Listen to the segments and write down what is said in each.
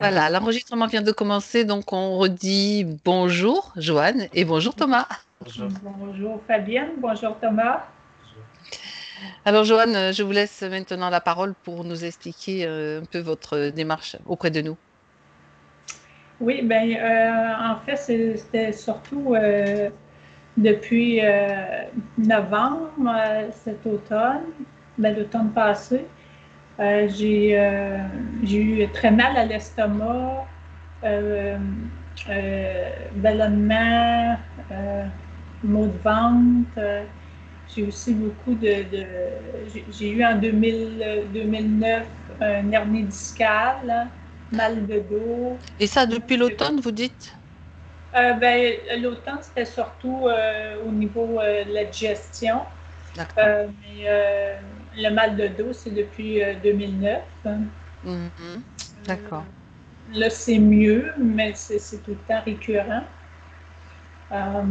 Voilà, l'enregistrement vient de commencer, donc on redit bonjour Joanne et bonjour Thomas. Bonjour Fabienne, bonjour Thomas. Alors Joanne, je vous laisse maintenant la parole pour nous expliquer un peu votre démarche auprès de nous. Oui, ben en fait, c'était surtout depuis novembre cet automne, ben, l'automne passé. J'ai eu très mal à l'estomac, euh, ballonnement, euh, maux de ventre. J'ai aussi beaucoup j'ai eu en 2009 un hernie discale, hein, mal de dos. Et ça depuis l'automne, vous dites? Ben, l'automne, c'était surtout au niveau de la digestion. D'accord. Mais le mal de dos, c'est depuis 2009. Mhm. D'accord. Là, c'est mieux, mais c'est tout le temps récurrent. Euh,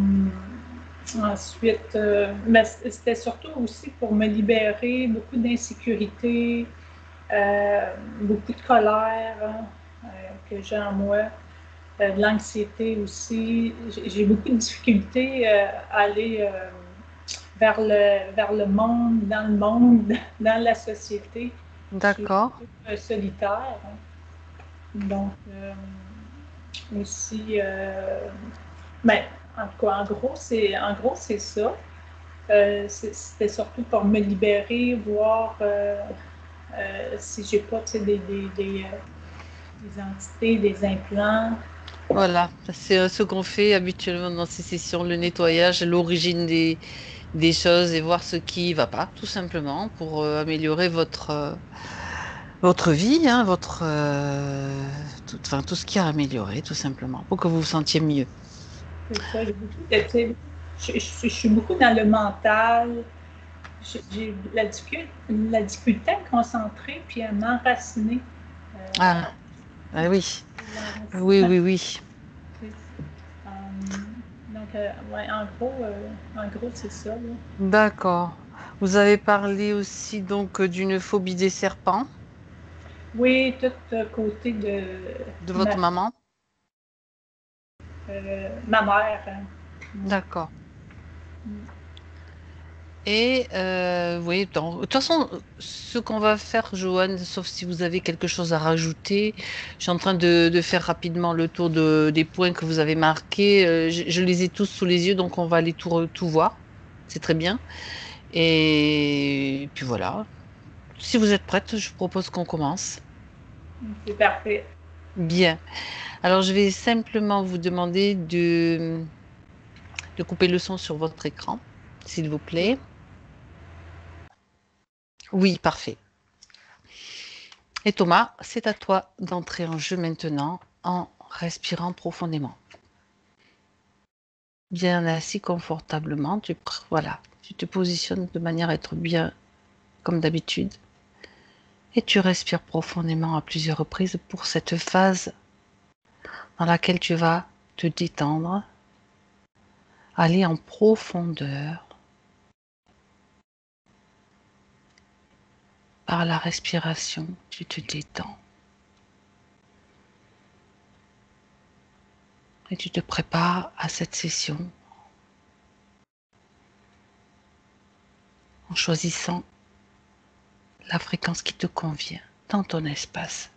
Ensuite, mais c'était surtout aussi pour me libérer, beaucoup d'insécurité, beaucoup de colère, hein, que j'ai en moi, de l'anxiété aussi. J'ai beaucoup de difficultés à aller vers le monde, dans la société. Je suis D'accord. plutôt solitaire. Hein. Donc, aussi, ben, en tout cas, en gros, c'est ça. C'était surtout pour me libérer, voir si j'ai pas des entités, des implants. Voilà, c'est ce qu'on fait habituellement dans ces sessions, le nettoyage, l'origine des choses et voir ce qui va pas, tout simplement, pour améliorer votre vie, hein, enfin, tout ce qui a amélioré, tout simplement, pour que vous vous sentiez mieux. C'est ça, j'ai beaucoup de, je suis beaucoup dans le mental. J'ai la difficulté à me concentrer puis à m'enraciner. Euh, Ah, ah oui, oui, L'enracinement. oui, oui. Donc, ouais, en gros, c'est ça. Là. D'accord. Vous avez parlé aussi donc d'une phobie des serpents Oui, tout côté de de ma, votre maman. ma mère. Hein. D'accord. Et oui, de toute façon, ce qu'on va faire, Joanne, sauf si vous avez quelque chose à rajouter, je suis en train de faire rapidement le tour des points que vous avez marqués. Je les ai tous sous les yeux, donc on va aller tout voir. C'est très bien. Et puis voilà. Si vous êtes prête, je propose qu'on commence. C'est parfait. Bien. Alors, je vais simplement vous demander de couper le son sur votre écran, s'il vous plaît. Oui, parfait. Et Thomas, c'est à toi d'entrer en jeu maintenant en respirant profondément. Bien assis confortablement, voilà, tu te positionnes de manière à être bien comme d'habitude et tu respires profondément à plusieurs reprises pour cette phase dans laquelle tu vas te détendre, aller en profondeur par la respiration, tu te détends et tu te prépares à cette session en choisissant la fréquence qui te convient dans ton espace.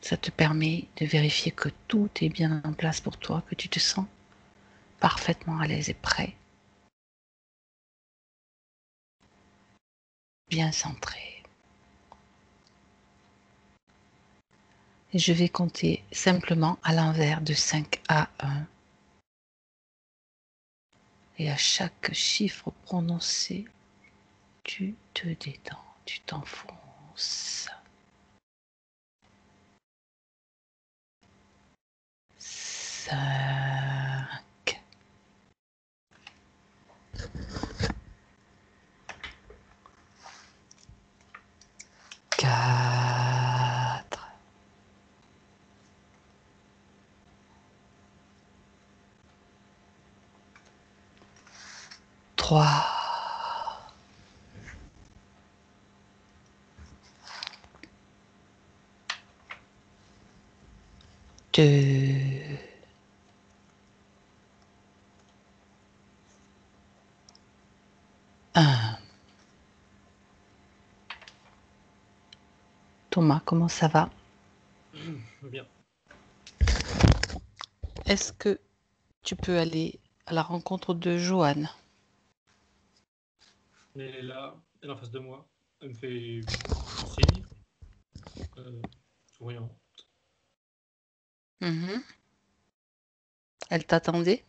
Ça te permet de vérifier que tout est bien en place pour toi, que tu te sens parfaitement à l'aise et prêt, bien centré. Et je vais compter simplement à l'envers de 5 à 1. Et à chaque chiffre prononcé, tu te détends, tu t'enfonces. 5, 4, 3, 2, 1. Thomas, comment ça va? Bien. Est-ce que tu peux aller à la rencontre de Joanne? Elle est là, elle est en face de moi. Elle me fait signe. Souriant. Mhm. Elle t'attendait?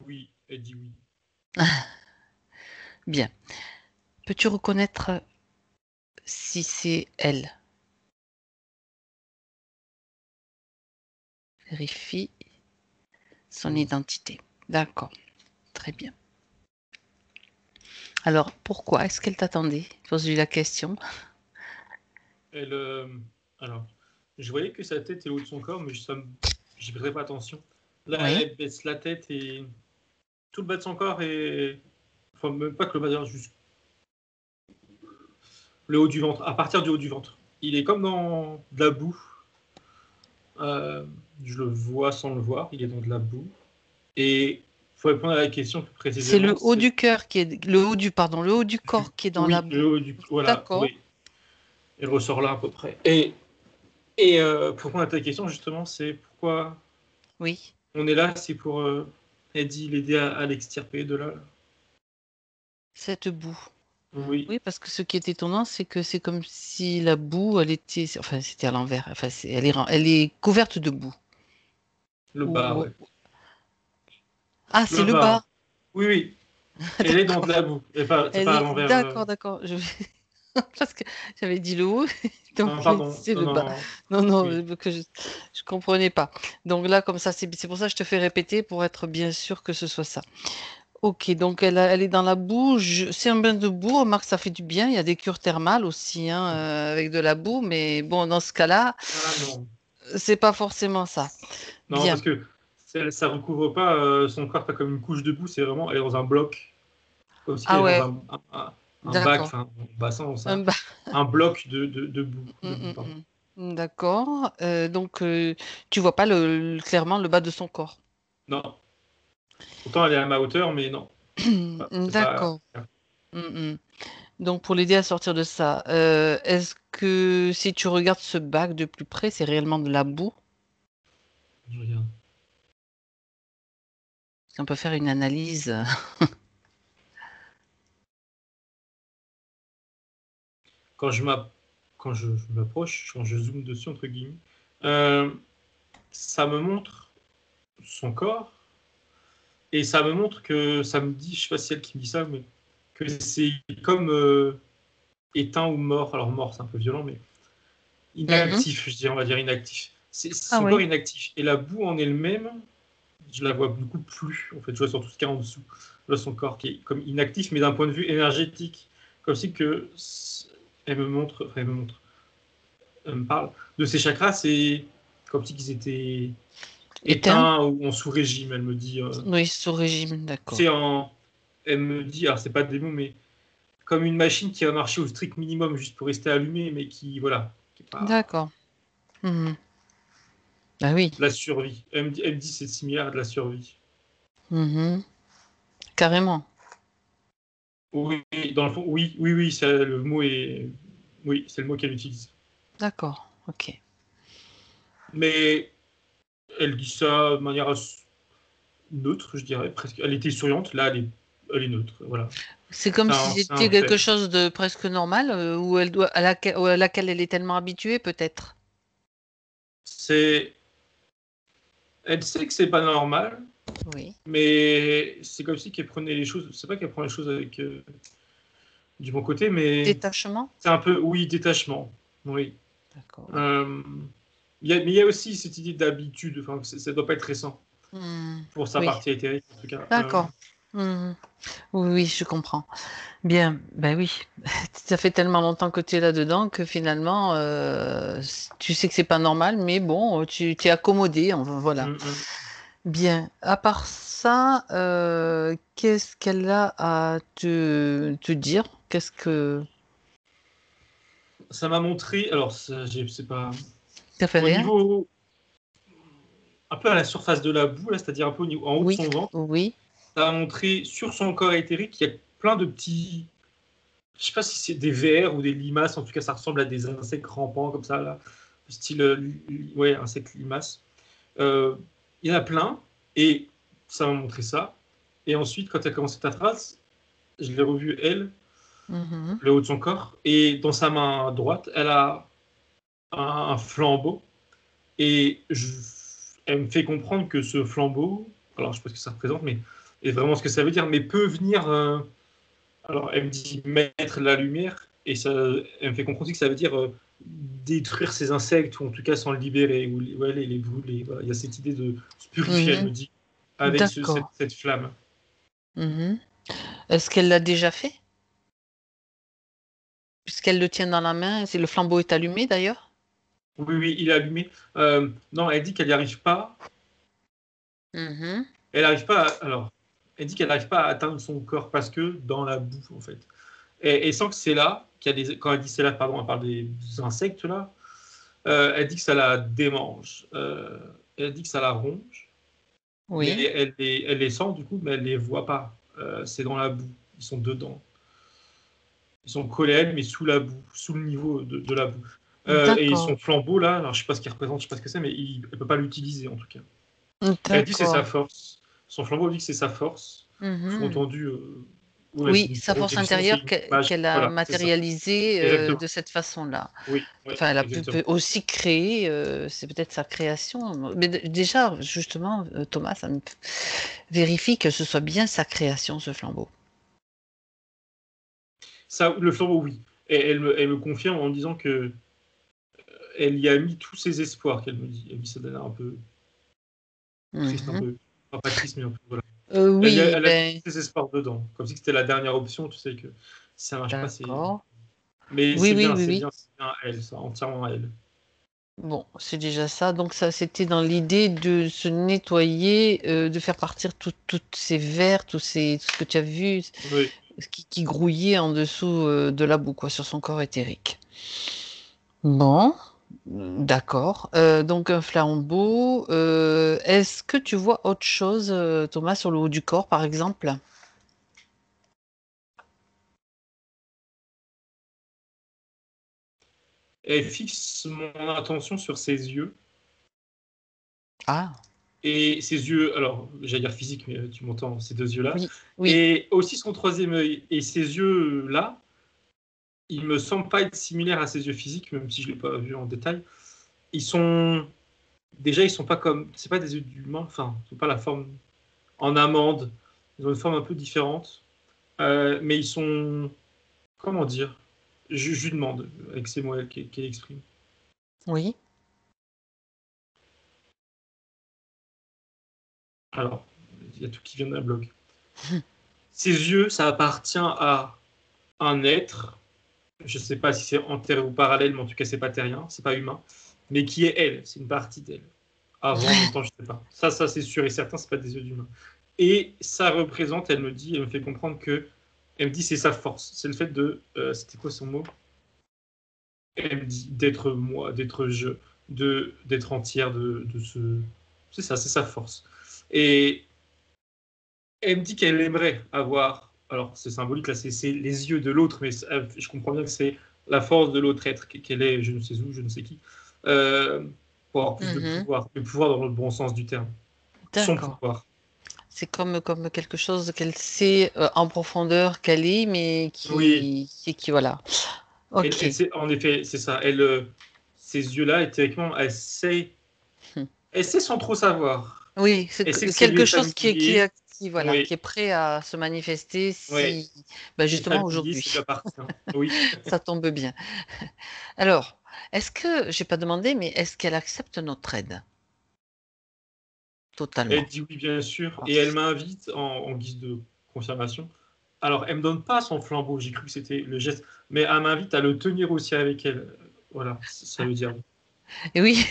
Oui, elle dit oui. Bien. Peux-tu reconnaître si c'est elle? Vérifie son Oui. identité. D'accord, très bien. Alors, pourquoi est-ce qu'elle t'attendait? Pose-lui la question. Elle, alors, je voyais que sa tête est au haut de son corps, mais j'y prêtais pas attention. Là, Oui. elle baisse la tête et tout le bas de son corps est. Enfin, même pas que le bas, d'ailleurs, juste le haut du ventre, à partir du haut du ventre. Il est comme dans de la boue. Je le vois sans le voir, il est dans de la boue. Et il faut répondre à la question plus C'est le précisément. haut du cœur qui est le haut du corps qui est dans la Oui, boue. le haut du. Voilà, D'accord. oui. Elle ressort là à peu près. Et pour répondre à ta question, justement, c'est pourquoi Oui. on est là, c'est pour Eddie l'aider à l'extirper de là. Cette boue. Oui, Oui, parce que ce qui est étonnant, c'est que c'est comme si la boue, elle était, enfin, c'était à l'envers. Enfin, elle est couverte de boue. le bas, Ou- ouais. Ah, c'est Le le bas. bas. Hein. Oui, oui. Elle est dans de D'accord. la boue. C'est Elle pas à est l'envers. d'accord, d'accord. Parce que j'avais dit le haut, donc Non, j'ai dit pardon. c'est Non, le non, bas. non. Non, non, Oui. que je comprenais pas. Donc là, comme ça, c'est pour ça que je te fais répéter pour être bien sûr que ce soit ça. Ok, donc elle est dans la boue. C'est un bain de boue. Remarque, ça fait du bien. Il y a des cures thermales aussi, hein, avec de la boue. Mais bon, dans ce cas-là, Ah non. c'est pas forcément ça. Non, Bien. parce que ça recouvre pas son corps pas comme une couche de boue, c'est vraiment, elle est dans un bloc. Comme si elle Ah est dans ouais, un bac, d'accord. enfin, un bassin, Un ça. bas. Un bloc de boue. Mm, De boue, mm, pardon. D'accord. Donc, tu vois pas clairement le bas de son corps. Non. Pourtant, elle est à ma hauteur, mais non. C'est pas. D'accord. Mm, mm. Donc, pour l'aider à sortir de ça, est-ce que si tu regardes ce bac de plus près, c'est réellement de la boue? Je regarde. On peut faire une analyse. Quand quand je m'approche, quand je zoome dessus, entre guillemets, euh, ça me montre son corps et ça me montre que ça me dit, je sais pas si c'est elle qui me dit ça, mais que c'est comme éteint ou mort. Alors mort, c'est un peu violent, mais Mhm. inactif, je dirais, on va dire inactif. C'est Ah son corps oui, inactif. Et la boue en elle-même, je la vois beaucoup plus. En fait, je vois sur tout ce qu'il y a en dessous. Je vois son corps qui est comme inactif, mais d'un point de vue énergétique. Comme si que elle me montre, enfin, elle me montre, elle me parle de ses chakras, c'est comme si qu'ils étaient éteint. éteints ou en sous-régime. Elle me dit, Oui, sous régime, c'est d'accord. en, elle me dit, alors c'est pas des mots, mais comme une machine qui va marcher au strict minimum juste pour rester allumée, mais qui, voilà, qui est pas D'accord. Mhm. Ah oui. de la survie. Elle me dit c'est similaire à de la survie. Mhm. Carrément. Oui, dans le fond, oui, oui, oui, le mot est, oui, c'est le mot qu'elle utilise. D'accord. Ok. Mais elle dit ça de manière neutre, je dirais, presque. Elle était souriante, là, elle est neutre, voilà. C'est comme si C'est un c'était quelque fait. chose de presque normal, où elle doit, à laquelle elle est tellement habituée, peut-être. C'est, elle sait que c'est pas normal, Oui. mais c'est comme si qu'elle prenait les choses. C'est pas qu'elle prend les choses avec du bon côté, mais Détachement? c'est un peu, oui, détachement. Oui. D'accord. Euh, mais il y a aussi cette idée d'habitude. Enfin, ça doit pas être récent Hmm. pour sa Oui. partie éthérique, en tout cas. D'accord. Hmm. Oui, oui, je comprends. Bien, ben oui. Ça fait tellement longtemps que tu es là-dedans que finalement, tu sais que c'est pas normal, mais bon, tu t'es accommodé, voilà. Mm, mm. Bien. À part ça, qu'est-ce qu'elle a à te dire? Qu'est-ce que... Ça m'a montré. Alors, c'est pas. Ça fait Au rien? niveau. un peu à la surface de la boue, là, c'est-à-dire un peu en haut de Oui, son ventre. oui. Ça va montrer sur son corps éthérique, il y a plein de petits. Je sais pas si c'est des vers ou des limaces, en tout cas, ça ressemble à des insectes rampants comme ça, là. Style, ouais, insectes limaces. Il y en a plein, et ça m'a montré ça. Et ensuite, quand elle a commencé ta phrase, je l'ai revue, elle, Mhm. le haut de son corps, et dans sa main droite, elle a un flambeau, et elle me fait comprendre que ce flambeau, alors je sais pas ce que ça représente, mais et vraiment ce que ça veut dire, mais peut venir. Alors elle me dit mettre la lumière, et ça, elle me fait comprendre que ça veut dire détruire ces insectes, ou en tout cas s'en libérer, ou ouais, les brûler. Voilà. Il y a cette idée de se purifier, elle Mhm. me dit, avec D'accord. cette flamme. Mhm. Est-ce qu'elle l'a déjà fait? Puisqu'elle le tient dans la main, le flambeau est allumé d'ailleurs? Oui, oui, il est allumé. Non, elle dit qu'elle n'y arrive pas. Mhm. Elle arrive pas. Alors, elle dit qu'elle n'arrive pas à atteindre son corps parce que dans la boue, en fait. Et sans que c'est là, quand elle dit c'est là, pardon, elle parle des insectes là. Elle dit que ça la démange. Elle dit que ça la ronge. Mais Oui. elle les sent du coup, mais elle les voit pas. C'est dans la boue. Ils sont dedans. Ils sont collés à elle, mais sous la boue, sous le niveau de la boue. Et son D'accord. flambeau là, alors je sais pas ce qu'il représente, je sais pas ce que c'est, mais elle peut pas l'utiliser en tout cas. Elle dit que c'est sa D'accord. force. Son flambeau dit que c'est sa force. Mhm. Sous-entendu, ouais, c'est Oui, une sa force projection, c'est intérieure une image. qu'elle a Voilà, c'est ça. matérialisée Exactement. de cette façon-là. Oui, oui, Enfin, elle a exactement. peut aussi créer, c'est peut-être sa création. Mais déjà, justement, Thomas, ça me vérifie que ce soit bien sa création, ce flambeau. Ça, le flambeau, oui. Et elle me confirme en me disant que elle y a mis tous ses espoirs, qu'elle me dit. Elle me dit ça donne un peu triste, un Mhm. peu. Enfin, pas triste, mais un peu. Voilà. Oui, Elle a mis ben, tous ses espoirs dedans. Comme si c'était la dernière option, tu sais que si ça marche pas, c'est. d'accord. Mais Oui, oui, oui, c'est oui. bien, c'est bien elle, ça, entièrement à elle. Bon, c'est déjà ça. Donc ça, c'était dans l'idée de se nettoyer, de faire partir toutes ces vers, tout ce que tu as vu, Oui. ce qui grouillait en dessous de la boue, quoi, sur son corps éthérique. Bon, d'accord. Donc un flambeau. Est-ce que tu vois autre chose, Thomas, sur le haut du corps, par exemple? Elle fixe mon attention sur ses yeux. Ah, Et ses yeux, alors j'allais dire physique, mais tu m'entends, ces deux yeux-là. oui, oui, Et aussi son troisième œil. Et ces yeux-là, ils me semblent pas être similaires à ses yeux physiques, même si je ne l'ai pas vu en détail. Ils sont. Déjà, ils sont pas comme. C'est pas des yeux d'humain, enfin, ils n'ont pas la forme en amande. Ils ont une forme un peu différente. Mais ils sont. Comment dire? Je lui demande, avec ces mots qu'elle exprime. oui. Alors, il y a tout qui vient d'un blog. Ses yeux, ça appartient à un être. Je ne sais pas si c'est antérieur ou parallèle, mais en tout cas, c'est pas terrien, c'est pas humain. Mais qui est elle, c'est une partie d'elle. Avant, en même temps, je sais pas. Ça c'est sûr et certain, c'est pas des yeux d'humain. Et ça représente, elle me dit, elle me fait comprendre que, elle me dit, c'est sa force. C'est le fait de, c'était quoi son mot? Elle me dit d'être moi, d'être je, d'être entière, de ce, c'est ça, c'est sa force. Et elle me dit qu'elle aimerait avoir, alors c'est symbolique là, c'est les yeux de l'autre, mais je comprends bien que c'est la force de l'autre être, qu'elle est, je ne sais où, je ne sais qui, euh, pour avoir plus de Mhm. pouvoir, le pouvoir dans le bon sens du terme, son D'accord. pouvoir. C'est comme quelque chose qu'elle sait en profondeur qu'elle est, mais Oui, qui voilà. Ok. en effet, c'est ça. Elle, ces yeux-là, théoriquement, Hmm. elle sait sans trop savoir. Oui, c'est Elle sait que c'est quelque lieu chose familier. voilà, qui Oui, est prêt à se manifester oui. si, bah, C'est justement familier, ça lui aujourd'hui. appartient. Oui. Ça tombe bien. Alors, est-ce que, j'ai pas demandé, mais est-ce qu'elle accepte notre aide Elle totalement? dit oui, bien sûr, Ah. et elle m'invite en guise de confirmation. Alors, elle me donne pas son flambeau, j'ai cru que c'était le geste, mais elle m'invite à le tenir aussi avec elle. Voilà, ça veut dire. Et oui,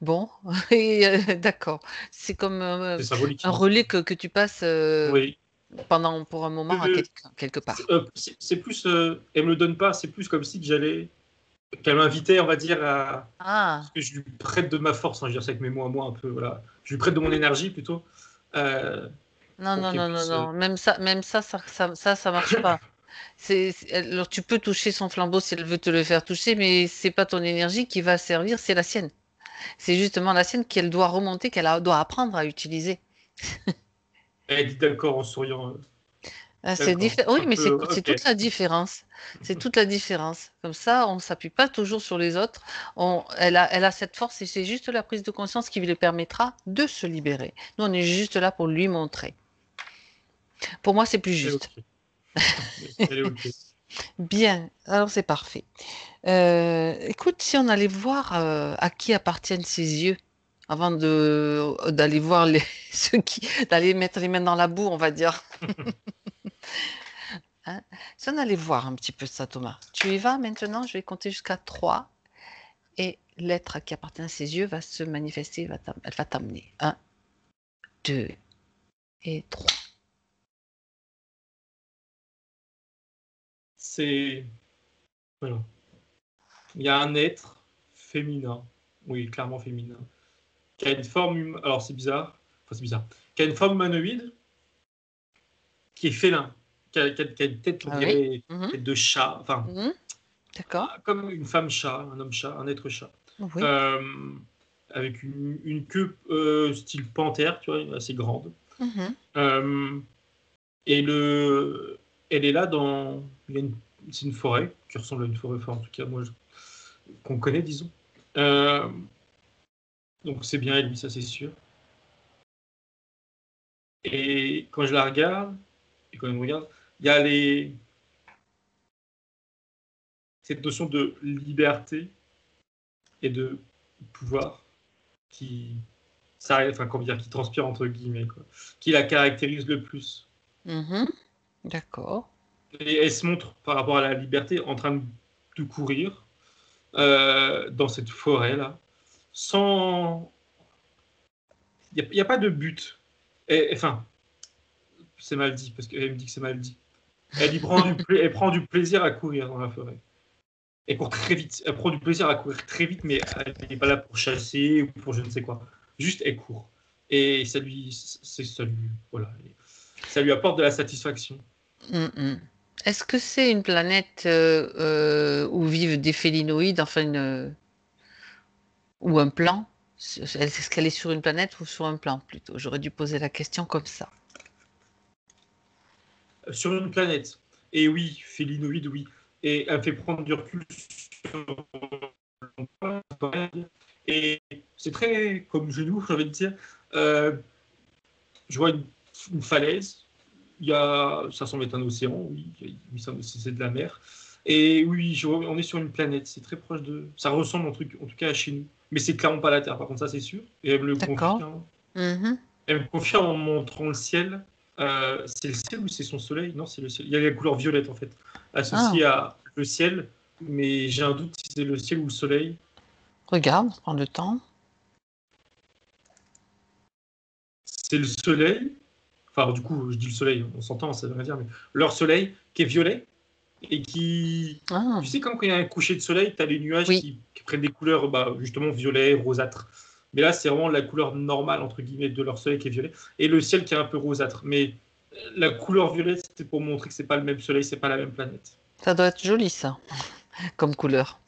bon, et, d'accord. C'est comme C'est symbolique, un hein. relais que tu passes Oui. pendant pour un moment à Euh, quelqu'un, quelque part. c'est plus, elle me le donne pas, c'est plus comme si que j'allais qu'elle m'invitait, on va dire, à Ah, ce que je lui prête de ma force, hein, je veux dire ça avec mes mots à moi un peu, voilà. Je lui prête de mon énergie plutôt, euh, non, pour non, qu'elle non, non, puisse. non. Même ça marche pas. Alors, tu peux toucher son flambeau si elle veut te le faire toucher, mais c'est pas ton énergie qui va servir, c'est la sienne. C'est justement la sienne qu'elle doit remonter, doit apprendre à utiliser. Elle dit d'accord en souriant. Ah, D'accord. Oui, Un mais c'est peu, c'est ok. toute la différence. C'est toute la différence. Comme ça, on ne s'appuie pas toujours sur les autres. Elle a cette force et c'est juste la prise de conscience qui lui permettra de se libérer. Nous, on est juste là pour lui montrer. Pour moi, c'est plus Elle est juste. ok. Elle est ok. Bien, alors c'est parfait. Écoute, si on allait voir à qui appartiennent ses yeux, avant d'aller voir d'aller mettre les mains dans la boue, on va dire. Hein. Si on allait voir un petit peu ça, Thomas. Tu y vas maintenant, je vais compter jusqu'à 3 et l'être qui appartient à ses yeux va se manifester, elle va t'amener. 1, 2 et 3. C'est. Voilà. Il y a un être féminin, oui, clairement féminin, qui a une forme. Alors c'est bizarre. Enfin, c'est bizarre. Qui a une forme humanoïde, qui est félin, qui a une tête, on Ah oui? dirait, Mhm, tête de chat. Enfin, mhm. D'accord. comme une femme chat, un homme chat, un être chat. Oui. Euh, avec une queue style panthère, tu vois, assez grande. Mhm, Euh, et elle est là dans. C'est une forêt qui ressemble à une forêt, enfin, en tout cas, qu'on connaît, disons. Euh, donc c'est bien elle, oui, ça c'est sûr. Et quand je la regarde, et quand elle me regarde, il y a cette notion de liberté et de pouvoir qui, enfin, comment dire, qui transpire entre guillemets, quoi, qui la caractérise le plus. mhm. D'accord. Et elle se montre par rapport à la liberté en train de courir dans cette forêt là, sans, il y a pas de but. Enfin, c'est mal dit parce qu'elle me dit que c'est mal dit. Elle prend du plaisir à courir dans la forêt. Elle court très vite. Elle prend du plaisir à courir très vite, mais elle n'est pas là pour chasser ou pour je ne sais quoi. Juste, elle court. Et voilà, ça lui apporte de la satisfaction. Mhm. Est-ce que c'est une planète où vivent des félinoïdes, enfin ou un plan? Est-ce qu'elle est sur une planète ou sur un plan plutôt? J'aurais dû poser la question comme ça. Sur une planète. Et oui, félinoïde, oui. Et elle me fait prendre du recul sur. Et c'est très comme genou, j'ai envie de dire. Euh, je vois une falaise. Ça semble être un océan, oui, c'est de la mer. Et oui, on est sur une planète, c'est très proche de. Ça ressemble en tout cas à chez nous. Mais c'est clairement pas la Terre, par contre, ça c'est sûr. Et elle me le D'accord. confirme. Mhm. Elle me confirme en montrant le ciel. C'est le ciel ou c'est son soleil? Non, c'est le ciel. Il y a la couleur violette en fait, associée Ah, à le ciel. Mais j'ai un doute si c'est le ciel ou le soleil. regarde, prends le temps. C'est le soleil. Enfin, du coup, je dis le soleil, on s'entend, ça veut rien dire, mais leur soleil qui est violet et qui. Ah, Tu sais, comme quand il y a un coucher de soleil, tu as les nuages oui. qui prennent des couleurs justement violet, rosâtre. Mais là, c'est vraiment la couleur normale, entre guillemets, de leur soleil qui est violet. Et le ciel qui est un peu rosâtre. Mais la couleur violette, c'était pour montrer que c'est pas le même soleil, c'est pas la même planète. Ça doit être joli ça, comme couleur.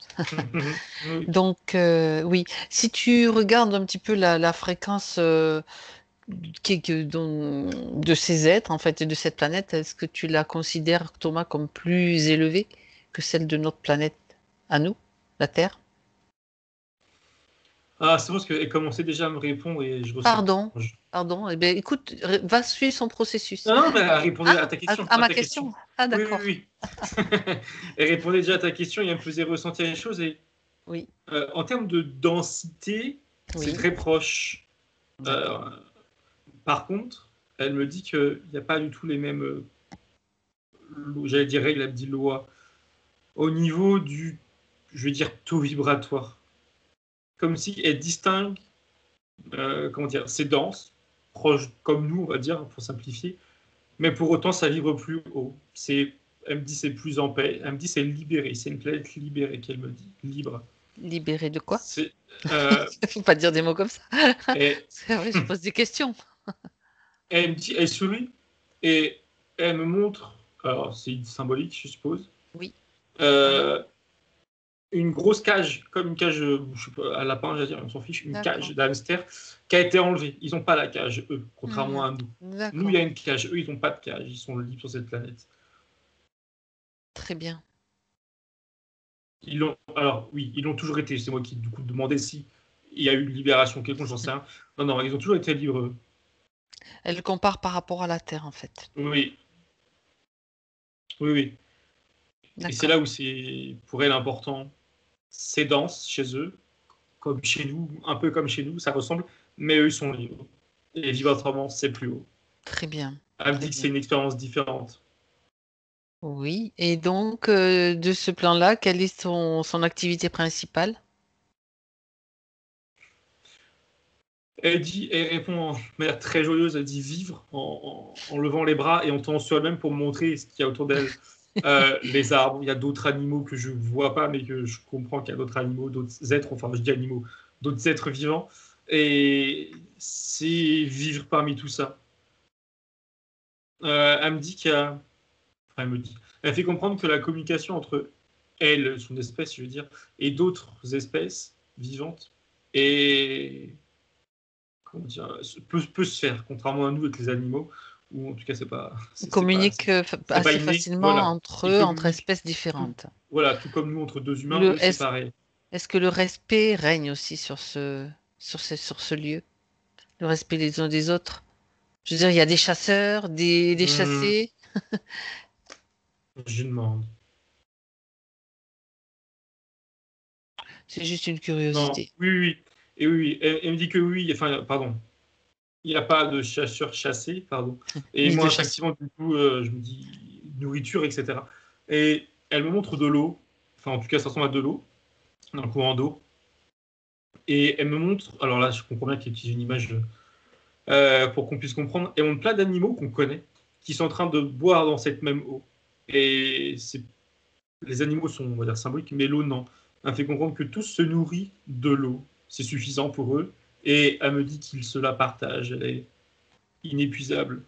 Oui. Donc, oui, si tu regardes un petit peu la fréquence de ces êtres, en fait, et de cette planète, est-ce que tu la considères, Thomas, comme plus élevée que celle de notre planète à nous, la Terre? Ah, c'est parce qu'elle commençait déjà à me répondre et je ressens. Pardon, pardon. Eh bien, écoute, va suivre son processus. Non, non, mais elle répondait Ah, à ta question. à À ma ta question. question. Ah, Oui, oui, d'accord. oui. Elle répondait déjà à ta question et elle me faisait ressentir les choses. Et Oui, en termes de densité, c'est oui, très proche. Euh, d'accord. par contre, elle me dit qu'il n'y a pas du tout les mêmes, j'allais dire règles, elle me dit lois, au niveau du, je vais dire, taux vibratoire. Comme si elle distingue, comment dire, c'est dense, proche comme nous, on va dire, pour simplifier, mais pour autant, ça vibre plus haut. C'est Elle me dit c'est plus en paix. Elle me dit c'est libéré. C'est une planète libérée qu'elle me dit. Libre. Libéré de quoi? C'est, Faut pas dire des mots comme ça. et, C'est vrai, je pose des questions. elle me dit, elle sourit et elle me montre, alors c'est symbolique, je suppose, Oui. une grosse cage, comme une cage, je sais pas, à lapin, j'allais dire, on s'en fiche, une D'accord. cage d'hamster qui a été enlevée. Ils n'ont pas la cage, eux, contrairement à nous. D'accord. Nous, il y a une cage, eux, ils n'ont pas de cage, ils sont libres sur cette planète. Très bien. Alors oui, ils l'ont toujours été. C'est moi qui du coup demandais si il y a eu une libération quelconque, j'en sais rien. Non, non, ils ont toujours été libres. Eux. Elle compare par rapport à la Terre, en fait. Oui, oui, oui. Et c'est D'accord. là où c'est pour elle important. C'est dense chez eux, comme chez nous, un peu comme chez nous, ça ressemble, mais eux ils sont libres. Et vivre autrement, c'est plus haut. Très bien. Elle me Très dit que c'est bien. une expérience différente. Oui. Et donc, de ce plan-là, quelle est son activité principale? Elle répond de manière très joyeuse, elle dit vivre en levant les bras et en tendant sur elle-même pour me montrer ce qu'il y a autour d'elle. Les arbres, il y a d'autres animaux que je ne vois pas, mais que je comprends qu'il y a d'autres animaux, d'autres êtres, enfin je dis animaux, d'autres êtres vivants. Et c'est vivre parmi tout ça. Elle me dit qu'il y a... Enfin, elle me dit... Elle fait comprendre que la communication entre elle, son espèce, je veux dire, et d'autres espèces vivantes est comment dire, peut se faire, contrairement à nous avec les animaux, ou en tout cas, Ils c'est communiquent pas assez inné. facilement Voilà. entre Ils eux, entre communiquent espèces tout, différentes. voilà, tout comme nous entre deux humains, Le, eux, c'est est-ce, pareil. est-ce que le respect règne aussi sur ce lieu? Le respect les uns des autres? Je veux dire, il y a des chasseurs, des Hum, chassés. je demande. C'est juste une Non, curiosité. oui, oui, oui. Et oui, oui. Elle me dit que oui, enfin, pardon, il n'y a pas de chasseurs chassés, pardon. Et Ni moi, de chasse. instinctivement, du coup, je me dis nourriture, etc. Et elle me montre de l'eau, enfin, en tout cas, ça ressemble à de l'eau, un courant d'eau. Et elle me montre, alors là, je comprends bien qu'elle utilise une image pour qu'on puisse comprendre. Et on a plein d'animaux qu'on connaît qui sont en train de boire dans cette même eau. Et les animaux sont, on va dire, symboliques, mais l'eau, non. Elle fait comprendre que tous se nourrissent de l'eau. C'est suffisant pour eux. Et elle me dit qu'ils se la partagent. Elle est inépuisable.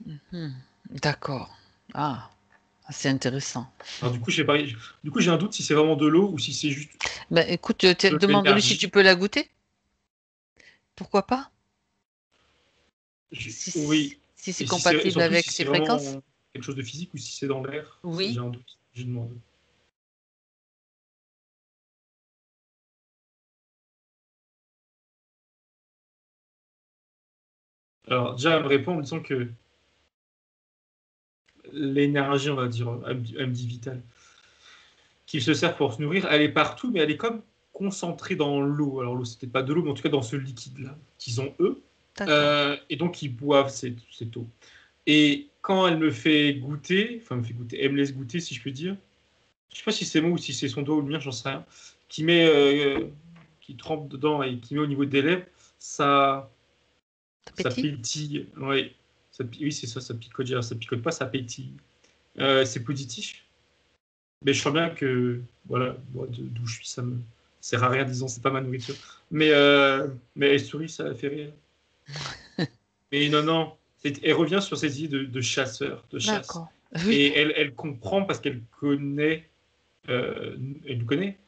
Mhm. D'accord. Ah, c'est intéressant. Alors, du coup, j'ai un doute si c'est vraiment de l'eau ou si c'est juste Ben, écoute, de demande-lui si tu l'énergie. peux la goûter. Pourquoi pas? Si, Oui. si c'est Et si c'est, et compatible surtout si avec tes c'est fréquences. vraiment quelque chose de physique ou si c'est dans l'air, Oui. j'ai un doute. Je demande. Alors, déjà, elle me répond en me disant que l'énergie, on va dire, elle me dit vitale, qui se sert pour se nourrir, elle est partout, mais elle est comme concentrée dans l'eau. Alors l'eau, c'était pas de l'eau, mais en tout cas dans ce liquide-là qu'ils ont eux. D'accord. Et donc ils boivent cette eau. Et quand elle me fait goûter, enfin elle me fait goûter, elle me laisse goûter si je peux dire, je sais pas si c'est moi ou si c'est son doigt ou le mien, j'en sais rien, qui met, qui trempe dedans et qui met au niveau des lèvres, ça Appétit? pétille. Ouais, oui c'est ça, ça picote. Ça picote pas, ça pétille. C'est positif. Mais je sens bien que, voilà, moi, d'où je suis, ça me sert à rien, disons, c'est pas ma nourriture. Mais elle sourit, ça la fait rire. Mais non, non, elle revient sur cette idée de chasseur, de chasse. D'accord. Oui. Et elle comprend parce qu'elle connaît, elle nous connaît,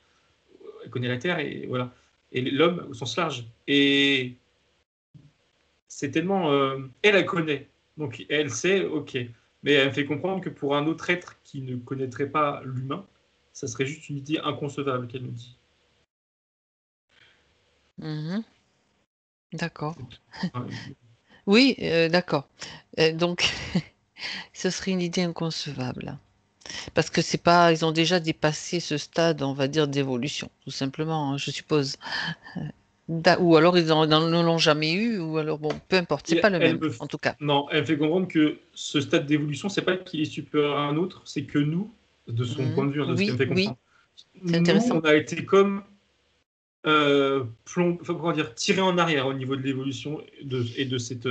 elle connaît la Terre et voilà. Et l'homme au sens large. Et c'est tellement. Elle connaît. Donc elle sait, ok. Mais elle me fait comprendre que pour un autre être qui ne connaîtrait pas l'humain, ça serait juste une idée inconcevable qu'elle nous dit. Mhm. D'accord. Enfin, Oui, d'accord. Donc, ce serait une idée inconcevable. Parce que c'est pas, ils ont déjà dépassé ce stade, on va dire, d'évolution, tout simplement, hein, je suppose. Ou alors ne l'ont jamais eu, ou alors bon, peu importe, c'est et pas le elle même, me, en tout cas. non, elle me fait comprendre que ce stade d'évolution, c'est pas qu'il est supérieur à un autre, c'est que nous, de son point Mhm. de vue, hein, de ce qu'elle me Oui, fait oui, comprendre, c'est nous, on intéressant. a été comme enfin, comment dire, tiré en arrière au niveau de l'évolution et de cette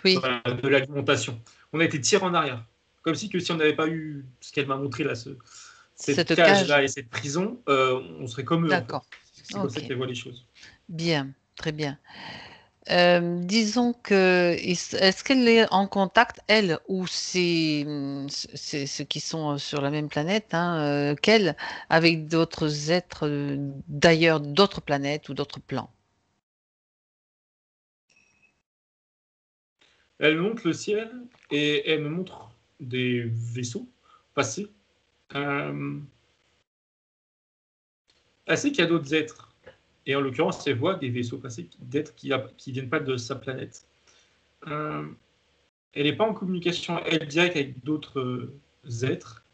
Oui, voilà, de l'alimentation. On a été tiré en arrière. Comme si on n'avait pas eu ce qu'elle m'a montré là, cette Cette cage cage. là et cette prison, on serait comme eux en fait. D'accord. C'est comme ça Ok. qu'elle voit les choses. Bien, très bien. Disons que est-ce qu'elle est en contact, elle, ou c'est ceux qui sont sur la même planète, hein, qu'elle, avec d'autres êtres d'ailleurs, d'autres planètes ou d'autres plans? Elle me montre le ciel et elle me montre des vaisseaux passés. Elle sait qu'il y a d'autres êtres. Et en l'occurrence, elle voit des vaisseaux passés d'êtres qui ne viennent pas de sa planète. Euh, elle n'est pas en communication, elle, directe avec d'autres êtres.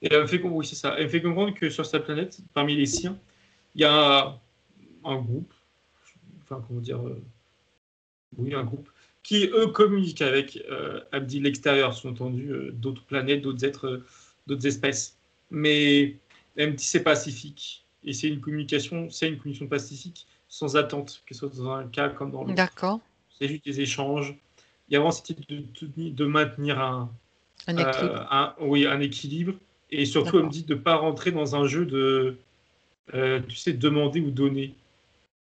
Et elle me fait comprendre, oui, c'est ça. Elle me fait comprendre que sur sa planète, parmi les siens, il y a un groupe, enfin, comment dire, oui, un groupe, qui, eux, communiquent avec, elle me dit l'extérieur, sous-entendu, d'autres planètes, d'autres êtres, d'autres espèces. Mais elle me dit c'est pacifique. Et c'est une communication pacifique, sans attente, que ce soit dans un cas comme dans l'autre. D'accord. C'est juste des échanges. Il y a vraiment cette idée de maintenir Un équilibre. un équilibre. Et surtout, elle me D'accord. dit de ne pas rentrer dans un jeu de, tu sais, demander ou donner.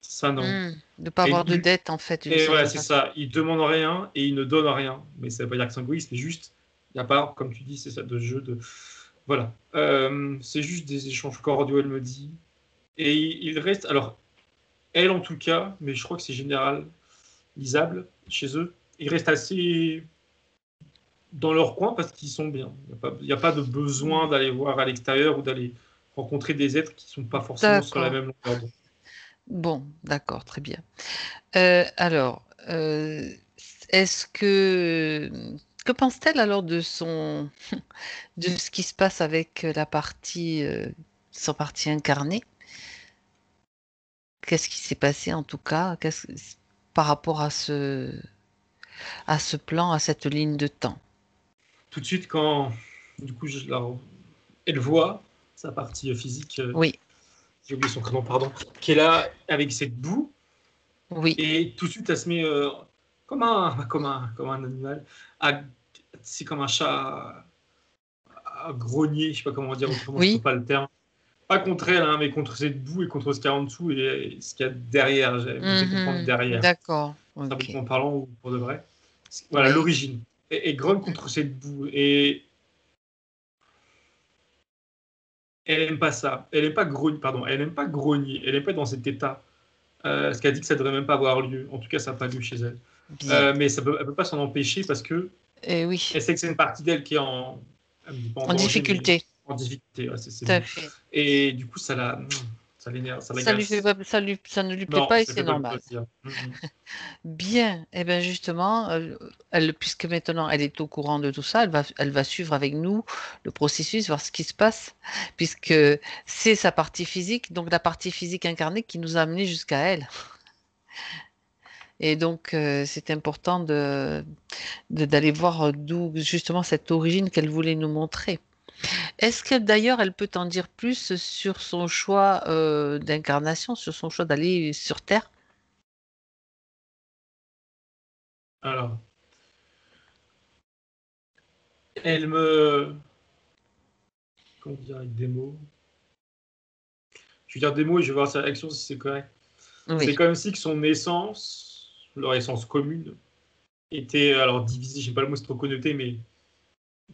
Ça, non. De ne pas Et, avoir de dette, en fait, d'une et voilà, certaine c'est façon. ça. Il demande rien et il ne donne rien. Mais ça ne veut pas dire que c'est égoïste, mais juste, il n'y a pas, comme tu dis, c'est ça, de jeu de. Voilà. C'est juste des échanges cordiaux, elle me dit. Et il reste. Alors, elle en tout cas, mais je crois que c'est généralisable chez eux, ils restent assez dans leur coin parce qu'ils sont bien. Il n'y a pas de besoin d'aller voir à l'extérieur ou d'aller rencontrer des êtres qui ne sont pas forcément sur la D'accord. même longueur d'onde. Bon, d'accord, très bien. Alors, est-ce que pense-t-elle alors de de ce qui se passe avec la partie, son partie incarnée? Qu'est-ce qui s'est passé en tout cas, par rapport à ce plan, à cette ligne de temps? Tout de suite, quand du coup, elle voit sa partie physique, Oui, j'ai oublié son prénom, pardon, qui est là avec cette boue, oui, et tout de suite, elle se met comme un animal, c'est comme un chat à grogner, je sais pas comment dire autrement, je trouve oui, pas le terme. Pas contre elle, hein, mais contre cette boue et contre ce qu'il y a en dessous et ce qu'il y a derrière. Elle me fait comprendre mhm, derrière, d'accord, ok, symboliquement parlant ou pour de vrai. Voilà, oui, l'origine. Et grogne contre cette boue. Et elle aime pas ça. Elle aime pas grogner, pardon, elle aime pas grogner. Elle aime pas être dans cet état. Ce qu'elle dit que ça devrait même pas avoir lieu. En tout cas, ça n'a pas lieu chez elle. bien. Mais elle peut pas s'en empêcher parce que Et oui, elle sait que c'est une partie d'elle qui est elle me dit pas en en danger, mais difficulté, en difficulté. Ouais, c'est tout le à mot. fait. Et du coup, ça l'énerve, ça Ça lui fait l'agace. pas, ça ne lui plaît Non, pas et ça c'est fait pas normal. plaisir. Mm. Bien, et bien justement, puisque maintenant elle est au courant de tout ça, elle va suivre avec nous le processus, voir ce qui se passe, puisque c'est sa partie physique, donc la partie physique incarnée qui nous a amenés jusqu'à elle. Et donc, c'est important d'aller voir d'où justement cette origine qu'elle voulait nous montrer. Est-ce que d'ailleurs elle peut en dire plus sur son choix d'incarnation, sur son choix d'aller sur Terre? Alors, elle me. Comment dire avec des mots? Je vais dire des mots et je vais voir sa réaction si c'est correct. C'est Oui, comme si que son essence, leur essence commune, était alors divisée, je sais pas le mot, c'est trop connoté, mais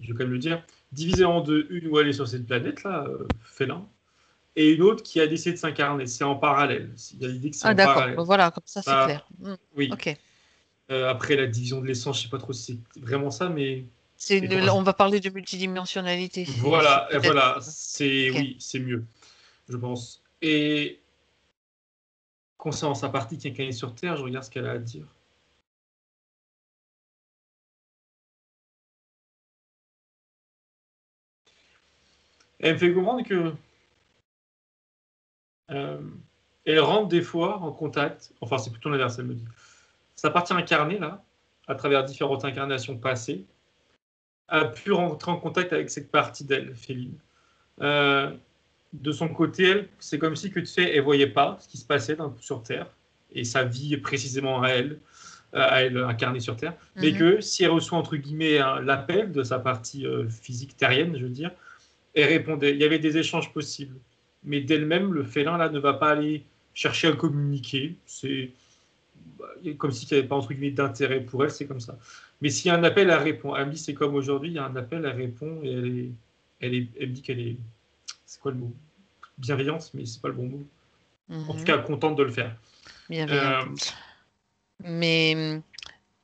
je vais quand même le dire, divisée en deux, une où elle est sur cette planète-là, félin, et une autre qui a décidé de s'incarner. C'est en parallèle. Il y a l'idée que c'est ah en d'accord, parallèle. voilà, comme ça c'est clair. Ça, oui. Ok. Après, la division de l'essence, je sais pas trop si c'est vraiment ça, mais On étrange. va parler de multidimensionnalité, c'est Voilà, peut-être. voilà, c'est Ok. oui, c'est mieux, je pense. Et concernant sa partie qui est sur Terre, je regarde ce qu'elle a à dire. Elle me fait comprendre que euh, elle rentre des fois en contact, enfin c'est plutôt l'inverse, elle me dit. Sa partie incarnée, là, à travers différentes incarnations passées, a pu rentrer en contact avec cette partie d'elle, féline. Euh, de son côté, elle, c'est comme si que tu sais, elle voyait pas ce qui se passait sur Terre et sa vie précisément à elle. à elle incarner sur Terre, mais que si elle reçoit entre guillemets l'appel de sa partie physique terrienne, je veux dire, elle répondait. Il y avait des échanges possibles, mais d'elle-même, le félin là ne va pas aller chercher à communiquer. C'est comme si il n'y avait pas entre guillemets d'intérêt pour elle, c'est comme ça. Mais s'il y a un appel, elle répond. Elle me dit c'est comme aujourd'hui, il y a un appel, elle répond et elle me dit qu'elle est, c'est quoi le mot? Bienveillante, mais c'est pas le bon mot. En tout cas, contente de le faire. Bienveillante. Mais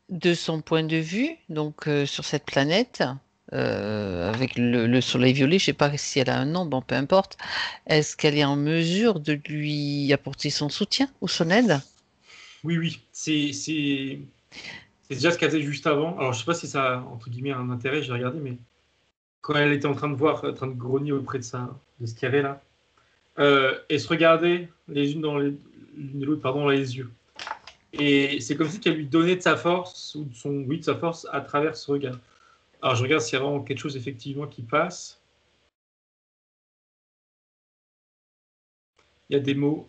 de son point de vue, donc sur cette planète, avec le soleil violet, je ne sais pas si elle a un nom, bon, peu importe, est-ce qu'elle est en mesure de lui apporter son soutien ou son aide? Oui. C'est déjà ce qu'elle faisait juste avant. Alors, je sais pas si ça a, entre guillemets, un intérêt, j'ai regardé, mais quand elle était en train de grogner auprès de ce qu'il y avait là, elles se regardaient l'une et l'autre, pardon, dans les yeux. Et c'est comme si qu'elle lui donnait de sa force, ou de sa force à travers ce regard. Alors, je regarde s'il y a vraiment quelque chose, effectivement, qui passe. Il y a des mots,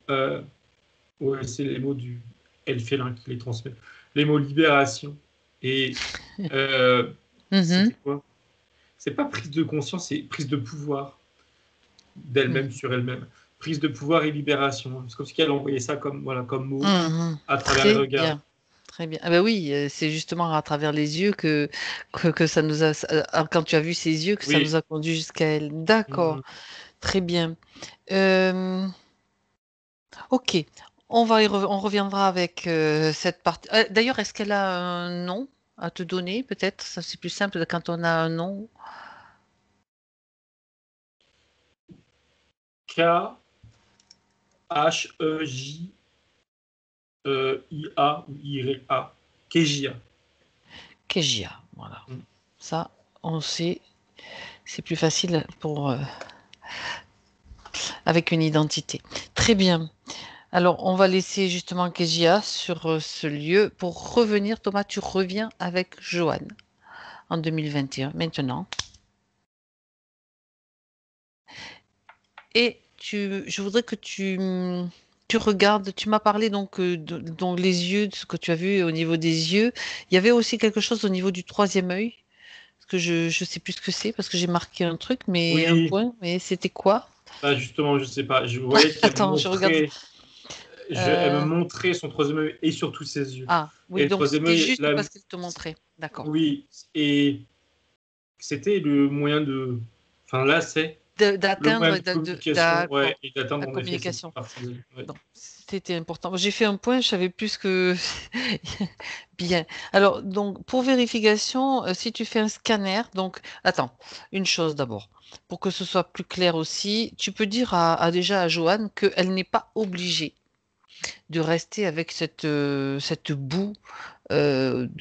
ouais, c'est les mots du Elfélin qui les transmet. Les mots libération. Et c'était quoi? C'est pas prise de conscience, c'est prise de pouvoir d'elle-même sur elle-même. Prise de pouvoir et libération. C'est comme si elle envoyait ça comme, voilà, comme mot à travers les Très regards. bien. Très bien. Ah ben oui, c'est justement à travers les yeux que ça nous a, quand tu as vu ses yeux, que ça nous a conduit jusqu'à elle. D'accord. Très bien. Euh, ok. On reviendra avec cette partie. D'ailleurs, est-ce qu'elle a un nom à te donner, peut-être? Ça, c'est plus simple quand on a un nom. K-H-E-J-I-A ou Y-A. Kejia. Kejia. Voilà. Ça, on sait. C'est plus facile pour avec une identité. Très bien. Alors, on va laisser justement Kejia sur ce lieu pour revenir. Thomas, tu reviens avec Joanne en 2021, maintenant. Et je voudrais que tu regardes, tu m'as parlé donc, donc les yeux, de ce que tu as vu au niveau des yeux. Il y avait aussi quelque chose au niveau du troisième œil, parce que je ne sais plus ce que c'est, parce que j'ai marqué un truc, mais un Oui, point, mais c'était quoi? bah justement, je sais pas. Je voyais qu'elle me Attends, je regarde. montrait, elle me Euh, montrait son troisième œil et surtout ses yeux. Ah, Et oui, le donc troisième c'était œil, juste là, parce qu'elle te montrait. D'accord. oui, et c'était le moyen de. Enfin, là, c'est le moyen D'atteindre, de communication, ouais, d'accord, et d'atteindre la en effet cette communication. partie d'elle. Ouais. Donc, c'était important. J'ai fait un point, je savais plus que... Bien. Alors, donc, pour vérification, si tu fais un scanner, donc, attends, une chose d'abord, pour que ce soit plus clair aussi, tu peux dire déjà à Joanne qu'elle n'est pas obligée de rester avec cette boue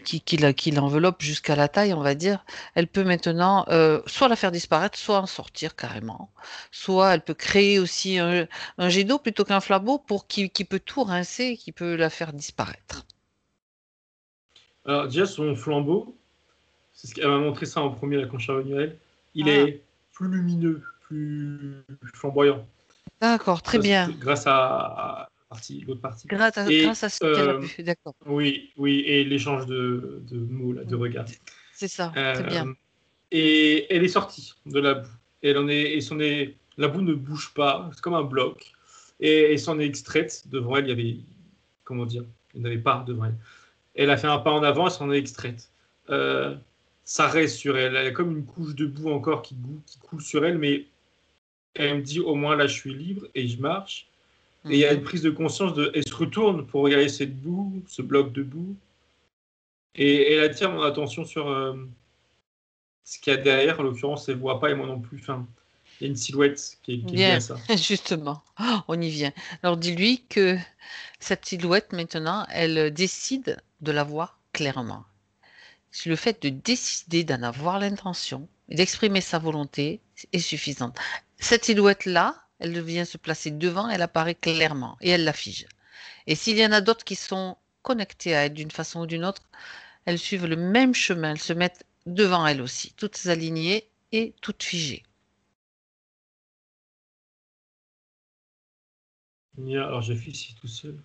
qui l'enveloppe jusqu'à la taille, on va dire. Elle peut maintenant soit la faire disparaître, soit en sortir carrément. Soit elle peut créer aussi un jet d'eau plutôt qu'un flambeau pour qui peut tout rincer et qui peut la faire disparaître. Alors, déjà, son flambeau, c'est ce qu'elle m'a montré ça en premier, là, quand je suis revenu à elle, il Ah, est plus lumineux, plus flamboyant. d'accord, très bien. Grâce à l'autre partie. Et Grâce à ce qu'elle a vu, d'accord. oui, et l'échange de mots, là, de Mm. regards. C'est ça, très bien. Euh, et elle est sortie de la boue. La boue ne bouge pas, c'est comme un bloc. Et elle s'en est extraite. Devant elle, il y avait, comment dire, il n'y en avait pas devant elle. Elle a fait un pas en avant, elle s'en est extraite. Euh, Ça reste sur elle. Elle a comme une couche de boue encore qui coule sur elle, mais elle me dit au moins là je suis libre et je marche. Et il y a une Mhm. prise de conscience elle se retourne pour regarder cette boue, ce bloc de boue, et elle attire mon attention sur ce qu'il y a derrière. En l'occurrence, elle ne voit pas et moi non plus. Enfin, il y a une silhouette qui est liée à Bien, ça. justement. Oh, on y vient. Alors dis-lui que cette silhouette, maintenant, elle décide de la voir clairement. Si le fait de décider d'en avoir l'intention et d'exprimer sa volonté est suffisante. Cette silhouette-là, elle vient se placer devant, elle apparaît clairement et elle la fige. Et s'il y en a d'autres qui sont connectés à elle d'une façon ou d'une autre, elles suivent le même chemin, elles se mettent devant elle aussi, toutes alignées et toutes figées. Alors j'ai fait ici tout seul.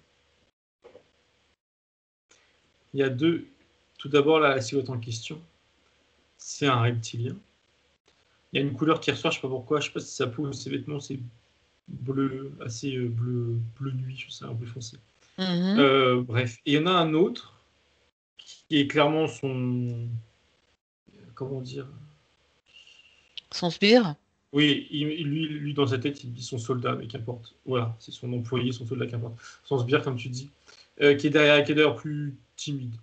Il y a deux. Tout d'abord, la silhouette en question, c'est un reptilien. Il y a une couleur qui ressort, je sais pas pourquoi, je sais pas si sa peau ou ses vêtements, c'est bleu, assez bleu nuit, je sais, un peu foncé. Bref. Et il y en a un autre qui est clairement son. Comment dire? Son sbire? Oui, lui, dans sa tête, il dit son soldat, mais qu'importe. Voilà, c'est son employé, son soldat, qu'importe. Son sbire, comme tu dis, qui est d'ailleurs plus timide.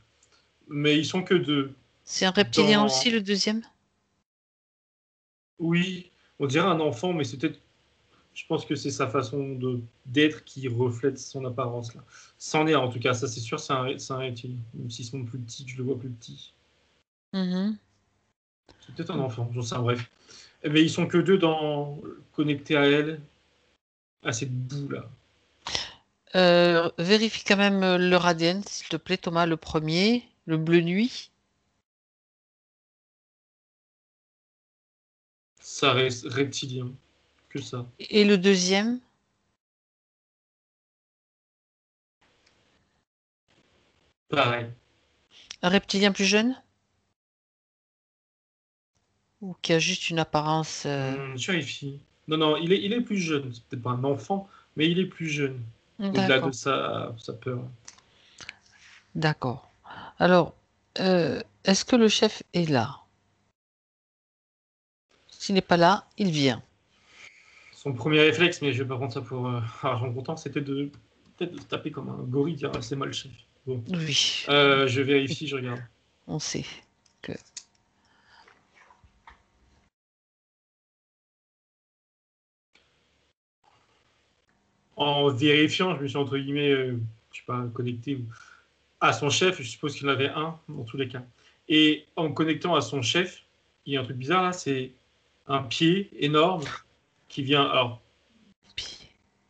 Mais ils sont que deux. C'est un reptilien Dans... aussi, le deuxième? Oui, on dirait un enfant, mais c'est peut-être. Je pense que c'est sa façon d'être qui reflète son apparence là. C'en est en tout cas, ça c'est sûr, c'est un reptilien. Même s'ils sont plus petits, je le vois plus petit. C'est peut-être un enfant, j'en sais, bref. Mais ils sont que deux connectés à elle, à cette boue là. Vérifie quand même leur ADN, s'il te plaît, Thomas, le premier, le bleu nuit. Ça reste reptilien, que ça. Et le deuxième? Pareil. Un reptilien plus jeune? Ou qui a juste une apparence... Je vérifie. Non, il est plus jeune. C'est peut-être pas un enfant, mais il est plus jeune. Au-delà de D'accord. sa peur. D'accord. Alors, est-ce que le chef est là? S'il n'est pas là, il vient. Son premier réflexe, mais je vais pas prendre ça pour argent comptant, c'était peut-être de se taper comme un gorille, dire ah, c'est moi le chef. Bon. Oui, Je vérifie, je regarde. on sait que... En vérifiant, je me suis entre guillemets, je sais pas, connecté à son chef. Je suppose qu'il en avait un dans tous les cas. Et en me connectant à son chef, il y a un truc bizarre là, c'est un pied énorme qui vient, alors,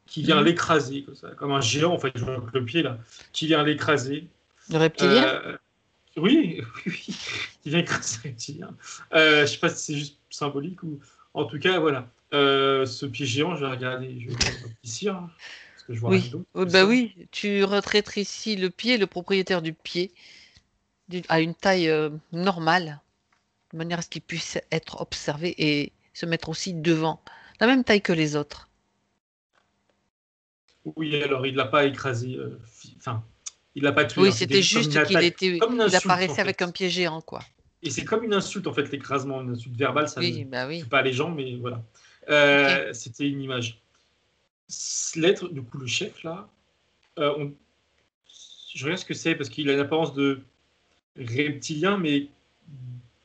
qui vient l'écraser comme ça, comme un géant en fait, je vois le pied là, qui vient l'écraser. Le reptilien? Oui, oui, qui vient écraser le reptilien. Je sais pas si c'est juste symbolique ou, en tout cas, voilà. Ce pied géant, je vais regarder, je vais regarder ici, hein, parce que je vois rien Oui. d'autre Oh, que bah ça. oui, tu retraiterais ici le pied, le propriétaire du pied, à une taille normale, de manière à ce qu'il puisse être observé et se mettre aussi devant, la même taille que les autres. Oui, alors il l'a pas écrasé, enfin, il l'a pas tué, Oui, hein, c'était c'était juste comme une juste qu'il attaque, était, comme une il insulte en apparaissait avec un fait. pied géant, quoi. Et c'est comme une insulte en fait, l'écrasement, une insulte verbale, ça ne Oui, bah tue oui. pas les gens, mais voilà. Ok. C'était une image. L'être, du coup, le chef là, je regarde ce que c'est parce qu'il a une apparence de reptilien, mais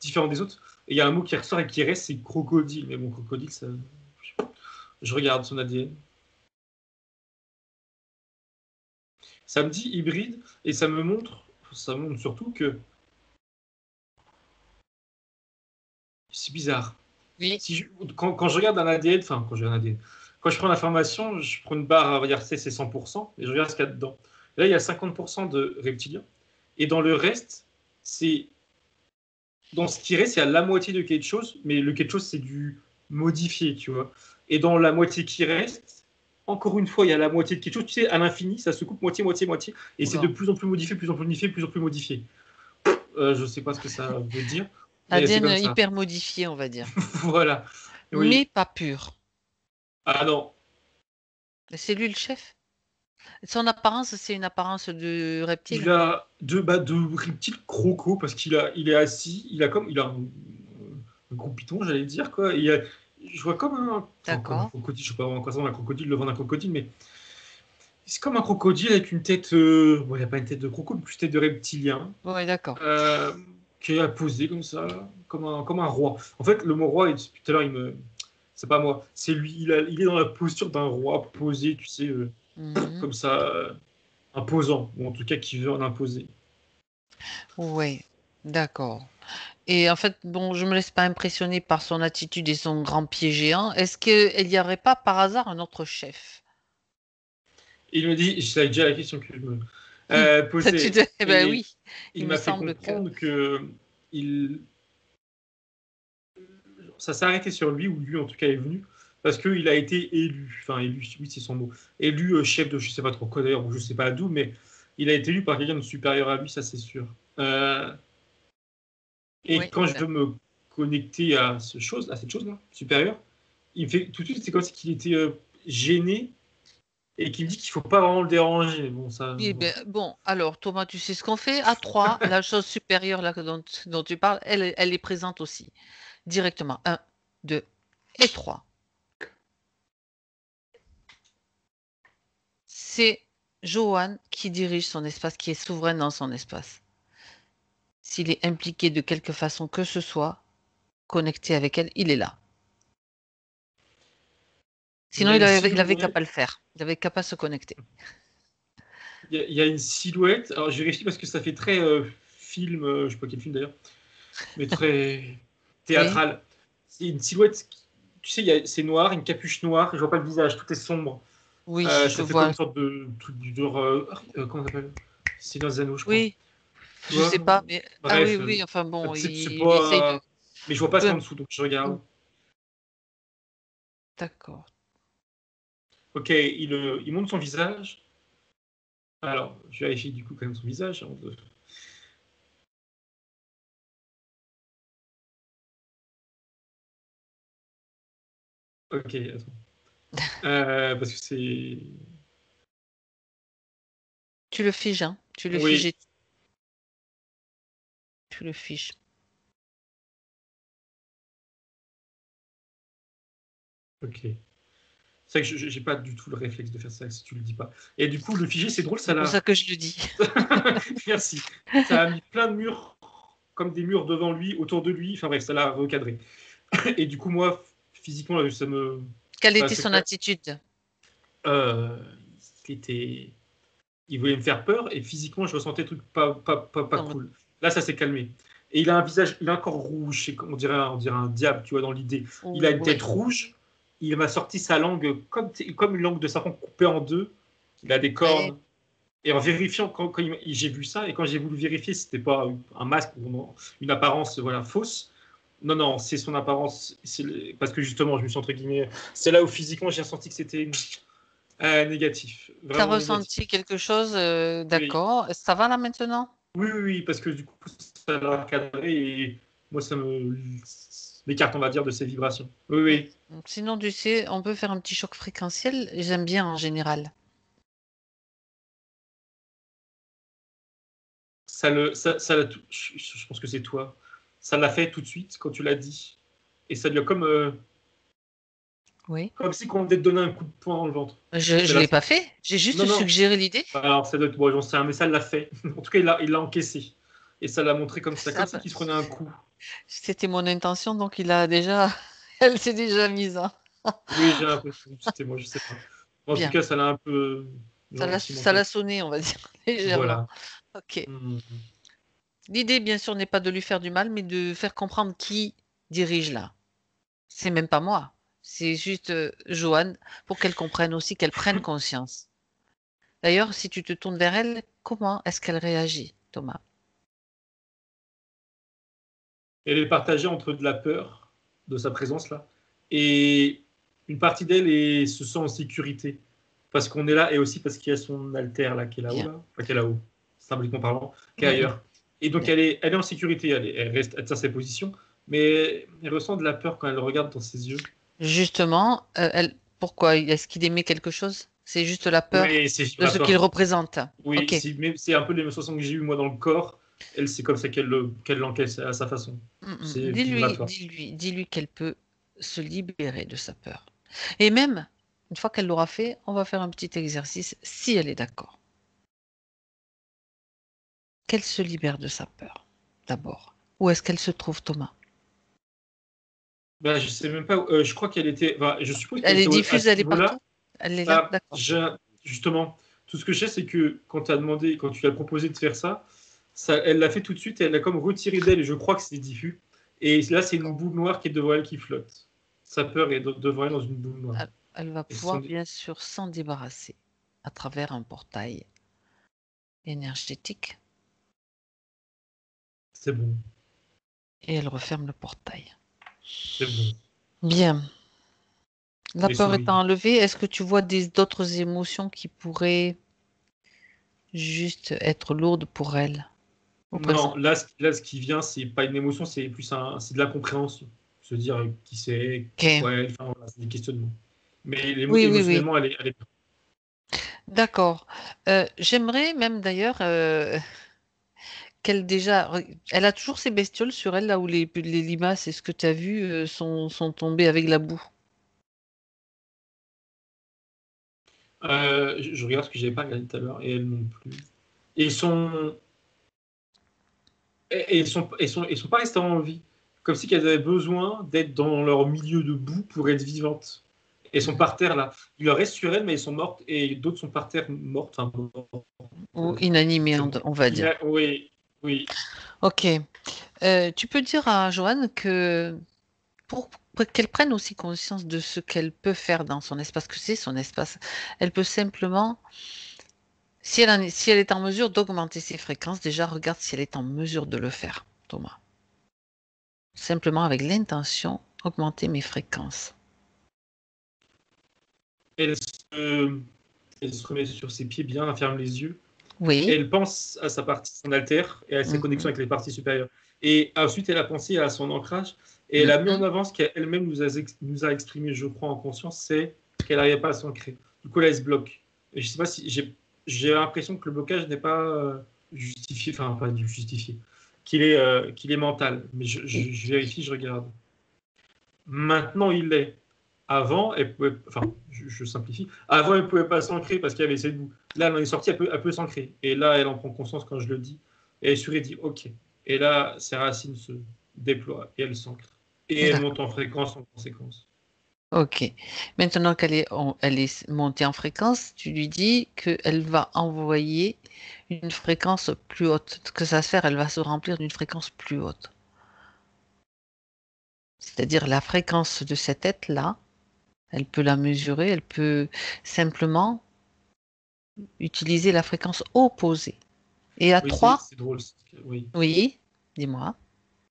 différent des autres. Et il y a un mot qui ressort et qui reste, c'est crocodile. Mais bon, crocodile, ça. Je regarde son ADN. Ça me dit hybride et ça montre surtout que c'est bizarre. Oui. Si quand je regarde un ADN, enfin, quand je regarde un ADN, quand je prends l'information, je prends une barre, on va dire, c'est 100%, et je regarde ce qu'il y a dedans. Et là, il y a 50% de reptiliens. Et dans le reste, c'est. Dans ce qui reste, il y a la moitié de quelque chose, mais le quelque chose, c'est du modifié, tu vois. Et dans la moitié qui reste, encore une fois, il y a la moitié de quelque chose, tu sais, à l'infini, ça se coupe moitié, moitié, moitié, et c'est de Oula. plus en plus modifié, plus en plus modifié, plus en plus modifié. Je sais pas ce que ça veut dire, mais c'est ADN comme ça. hyper modifié, on va dire. Voilà. Mais Oui. pas pur. Ah non. Et c'est lui le chef. Son apparence, c'est une apparence de Il reptile. a deux reptiles croco parce il est assis, il a un gros piton, j'allais dire quoi. Je vois comme un D'accord. crocodile, je sais pas vraiment quoi ça, un crocodile, le vent d'un crocodile, mais c'est comme un crocodile avec une tête, bon, il n'y a pas une tête de croco, mais plus une tête de reptilien, Oui, d'accord. euh, qui est posé comme ça, comme un roi. En fait, le mot roi, depuis tout à l'heure, c'est pas moi, c'est lui, il est dans la posture d'un roi posé, tu sais, Mhm. comme ça, imposant, ou en tout cas qui veut en imposer. Oui, d'accord. Et en fait, bon, je me laisse pas impressionner par son attitude et son grand pied géant. Est-ce qu'il n'y aurait pas par hasard un autre chef? Il me dit, c'est déjà la question que je me Tu posais, Eh ben et oui, il il me m'a fait semble que. comprendre que il, ça s'est arrêté sur lui, ou lui en tout cas est venu, parce qu'il a été élu, enfin élu, oui c'est son mot, élu chef de je sais pas trop quoi d'ailleurs, ou je sais pas d'où, mais il a été lu par quelqu'un de supérieur à lui, ça c'est sûr. Et Oui. quand je veux me connecter à cette chose-là supérieure, il me fait tout de suite, c'est comme si qu'il était gêné et qu'il me dit qu'il faut pas vraiment le déranger. Bon, ça. Eh ben, bon, alors Thomas, tu sais ce qu'on fait? À 3, la chose supérieure là, dont tu parles, elle est présente aussi. Directement. 1, 2 et 3. C'est Johan qui dirige son espace, qui est souverain dans son espace. S'il est impliqué de quelque façon que ce soit, connecté avec elle, il est là. Sinon, il avait qu'à pas le faire. Il avait qu'à pas se connecter. Il y a une silhouette. Alors, j'ai vérifié parce que ça fait très film, je sais pas quel film d'ailleurs, mais très théâtral. C'est une silhouette, tu sais, c'est noir, une capuche noire, je vois pas le visage, tout est sombre. Oui, Ça je fait vois. comme une sorte de truc du comment on appelle? C'est dans les anneaux, je crois. Oui, Tu je vois. sais pas, mais ah oui, Bref, oui, enfin bon, c'est il essaye de. pas. Mais je vois pas ce qu'il y a en Peu- dessous, donc je regarde. D'accord. Ok, il montre son visage. Alors, je vérifie du coup quand même son visage avant de. Ok, attends. Parce que c'est. Tu le figes, hein? Tu le Oui, figes. Tu le figes. ok. C'est vrai que j'ai pas du tout le réflexe de faire ça si tu le dis pas. Et du coup, le figé, c'est drôle, ça C'est pour l'a. ça que je le dis. Merci. Ça a mis plein de murs, comme des murs devant lui, autour de lui. Enfin bref, ça l'a recadré. Et du coup, moi, physiquement, là, ça me. Quelle Enfin, était son attitude? euh, il était. Il voulait me faire peur et physiquement, je ressentais des trucs pas Non, cool. Là, ça s'est calmé. Et il a un visage, il a un corps rouge, on dirait un diable, tu vois, dans l'idée. Il a une ouais. tête rouge, il m'a sorti sa langue comme une langue de serpent coupée en deux. Il a des Ouais. cornes. Et en vérifiant, quand j'ai vu ça, et quand j'ai voulu vérifier si c'était pas un masque ou une apparence voilà, fausse, non, non, c'est son apparence. Parce que justement, je me suis entre guillemets. C'est là où physiquement j'ai ressenti que c'était négatif. T'as Vraiment négatif. ressenti quelque chose? Oui. D'accord. Ça va là maintenant? Oui, oui, oui, parce que du coup, ça l'a cadré et moi, ça m'écarte, on va dire, de ces vibrations. Oui, Mm. oui. Sinon, tu sais, on peut faire un petit choc fréquentiel. J'aime bien en général. Je pense que c'est toi. Ça l'a fait tout de suite quand tu l'as dit. Et ça lui a Oui. comme si on venait de donner un coup de poing dans le ventre. Je C'est ne là. l'ai pas fait. J'ai juste Non, non. suggéré l'idée. Alors, ça doit être, bon, j'en sais rien, mais ça l'a fait. En tout cas, il l'a encaissé. Et ça l'a montré comme ça, comme Ah si ben, qu'il se prenait un coup. c'était mon intention, donc il a déjà. Elle s'est déjà mise, hein. Oui, j'ai l'impression que c'était moi, je sais pas. En tout Bien. cas, ça l'a un peu Ça gentiment. l'a sonné, on va dire, légèrement. Voilà. Ok. Hmm. L'idée, bien sûr, n'est pas de lui faire du mal, mais de faire comprendre qui dirige là. C'est même pas moi. C'est juste Joanne pour qu'elle comprenne aussi, qu'elle prenne conscience. D'ailleurs, si tu te tournes vers elle, comment est-ce qu'elle réagit, Thomas? Elle est partagée entre de la peur de sa présence là et une partie d'elle se sent en sécurité parce qu'on est là et aussi parce qu'il y a son alter là qui est là-haut Bien. là, enfin qui est là-haut, symboliquement parlant, qui est Mm, mm. ailleurs. Et donc Bien. elle est en sécurité, elle tient ses positions, mais elle ressent de la peur quand elle regarde dans ses yeux. Justement, pourquoi? Est-ce qu'il aimait quelque chose? C'est juste la peur Oui, c'est de ce qu'il vibratoire. représente. Oui, Ok. c'est un peu l'émotion que j'ai eue moi dans le corps. Elle, c'est comme ça qu'elle l'encaisse à sa façon. Mm, C'est Dis-lui, vibratoire. dis-lui qu'elle peut se libérer de sa peur. Et même, une fois qu'elle l'aura fait, on va faire un petit exercice si elle est d'accord. Qu'elle se libère de sa peur, d'abord. Où est-ce qu'elle se trouve, Thomas? Ben, je sais même pas. Je crois qu'elle était. Enfin, je suppose qu'elle Elle est était à diffuse, ce elle est niveau-là. partout? Elle est là? Bah, D'accord. justement, tout ce que je sais, c'est que quand tu as demandé, quand tu lui as proposé de faire ça, elle l'a fait tout de suite et elle l'a comme retiré d'elle et je crois que c'est diffus. Et là, c'est une D'accord. boule noire qui est devant elle qui flotte. Sa peur est devant elle dans une boule noire. Elle va Et pouvoir, bien sûr, s'en débarrasser à travers un portail énergétique c'est bon, et elle referme le portail. c'est bon. Bien. La Mais peur est souris. enlevée. Est-ce que tu vois d'autres émotions qui pourraient juste être lourde pour elle au présent. Non, là, ce qui vient, c'est pas une émotion, c'est plus c'est de la compréhension. Se dire qui c'est, Ok. pourquoi elle, enfin, voilà, c'est des questionnements. Mais Oui, oui, oui. émotionnellement, elle est... D'accord. J'aimerais même d'ailleurs qu'elle déjà, elle a toujours ces bestioles sur elle là où les limaces, est-ce que tu as vu, sont tombées avec la boue. Je regarde ce que j'avais pas regardé tout à l'heure, et elles non plus. Et ils sont, ils sont pas restés en vie. Comme si qu'elles avaient besoin d'être dans leur milieu de boue pour être vivantes. Elles sont Mhm. par terre là. Il leur reste sur elles, mais elles sont mortes, et d'autres sont par terre mortes. Enfin, mortes, Ou inanimées, c'est bon. on va dire. Oui, oui. Ok. Tu peux dire à Joanne que pour qu'elle prenne aussi conscience de ce qu'elle peut faire dans son espace, que c'est son espace, elle peut simplement, si elle est en mesure d'augmenter ses fréquences, déjà regarde si elle est en mesure de le faire, Thomas. Simplement avec l'intention, augmenter mes fréquences. Elle se, elle se remet sur ses pieds bien, elle ferme les yeux. Oui. Elle pense à sa partie, son altère, et à ses connexions Mhm. avec les parties supérieures. Et ensuite, elle a pensé à son ancrage, et elle a mis en Mhm. avant ce qu'elle-même nous a exprimé, je crois, en conscience, c'est qu'elle n'arrivait pas à s'ancrer. Du coup, là, elle se bloque. Et je sais pas si j'ai l'impression que le blocage n'est pas justifié, enfin, pas justifié, qu'il est mental. Mais je vérifie, je regarde. Maintenant, il l'est. Avant, elle pouvait, enfin, je simplifie. Avant, elle ne pouvait pas s'ancrer parce qu'il y avait ses goûts. Là, elle en est sortie, elle peut s'ancrer. Et là, elle en prend conscience quand je le dis. Et elle sourit et dit OK. Et là, ses racines se déploient et elle s'ancre. Et elle monte D'accord. en fréquence en conséquence. Ok. Maintenant elle est montée en fréquence, tu lui dis qu'elle va envoyer une fréquence plus haute. Que sa sphère, elle va se remplir d'une fréquence plus haute. C'est-à-dire la fréquence de cet être-là, elle peut la mesurer, elle peut simplement utiliser la fréquence opposée. Et à Oui, 3, c'est drôle. Oui. oui, dis-moi.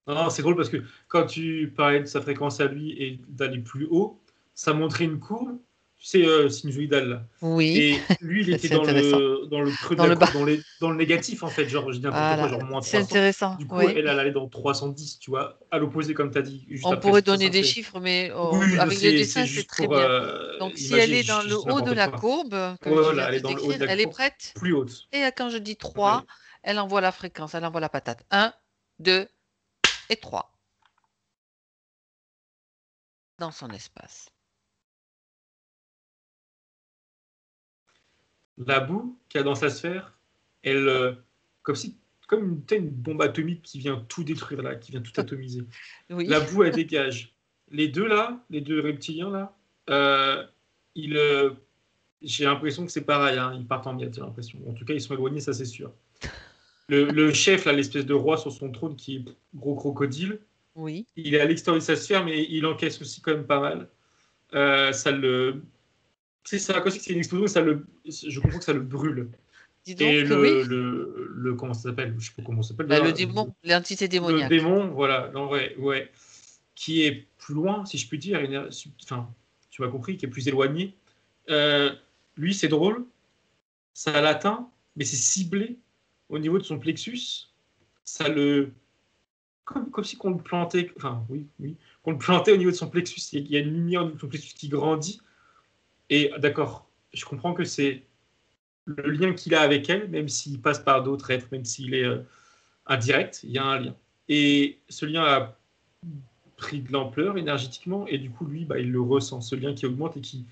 Non, c'est drôle parce que quand tu parlais de sa fréquence à lui et d'aller plus haut, ça montrait une courbe, tu sais, sinusoïdale là. Oui, Et lui, il était c'est intéressant. dans le creux de Dans la le bas. courbe, dans le négatif en fait, genre je dis n'importe quoi, Voilà, genre moins c'est 300. intéressant, Du coup, oui. elle allait dans 310, tu vois, à l'opposé comme tu as dit, juste On après pourrait ça, donner ça des fait. chiffres, mais Oui, avec le c'est dessin, c'est juste très pour bien. Donc, si elle imaginer, est dans le je dis haut de n'importe la quoi. courbe, comme tu Voilà, viens elle est de dans le haut décrire, de la elle est courbe, prête. plus haute. Et quand je dis 3, Ouais. elle envoie la fréquence, elle envoie la patate. Un, 2 et 3 dans son espace. La boue qu'il y a dans sa sphère, elle, comme si, comme une bombe atomique qui vient tout détruire là, qui vient tout atomiser. Oui, La boue, elle dégage. Les deux là, les deux reptiliens là, euh, ils, j'ai l'impression que c'est pareil, hein, ils partent en miettes, j'ai l'impression. En tout cas, ils sont éloignés, ça c'est sûr. Le chef, là, l'espèce de roi sur son trône qui est gros crocodile, oui. il est à l'extérieur de sa sphère, mais il encaisse aussi quand même pas mal. Ça le. Tu sais, c'est à cause que c'est une explosion, je comprends que ça le brûle. Dis donc Et que oui. comment ça s'appelle? Je sais pas comment ça s'appelle Bah, le d'ailleurs. démon, l'entité Le démoniaque. démon, voilà, non, ouais, qui est plus loin, si je puis dire, enfin, tu m'as compris, qui est plus éloigné. Euh, Lui, c'est drôle, ça l'atteint, mais c'est ciblé au niveau de son plexus. Ça le. Comme si qu'on le plantait, enfin, oui, qu'on le plantait au niveau de son plexus. Il y a une lumière au niveau de son plexus qui grandit. Et d'accord, je comprends que c'est le lien qu'il a avec elle, même s'il passe par d'autres êtres, même s'il est indirect, il y a un lien. Et ce lien a pris de l'ampleur énergétiquement, et du coup, lui, bah, il le ressent, ce lien qui augmente et qui.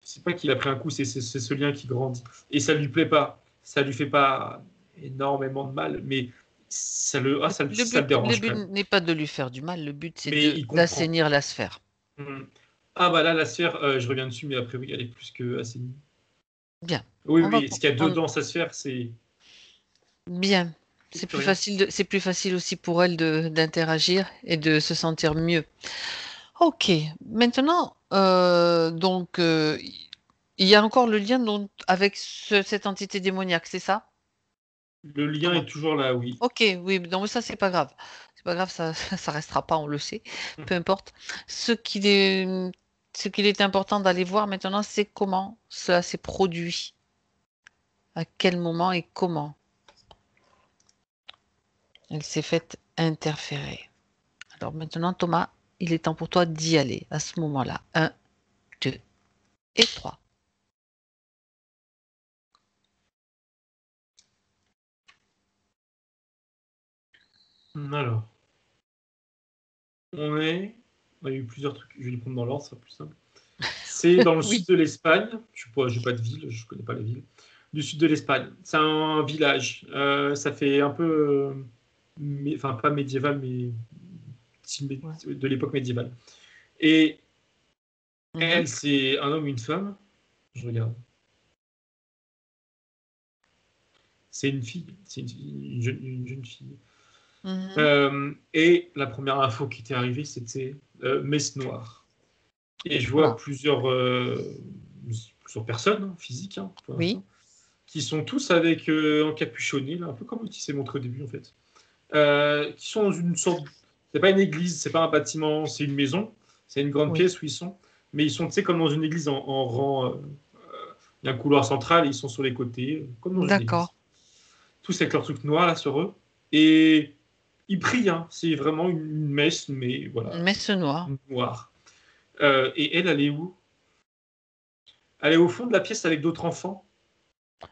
C'est pas qu'il a pris un coup, c'est ce lien qui grandit. Et ça lui plaît pas. Ça lui fait pas énormément de mal, mais ça le Le dérange but quand même. n'est pas de lui faire du mal, le but c'est Mais de il comprend. d'assainir la sphère. Hmm. Ah bah là, la sphère, je reviens dessus, mais après, oui, elle est plus que assez. Bien. Oui, On va, oui, ce qu'il y a on- dedans, sa sphère, Bien. c'est plus rien. C'est plus facile aussi pour elle d'interagir et de se sentir mieux. Ok. Maintenant, donc, il y a encore le lien avec cette entité démoniaque, c'est ça, Le lien Thomas? est toujours là, oui. Ok, oui, non, mais ça, c'est pas grave. C'est pas grave, ça, ça restera pas, on le sait. Peu importe. Ce qu'il est, ce qu'il est important d'aller voir maintenant, c'est comment cela s'est produit. À quel moment et comment elle s'est faite interférer? Alors maintenant, Thomas, il est temps pour toi d'y aller à ce moment-là. 1, 2 et 3. Alors, il y a eu plusieurs trucs, je vais les prendre dans l'ordre, ça sera plus simple. C'est dans le Oui. sud de l'Espagne, je n'ai pas de ville, je ne connais pas la ville, du sud de l'Espagne. C'est un village, ça fait un peu, enfin pas médiéval, mais Ouais. de l'époque médiévale. Et Mhm. elle, c'est un homme ou une femme, je regarde. C'est une fille, c'est une jeune fille. Mhm. Et la première info qui était arrivée, c'était messe noire. Et je vois Oula. plusieurs personnes physiques, pour Oui. l'instant, qui sont tous avec encapuchonnés, là, un peu comme tu s'est montré au début en fait, qui sont dans une sorte, c'est pas une église, c'est pas un bâtiment, c'est une maison, c'est une grande Oui. pièce où ils sont, mais ils sont, tu sais, comme dans une église en rang, il y a un couloir central et ils sont sur les côtés, comme dans une église. D'accord. Tous avec leur truc noir là sur eux, et ils prient, hein. C'est vraiment une messe, mais voilà, Messe noire. noire. Et elle est où? Elle est au fond de la pièce avec d'autres enfants.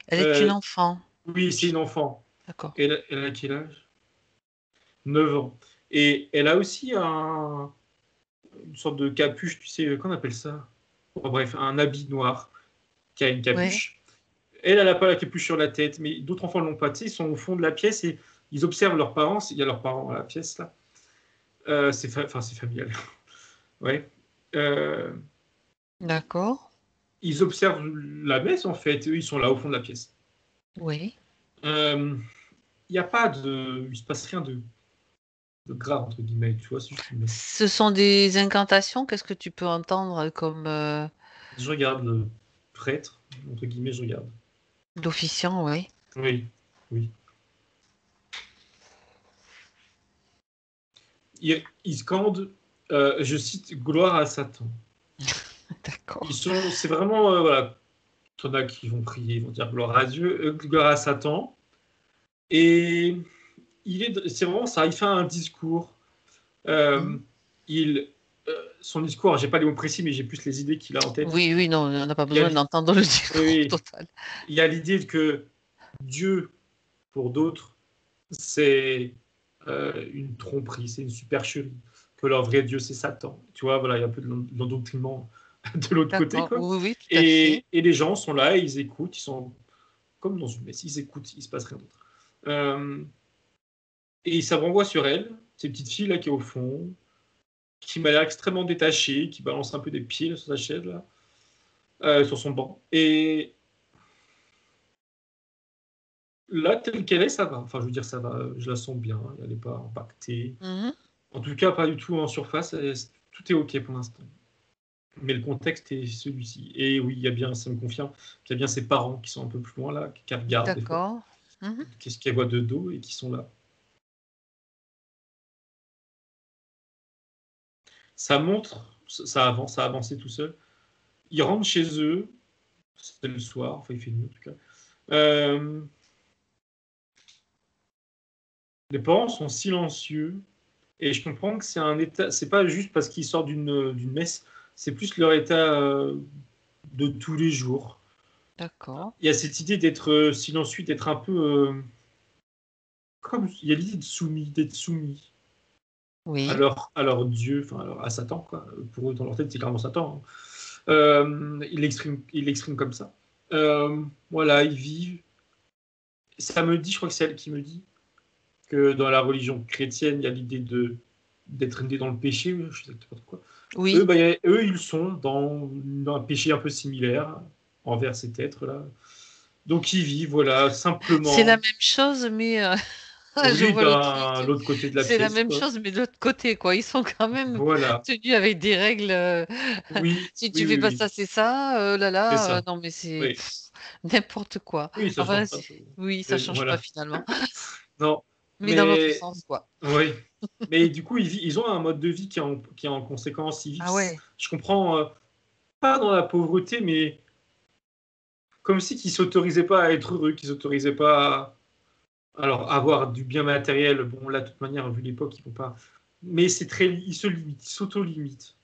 Elle est une Euh, enfant. oui, c'est une enfant. D'accord. Elle a quel âge? 9 ans. Et elle a aussi une sorte de capuche, tu sais, qu'on appelle ça? Bon, bref, un habit noir qui a une Oui. capuche. Elle n'a pas la capuche sur la tête, mais d'autres enfants ne l'ont pas. Tu sais, ils sont au fond de la pièce et ils observent leurs parents. Il y a leurs parents à la pièce, là. C'est familial. Ouais. Euh, D'accord. Ils observent la messe, en fait. Eux, ils sont là, au fond de la pièce. Oui. Il n'y a pas de... Il se passe rien de grave, entre guillemets, tu vois, c'est juste une messe. Ce sont des incantations. Qu'est-ce que tu peux entendre comme Je regarde le prêtre, entre guillemets, je regarde. d'officiant, oui. Oui, oui. Ils scandent, je cite, gloire à Satan. D'accord. C'est vraiment, voilà, il y en a qui vont prier, ils vont dire gloire à Dieu, gloire à Satan. Et c'est vraiment ça, il fait un discours. Euh, Mhm. il, son discours, j'ai pas les mots précis, mais j'ai plus les idées qu'il a en tête. Oui, oui, non, on n'a pas Il y a, besoin d'entendre le discours oui, total. il y a l'idée que Dieu, pour d'autres, c'est une tromperie, c'est une supercherie, que leur vrai Dieu, c'est Satan. Tu vois, voilà, il y a un peu de l'endoctrinement de l'autre côté, D'accord. quoi. Oui, oui, tout à fait. Et les gens sont là, et ils écoutent, ils sont comme dans une messe, ils écoutent, il se passe rien d'autre. Et ça renvoie sur elle, cette petite fille là qui est au fond, qui m'a l'air extrêmement détachée, qui balance un peu des pieds sur sa chaise là, sur son banc. Et là, telle qu'elle est, ça va. Enfin, je veux dire, ça va. Je la sens bien. Elle n'est pas impactée. Mhm. En tout cas, pas du tout en surface. Tout est OK pour l'instant. Mais le contexte est celui-ci. Et oui, il y a bien, ça me confirme, qu'il y a bien ses parents qui sont un peu plus loin là, qui regardent des fois. D'accord. Mhm. Qu'est-ce qu'elle voit de dos et qui sont là. Ça montre, ça avance, ça a avancé tout seul. Ils rentrent chez eux, c'est le soir, enfin il fait nuit en tout cas. Euh, les parents sont silencieux et je comprends que c'est un état, c'est pas juste parce qu'ils sortent d'une messe, c'est plus leur état de tous les jours. D'accord. Il y a cette idée d'être silencieux, d'être un peu comme il y a l'idée d'être soumis Oui. à leur Dieu, enfin à Satan quoi. Pour eux dans leur tête c'est clairement Satan. Hein. Il l'exprime comme ça. Voilà, ils vivent. Ça me dit, je crois que c'est elle qui me dit que dans la religion chrétienne, il y a l'idée d'être né dans le péché, je sais pas quoi. Eux, Oui. eux, ils sont dans un péché un peu similaire envers cet être-là. Donc ils vivent, voilà, C'est la simplement, même chose, mais je oui, vois le truc. dans l'autre côté de la C'est la pièce, même quoi. chose, mais de l'autre côté, quoi. Ils sont quand même Voilà. tenus avec des règles. Oui, Si oui, tu fais oui, pas oui. ça, c'est ça. Là, C'est là, ça. non, mais c'est Oui, n'importe quoi. oui, ça Enfin, change pas. oui, ça change pas Voilà. finalement. Non, Mais dans l'autre mais sens, quoi. oui. Mais du coup, ils ont un mode de vie qui est en conséquence. Ils vivent, Ah ouais. je comprends, pas dans la pauvreté, mais comme si qu'ils s'autorisaient pas à être heureux, qu'ils s'autorisaient pas à alors, avoir du bien matériel. Bon, là, de toute manière, vu l'époque, ils vont pas. Mais c'est très, ils se limitent, ils s'auto-limitent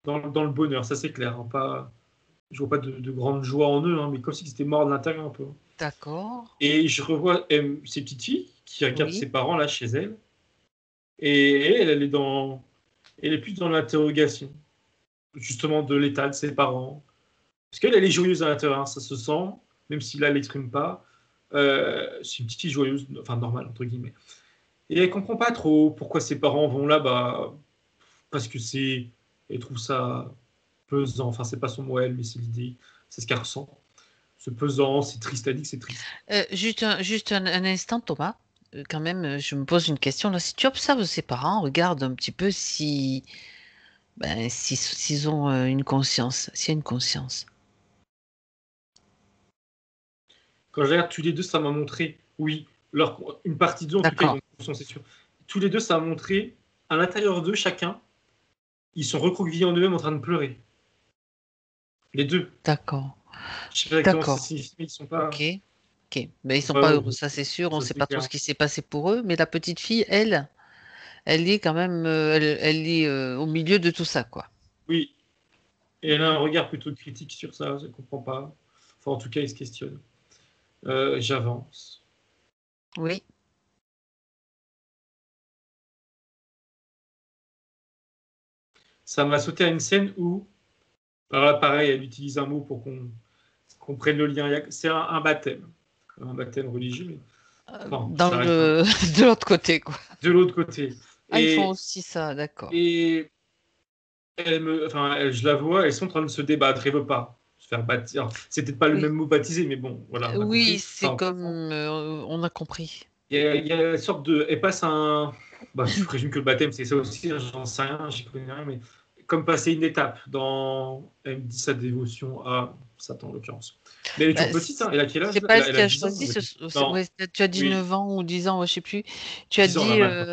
dans le bonheur, ça c'est clair. Hein, pas, je vois pas de grande joie en eux, hein, mais comme si ils étaient morts de l'intérieur un peu. D'accord. Et je revois ces petites filles qui regardent Oui. ses parents là chez elle, et elle elle est plus dans l'interrogation, justement de l'état de ses parents. Parce qu'elle, elle est joyeuse à l'intérieur, hein, ça se sent, même si là, elle l'exprime pas. C'est une petite fille joyeuse, enfin normale, entre guillemets. Et elle comprend pas trop pourquoi ses parents vont là, bah, parce que c'est. Elle trouve ça pesant, enfin, c'est pas son mot, elle, mais c'est l'idée, c'est ce qu'elle ressent. C'est pesant, c'est triste, elle dit que c'est triste. Juste un instant, Thomas. Quand même, je me pose une question là. Si tu observes ses parents, regarde un petit peu si, ben, s'ils ont une conscience, s'il y a une conscience. Quand je regarde tous les deux, ça m'a montré, oui, une partie d'eux, en tout cas, ils D'accord, ont conscience, c'est sûr. Tous les deux, ça a montré, à l'intérieur d'eux, chacun, ils sont recroquevillés en eux-mêmes en train de pleurer. Les deux. d'accord, Je sais pas exactement ce que ça d'accord. signifie, mais Ok, ok. Mais ils ils sont sont pas pas heureux. heureux, ça c'est sûr. On ne Ça, sait c'est pas trop clair. ce qui s'est passé pour eux. Mais la petite fille, elle est quand même, elle est au milieu de tout ça, quoi. Oui. Et elle a un regard plutôt critique sur ça, je ne comprends pas. Enfin, en tout cas, il se questionne. J'avance. Oui. Ça m'a sauté à une scène où, alors là, pareil, elle utilise un mot pour qu'on prenne le lien. C'est un baptême. Un baptême religieux, mais bon, Dans ça reste un... le de l'autre côté, quoi. De l'autre côté. Ah, ils font Et, aussi ça, d'accord. et je la vois, elles sont en train de se débattre. Elle veut pas se faire baptiser. Alors, c'est peut-être pas le Oui. même mot baptisé, mais bon, voilà, on a Oui, compris. c'est Enfin, on comme comprend. on a compris. Il y a une sorte de. Elle passe un. Bah, je présume que le baptême, c'est ça aussi, hein, j'en sais rien, j'y connais rien, mais comme passer une étape dans. Elle me dit sa dévotion à Satan, en l'occurrence. Mais elle est toujours Bah, petite, hein. Elle a quel âge c'est là pas elle elle qui a a 10 ans. choisi. Non, Ouais, tu as dit oui, 9 ans ou 10 ans, ouais, je sais plus. Tu as 10 ans là dit, maintenant.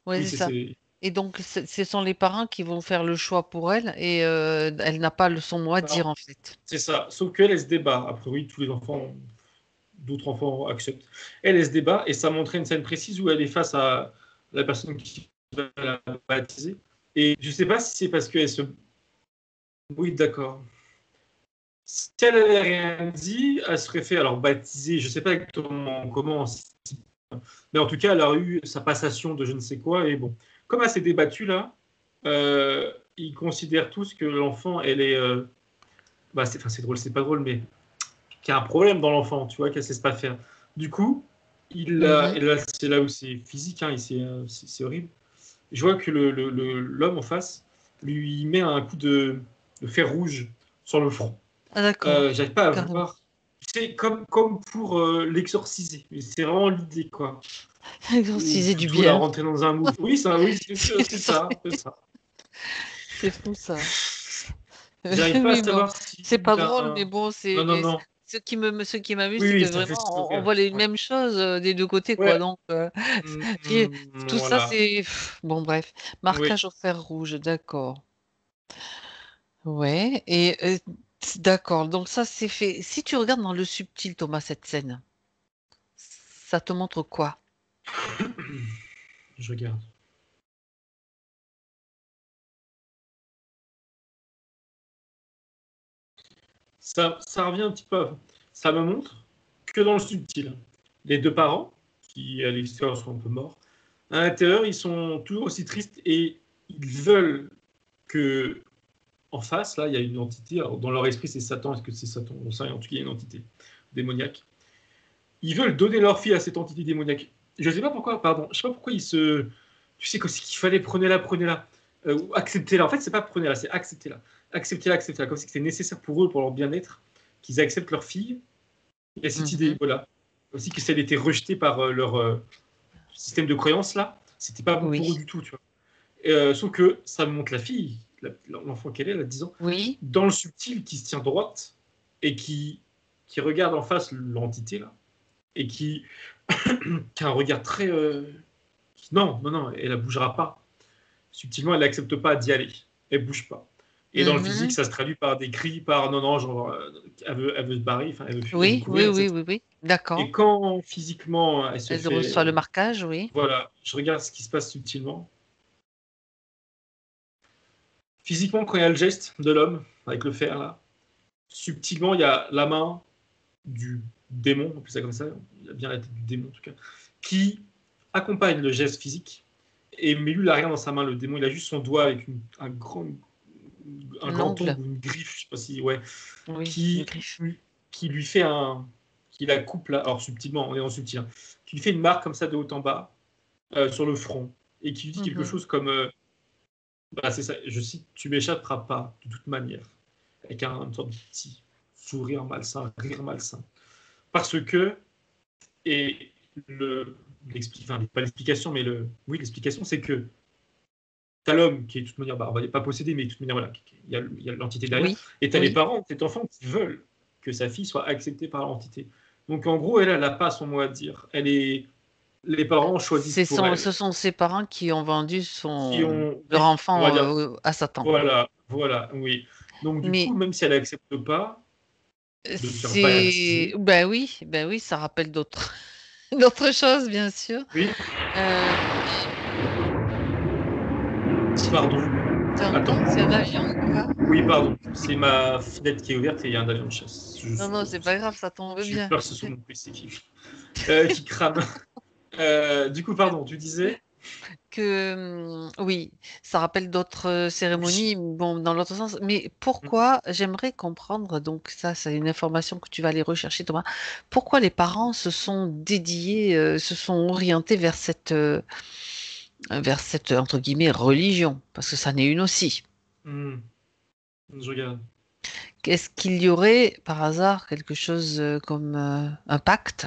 ouais, Oui, c'est ça. c'est. Et donc, ce sont les parents qui vont faire le choix pour elle et elle n'a pas son mot à Non, dire en fait. c'est ça. Sauf qu'elle, elle se débat. Après, oui, tous les enfants, d'autres enfants acceptent. Elle se débat et ça montrait une scène précise où elle est face à la personne qui va la baptiser. Et je sais pas si c'est parce qu'elle se. Oui, d'accord. Si elle n'avait rien dit, elle serait fait alors baptiser, je ne sais pas exactement comment, mais en tout cas, elle a eu sa passation de je ne sais quoi. Et bon, comme elle s'est débattue là, ils considèrent tous que l'enfant, elle est. Bah, c'est drôle, c'est pas drôle, mais qu'il y a un problème dans l'enfant, tu vois, qu'elle ne sait pas faire. Du coup, Mhm. et là, c'est là où c'est physique, hein, c'est horrible. Je vois que l'homme en face lui met un coup de fer rouge sur le front. Ah, d'accord, J'arrive pas à carrément. voir. C'est comme pour l'exorciser. C'est vraiment l'idée, quoi. Ou Exorciser du plutôt la bien. rentrer dans un moule. Oui, ça, oui, c'est ça, c'est ça. C'est fou ça. J'arrive pas à Oui, bon, savoir c'est s'il pas a drôle, mais un. bon, Non, non, non. ce qui m'amuse, Oui, c'est que oui, ça fait vraiment, on sourire. voit les Ouais. mêmes choses des deux côtés, quoi. Ouais. Donc, j'ai- tout ça, Voilà. c'est bon, bref, Oui. marquage au fer rouge, d'accord. Ouais, et d'accord. Donc ça, c'est fait. Si tu regardes dans le subtil, Thomas, cette scène, ça te montre quoi? Je regarde. Ça revient un petit peu. Ça me montre que dans le subtil. Les deux parents, qui à l'extérieur sont un peu morts, à l'intérieur, ils sont toujours aussi tristes et ils veulent que en face, là, il y a une entité. Alors, dans leur esprit, c'est Satan. Est-ce que c'est Satan? On sait, en tout cas, il y a une entité démoniaque. Ils veulent donner leur fille à cette entité démoniaque. Je ne sais pas pourquoi, pardon. Je sais pas pourquoi ils se. Tu sais, qu'il fallait prenez-la, prenez-la. Ou acceptez-la. En fait, c'est pas prenez-la, c'est acceptez-la. Acceptez-la, acceptez-la. Comme si c'était nécessaire pour eux, pour leur bien-être, qu'ils acceptent leur fille. Il y a cette idée, Mhm. voilà. Aussi que si elle était rejetée par leur système de croyance, là, c'était pas bon pour eux Oui, du tout, tu vois. Sauf que ça montre la fille, l'enfant qu'elle est, elle a 10 ans, oui, dans le subtil qui se tient droite et qui regarde en face l'entité là et qui a un regard très non, non, non, elle ne bougera pas. Subtilement, elle n'accepte pas d'y aller. Elle bouge pas. Et dans le physique, ça se traduit par des cris, par non, non, genre, elle veut se barrer, enfin, elle veut Oui, oui, courir, oui, etc. oui, oui. Et D'accord. quand physiquement, elle se Elle fait. reçoit le marquage, oui. Voilà, je regarde ce qui se passe subtilement. Physiquement, quand il y a le geste de l'homme, avec le fer, là, subtilement, il y a la main du démon, on appelle ça comme ça, il y a bien la tête du démon en tout cas, qui accompagne le geste physique. Mais lui, il n'a rien dans sa main, le démon, il a juste son doigt avec un grand Ongle. ongle ou une griffe, je sais pas si, ouais, Oui, une qui, griffe. qui lui fait qui la coupe là, alors subtilement, on est en subtil, hein, qui lui fait une marque comme ça de haut en bas, sur le front, et qui lui dit quelque chose comme, bah, c'est ça, je cite, tu m'échapperas pas de toute manière, avec une sorte de petit sourire malsain, rire malsain. Parce que, et enfin, pas l'explication, mais oui, l'explication, c'est que t'as l'homme qui est de toute manière, bah, on va pas posséder, mais de toute manière, voilà, il y a l'entité derrière, Oui, et t'as les oui. parents de cet enfant qui veulent que sa fille soit acceptée par l'entité. Donc en gros, elle n'a pas son mot à dire. Les parents choisissent pour Ce elle, sont ses parents qui ont vendu qui ont, leur oui, on va enfant dire, à Satan. voilà, oui. Donc du Mais coup, même si elle n'accepte pas de se faire c'est, baptiser, ben oui, ça rappelle d'autres, d'autres choses, bien sûr. oui, Euh, pardon, tu attends, entends, c'est un avion ou quoi? oui, pardon, c'est ma fenêtre qui est ouverte et il y a un avion de chasse. Je Non, non, suppose. c'est pas grave, ça tombe J'ai bien. peur que ce soit mon PC qui crame. Du coup, pardon, tu disais? Oui, ça rappelle d'autres Oui. cérémonies, bon, dans l'autre sens. Mais pourquoi, j'aimerais comprendre, donc ça, c'est une information que tu vas aller rechercher, Thomas. Pourquoi les parents se sont dédiés, se sont orientés vers cette, entre guillemets, religion? Parce que ça n'est une aussi. Hmm, je regarde. Est-ce qu'il y aurait, par hasard, quelque chose comme un pacte?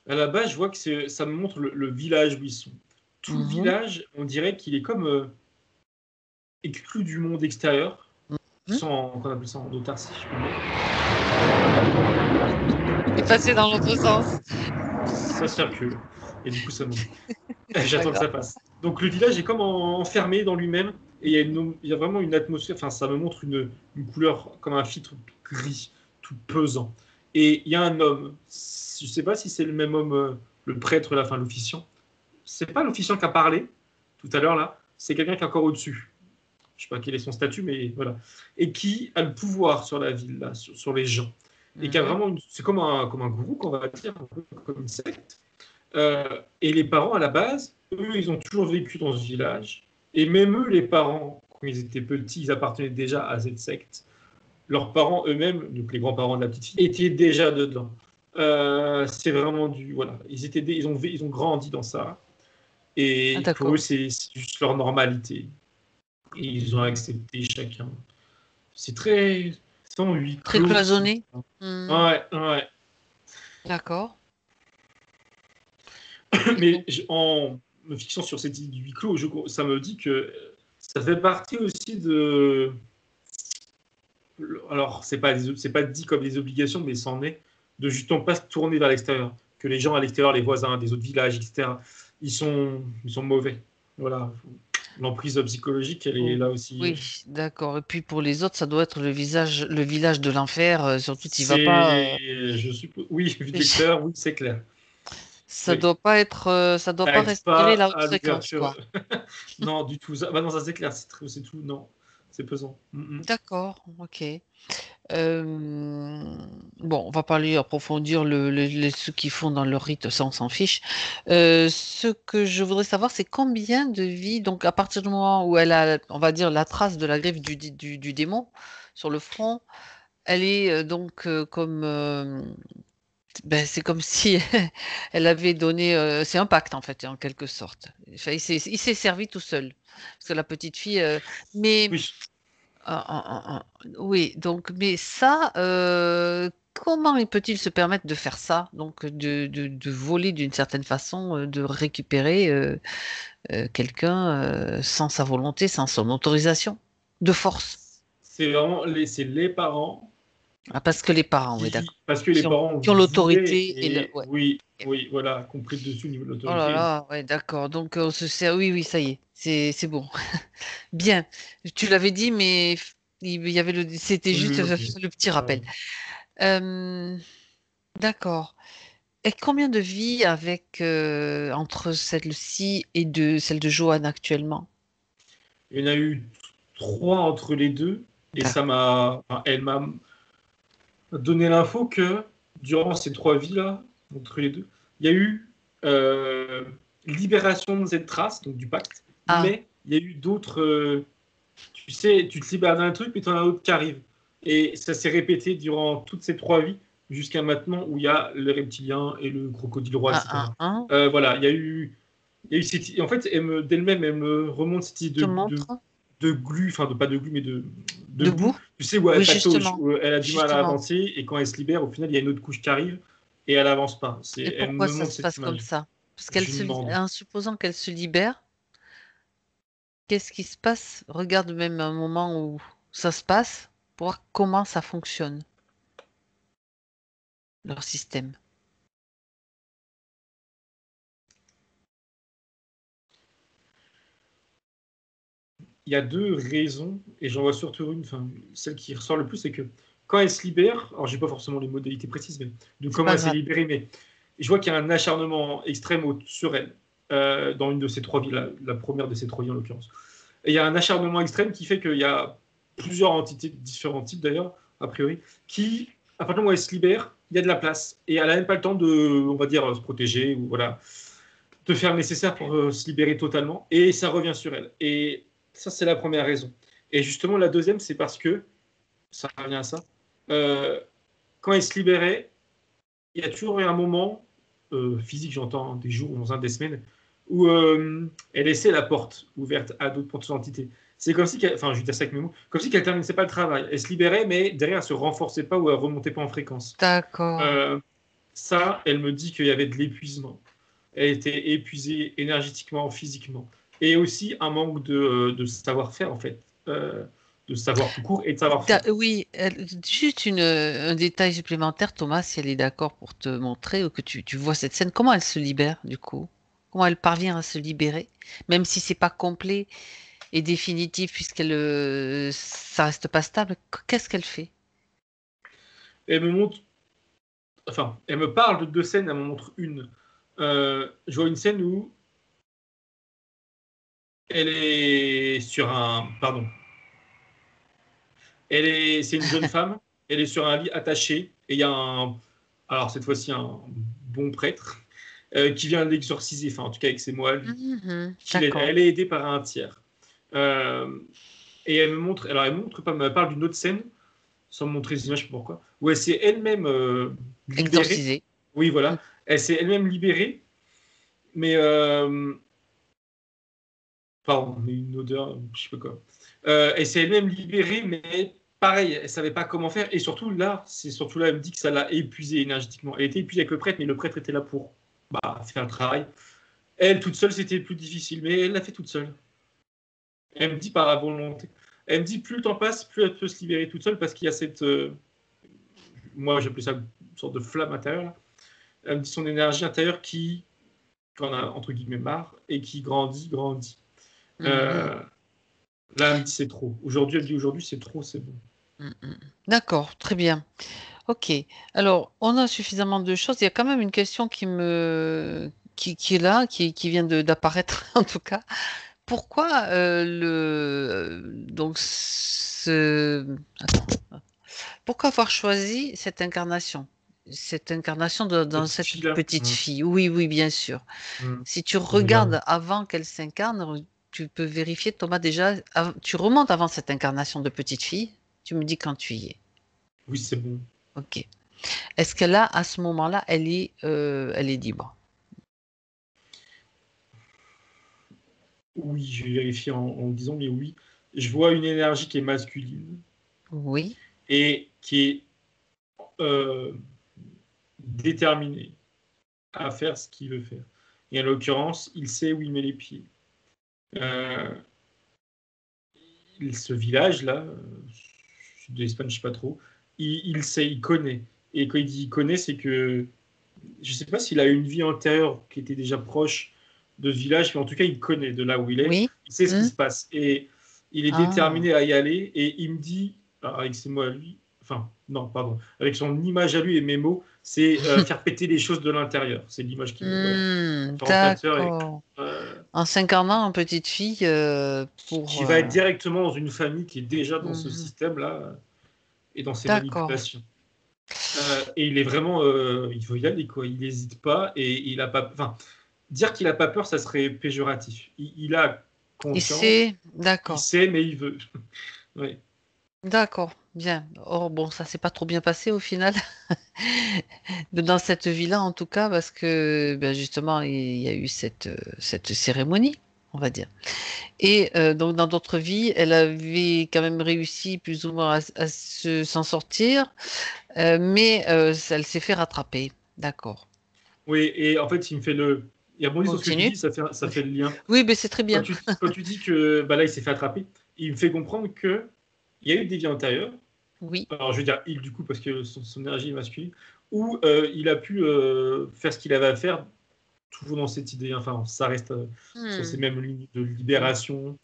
À la base, je vois que ça me montre le village où ils sont. Tout le Mhm. village, on dirait qu'il est comme exclu du monde extérieur. Mhm. Qu'on appelle ça en autarcie, si je peux dire. Et passer dans l'autre sens. Ça circule. Et du coup, ça monte. C'est pas J'attends que grave. ça passe. Donc le village est comme enfermé dans lui-même. Et il y a vraiment une atmosphère, enfin ça me montre une couleur comme un filtre gris, tout pesant. Et il y a un homme, je ne sais pas si c'est le même homme, le prêtre, là, enfin l'officiant. C'est pas l'officiant qui a parlé tout à l'heure là, c'est quelqu'un qui est encore au-dessus. Je sais pas quel est son statut, mais voilà. Et qui a le pouvoir sur la ville, là, sur les gens. Et qui a Mhm. vraiment c'est comme un gourou, qu'on va dire, un peu comme une secte. Et les parents, à la base, eux, ils ont toujours vécu dans ce village. Et même eux, les parents, quand ils étaient petits, ils appartenaient déjà à cette secte. Leurs parents eux-mêmes, donc les grands-parents de la petite fille, étaient déjà dedans. C'est vraiment du. Voilà. Ils ont grandi dans ça. Ah, Et pour eux, d'accord. c'est juste leur normalité. Et ils ont accepté chacun. C'est très. C'est en huis Très clos. cloisonné. Hmm. Ouais, ouais. D'accord. Et Mais donc, en me fixant sur cette idée du huis clos, ça me dit que ça fait partie aussi de. Alors, c'est pas dit comme des obligations, mais c'en est de justement pas se tourner vers l'extérieur. Que les gens à l'extérieur, les voisins des autres villages, etc., ils sont mauvais. Voilà. L'emprise psychologique, elle est oh, là aussi. oui, d'accord. Et puis pour les autres, ça doit être le village de l'enfer. Surtout, tu vas pas. Je suppose. Oui, vu de l'extérieur, oui, c'est clair. Ça Oui. doit pas être, ça doit Ça pas aide pas respirer la haute à fréquence, l'ouverture. quoi. Non, du tout. Bah non, ça c'est clair, c'est tout. Non, c'est pesant. D'accord, ok. Euh, bon, on va pas aller approfondir ce qu'ils font dans leur rite, ça on s'en fiche. Ce que je voudrais savoir, c'est combien de vies, donc à partir du moment où elle a, on va dire, la trace de la griffe du démon sur le front, elle est donc comme, ben, c'est comme si elle avait donné, c'est un pacte en fait, en quelque sorte. Enfin, il s'est servi tout seul, parce que la petite fille, mais Oui, oui, donc, mais ça, comment peut-il se permettre de faire ça? Donc, de voler d'une certaine façon, de récupérer quelqu'un sans sa volonté, sans son autorisation, de force. c'est les parents. Ah, parce que les parents, oui, d'accord. Parce que les parents Qui ont voulaient, l'autorité et et ouais. oui, oui, voilà, compris dessus au niveau de Oh là l'autorité. là, ouais, d'accord. Donc on se sert. Oui, oui, ça y est, c'est bon. Bien. Tu l'avais dit, mais il y avait c'était Oui, juste oui, ok. le petit rappel. Ouais. Euh, d'accord. Et combien de vies avec entre celle-ci et celle de Joanne actuellement? Il y en a eu 3 entre les deux, et D'accord. elle m'a donné l'info que durant ces 3 vies-là, entre les deux, il y a eu euh, libération de cette trace, donc du pacte, Ah, mais il y a eu d'autres. Tu sais, tu te libères d'un truc, mais tu en as d'autres qui arrivent. Et ça s'est répété durant toutes ces 3 vies, jusqu'à maintenant où il y a le reptilien et le crocodile roi, etc. un. Voilà, il y a eu en fait, d'elle-même, elle me remonte cette idée Te montre. de glu, enfin, pas de glu, mais de boue. Debout? Tu sais, où Oui, elle patauge, justement. où elle a du mal à Justement. avancer, et quand elle se libère, au final, il y a une autre couche qui arrive, et elle avance pas. Et Elle pourquoi me ça montre se cette passe comme image. ça? Parce Je lui demande. en supposant qu'elle se libère, qu'est-ce qui se passe? Regarde même un moment où ça se passe pour voir comment ça fonctionne, leur système. Il y a 2 raisons, et j'en vois surtout une, enfin, celle qui ressort le plus, c'est que quand elle se libère, alors j'ai pas forcément les modalités précises, mais de C'est comment pas elle s'est grave. libérée, mais je vois qu'il y a un acharnement extrême sur elle, dans une de ces 3 vies, la première de ces 3 vies en l'occurrence. Et il y a un acharnement extrême qui fait qu'il y a plusieurs entités, différents types d'ailleurs, a priori, qui, à partir du moment où elle se libère, il y a de la place. Et elle n'a même pas le temps de, on va dire, se protéger, ou voilà, de faire le nécessaire pour se libérer totalement, et ça revient sur elle. Et ça, c'est la première raison. Et justement, la deuxième, c'est parce que, ça revient à ça, euh, quand elle se libérait, il y a toujours eu un moment, physique, j'entends, des jours, des semaines, où elle laissait la porte ouverte à d'autres entités. C'est comme si, enfin, je vais dire ça avec mes mots, comme si elle terminait pas le travail. Elle se libérait, mais derrière, elle se renforçait pas ou elle remontait pas en fréquence. D'accord. Euh, Ça, elle me dit qu'il y avait de l'épuisement. Elle était épuisée énergétiquement, physiquement. Et aussi un manque de savoir-faire, en fait. De savoir tout court et de savoir-faire. Oui, juste un détail supplémentaire, Thomas, si elle est d'accord pour te montrer ou que tu vois cette scène, comment elle se libère du coup? Comment elle parvient à se libérer, même si c'est pas complet et définitif puisqu'elle ça reste pas stable, qu'est-ce qu'elle fait? Elle me montre, enfin, elle me parle de 2 scènes, elle me montre une. Je vois une scène où elle est sur un, pardon, c'est une jeune femme, elle est sur un lit attaché, et il y a alors cette fois-ci un bon prêtre, qui vient l'exorciser, enfin en tout cas avec ses mots à lui. Mhm, d'accord. Elle est aidée par un tiers. Euh, et elle me montre, alors elle montre pas, elle parle d'une autre scène, sans me montrer les images, je sais pas pourquoi, où elle s'est elle-même libérée. Exorcisé. Oui, Mm. voilà. Elle s'est elle-même libérée, mais pardon, mais une odeur, je sais pas quoi. Elle s'est elle-même libérée, mais pareil, elle savait pas comment faire. Et surtout là, elle me dit que ça l'a épuisée énergétiquement. Elle était épuisée avec le prêtre, mais le prêtre était là pour faire le travail. Elle, toute seule, c'était plus difficile, mais elle l'a fait toute seule. Elle me dit par la volonté. Elle me dit plus le temps passe, plus elle peut se libérer toute seule parce qu'il y a cette. Moi, j'appelle ça une sorte de flamme intérieure. Là. Elle me dit son énergie intérieure qui en a entre guillemets marre et qui grandit, grandit. Mhm, Euh, Là, elle me dit c'est trop. Aujourd'hui, elle me dit aujourd'hui c'est trop, c'est bon. mm, mm. D'accord, très bien. Ok. Alors, on a suffisamment de choses. Il y a quand même une question qui est là, qui vient d'apparaître en tout cas. Pourquoi pourquoi avoir choisi cette incarnation? Cette incarnation dans Petite cette fille là. petite fille. Oui, oui, bien sûr. Mm. Si tu Je regarde. regardes avant qu'elle s'incarne, tu peux vérifier, Thomas, déjà, tu remontes avant cette incarnation de petite fille, tu me dis quand tu y es. Oui, c'est bon. Ok. Est-ce qu'elle a, à ce moment-là, elle est libre? Oui, je vais vérifier en le disant, mais oui. Je vois une énergie qui est masculine Oui. et qui est euh, déterminée à faire ce qu'il veut faire. Et en l'occurrence, il sait où il met les pieds. Euh, ce village-là, sud de l'Espagne, je ne sais pas trop, il sait, il connaît. Et quand il dit il connaît, c'est que je ne sais pas s'il a une vie antérieure qui était déjà proche de ce village, mais en tout cas, il connaît de là où il est. Oui. Il sait ce qui se passe. Et il est Ah. déterminé à y aller. Et il me dit, alors, avec ses mots à lui, enfin, non, pardon, avec son image à lui et mes mots, c'est faire péter les choses de l'intérieur. C'est l'image qui me. Voilà. Orientateur et. D'accord. En s'incarnant en petite fille Qui pour. va être directement dans une famille qui est déjà dans ce Mhm. système-là et dans ses D'accord. manipulations. Et il est vraiment, il veut y aller quoi. Il n'hésite pas et il a pas. Enfin, dire qu'il a pas peur, ça serait péjoratif. Il a Et confiance, c'est. il D'accord. sait, mais il veut. Ouais. D'accord. Bien. Oh, bon, ça s'est pas trop bien passé au final. Dans cette vie-là, en tout cas, parce que ben, justement, il y a eu cette cérémonie, on va dire. Et donc, dans d'autres vies, elle avait quand même réussi plus ou moins s'en sortir, mais elle s'est fait rattraper. D'accord. Oui, et en fait, il me fait le. Il rebondit sur ce que tu Continue. dis, ça fait le lien. Oui, mais c'est très bien. Quand tu dis que bah là, il s'est fait attraper, il me fait comprendre que il y a eu des vies antérieures. Oui. Alors, je veux dire, il du coup, parce que son énergie est masculine, où il a pu faire ce qu'il avait à faire toujours dans cette idée, enfin, ça reste sur ces Hmm. mêmes lignes de Hmm. libération.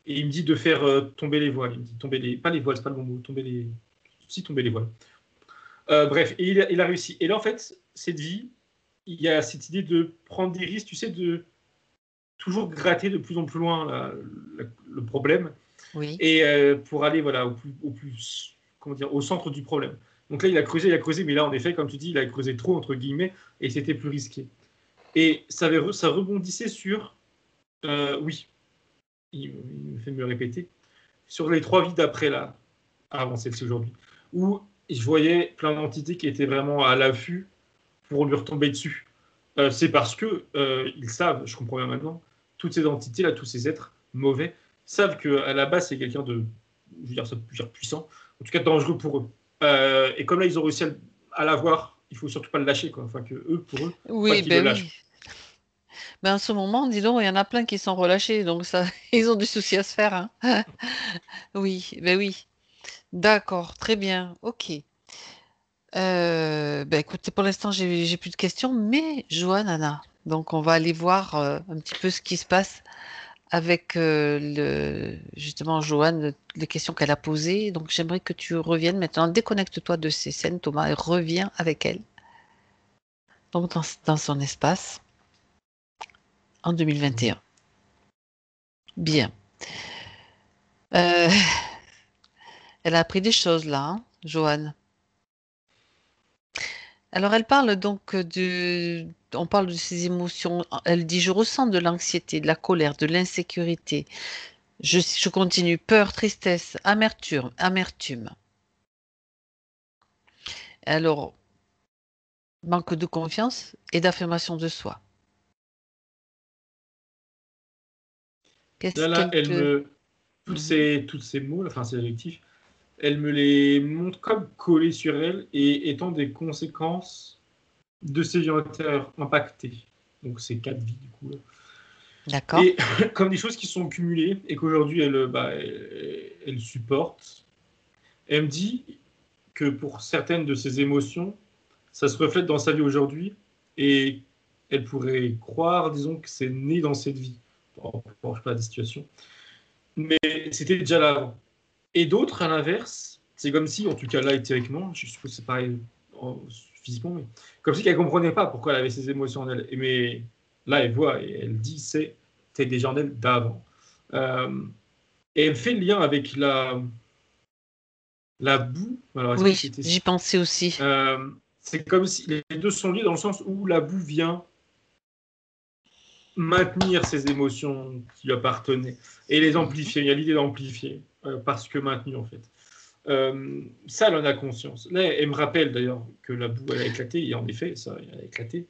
Et il me dit de faire tomber les voiles. Il me dit tomber les. Pas les voiles, c'est pas le bon mot. Tomber les. Si, tomber les voiles. Bref, et il a réussi. Et là, en fait, cette vie, il y a cette idée de prendre des risques, tu sais, de toujours gratter de plus en plus loin le problème. Oui. Et pour aller voilà, au plus comment dire, au centre du problème. Donc là, il a creusé, mais là, en effet, comme tu dis, il a creusé trop, entre guillemets, et c'était plus risqué. Et ça rebondissait sur, oui, il me fait me répéter, sur les 3 vies d'après, là, avant celle-ci aujourd'hui, où je voyais plein d'entités qui étaient vraiment à l'affût pour lui retomber dessus. C'est parce que ils savent, je comprends bien maintenant, toutes ces entités-là, tous ces êtres mauvais, savent qu'à la base, c'est quelqu'un de, je veux dire, puissant, en tout cas dangereux pour eux. Et comme là, ils ont réussi à l'avoir, il faut surtout pas le lâcher, quoi. Enfin, que eux, pour eux, faut pas Oui, qu'ils le ben lâchent. oui. Ben en ce moment, dis donc, il y en a plein qui sont relâchés, donc ça, ils ont du souci à se faire, hein. Oui, ben oui. D'accord, très bien. Ok. Ben écoutez, pour l'instant, j'ai plus de questions, mais Joanne, Anna. Donc, on va aller voir un petit peu ce qui se passe avec justement Joanne, les questions qu'elle a posées. Donc, j'aimerais que tu reviennes maintenant. Déconnecte-toi de ces scènes, Thomas, et reviens avec elle. Donc, dans son espace en 2021. Bien. Euh, elle a appris des choses là, hein, Joanne. Alors, elle parle donc on parle de ses émotions. Elle dit, je ressens de l'anxiété, de la colère, de l'insécurité. Je continue. Peur, tristesse, amertume, amertume. Alors, manque de confiance et d'affirmation de soi. Qu'est-ce Là, qu'elle elle te... me, Mhm. toutes ces mots, enfin, ces adjectifs, elle me les montre comme collés sur elle et étant des conséquences de ces vies antérieures impactées. Donc, c'est 4 vies, du coup. D'accord. Et comme des choses qui sont cumulées et qu'aujourd'hui elle supporte, elle me dit que pour certaines de ses émotions, ça se reflète dans sa vie aujourd'hui et elle pourrait croire, disons, que c'est né dans cette vie. Bon, je ne sais pas des situations, mais c'était déjà là avant. Et d'autres, à l'inverse, c'est comme si, en tout cas là, éthériquement, je suppose que c'est pareil physiquement, mais comme si elle ne comprenait pas pourquoi elle avait ces émotions en elle. Mais là, elle voit et elle dit, c'est déjà en elle d'avant. Euh, et elle fait le lien avec la boue. Alors, est-ce que Oui, c'était j'y ça? pensais aussi. C'est comme si les deux sont liés dans le sens où la boue vient maintenir ces émotions qui lui appartenaient et les Mhm. amplifier. Il y a l'idée d'amplifier parce que maintenu en fait. Ça, elle en a conscience. Là, elle me rappelle d'ailleurs que la boue, elle a éclaté, et en effet, ça, elle a éclaté.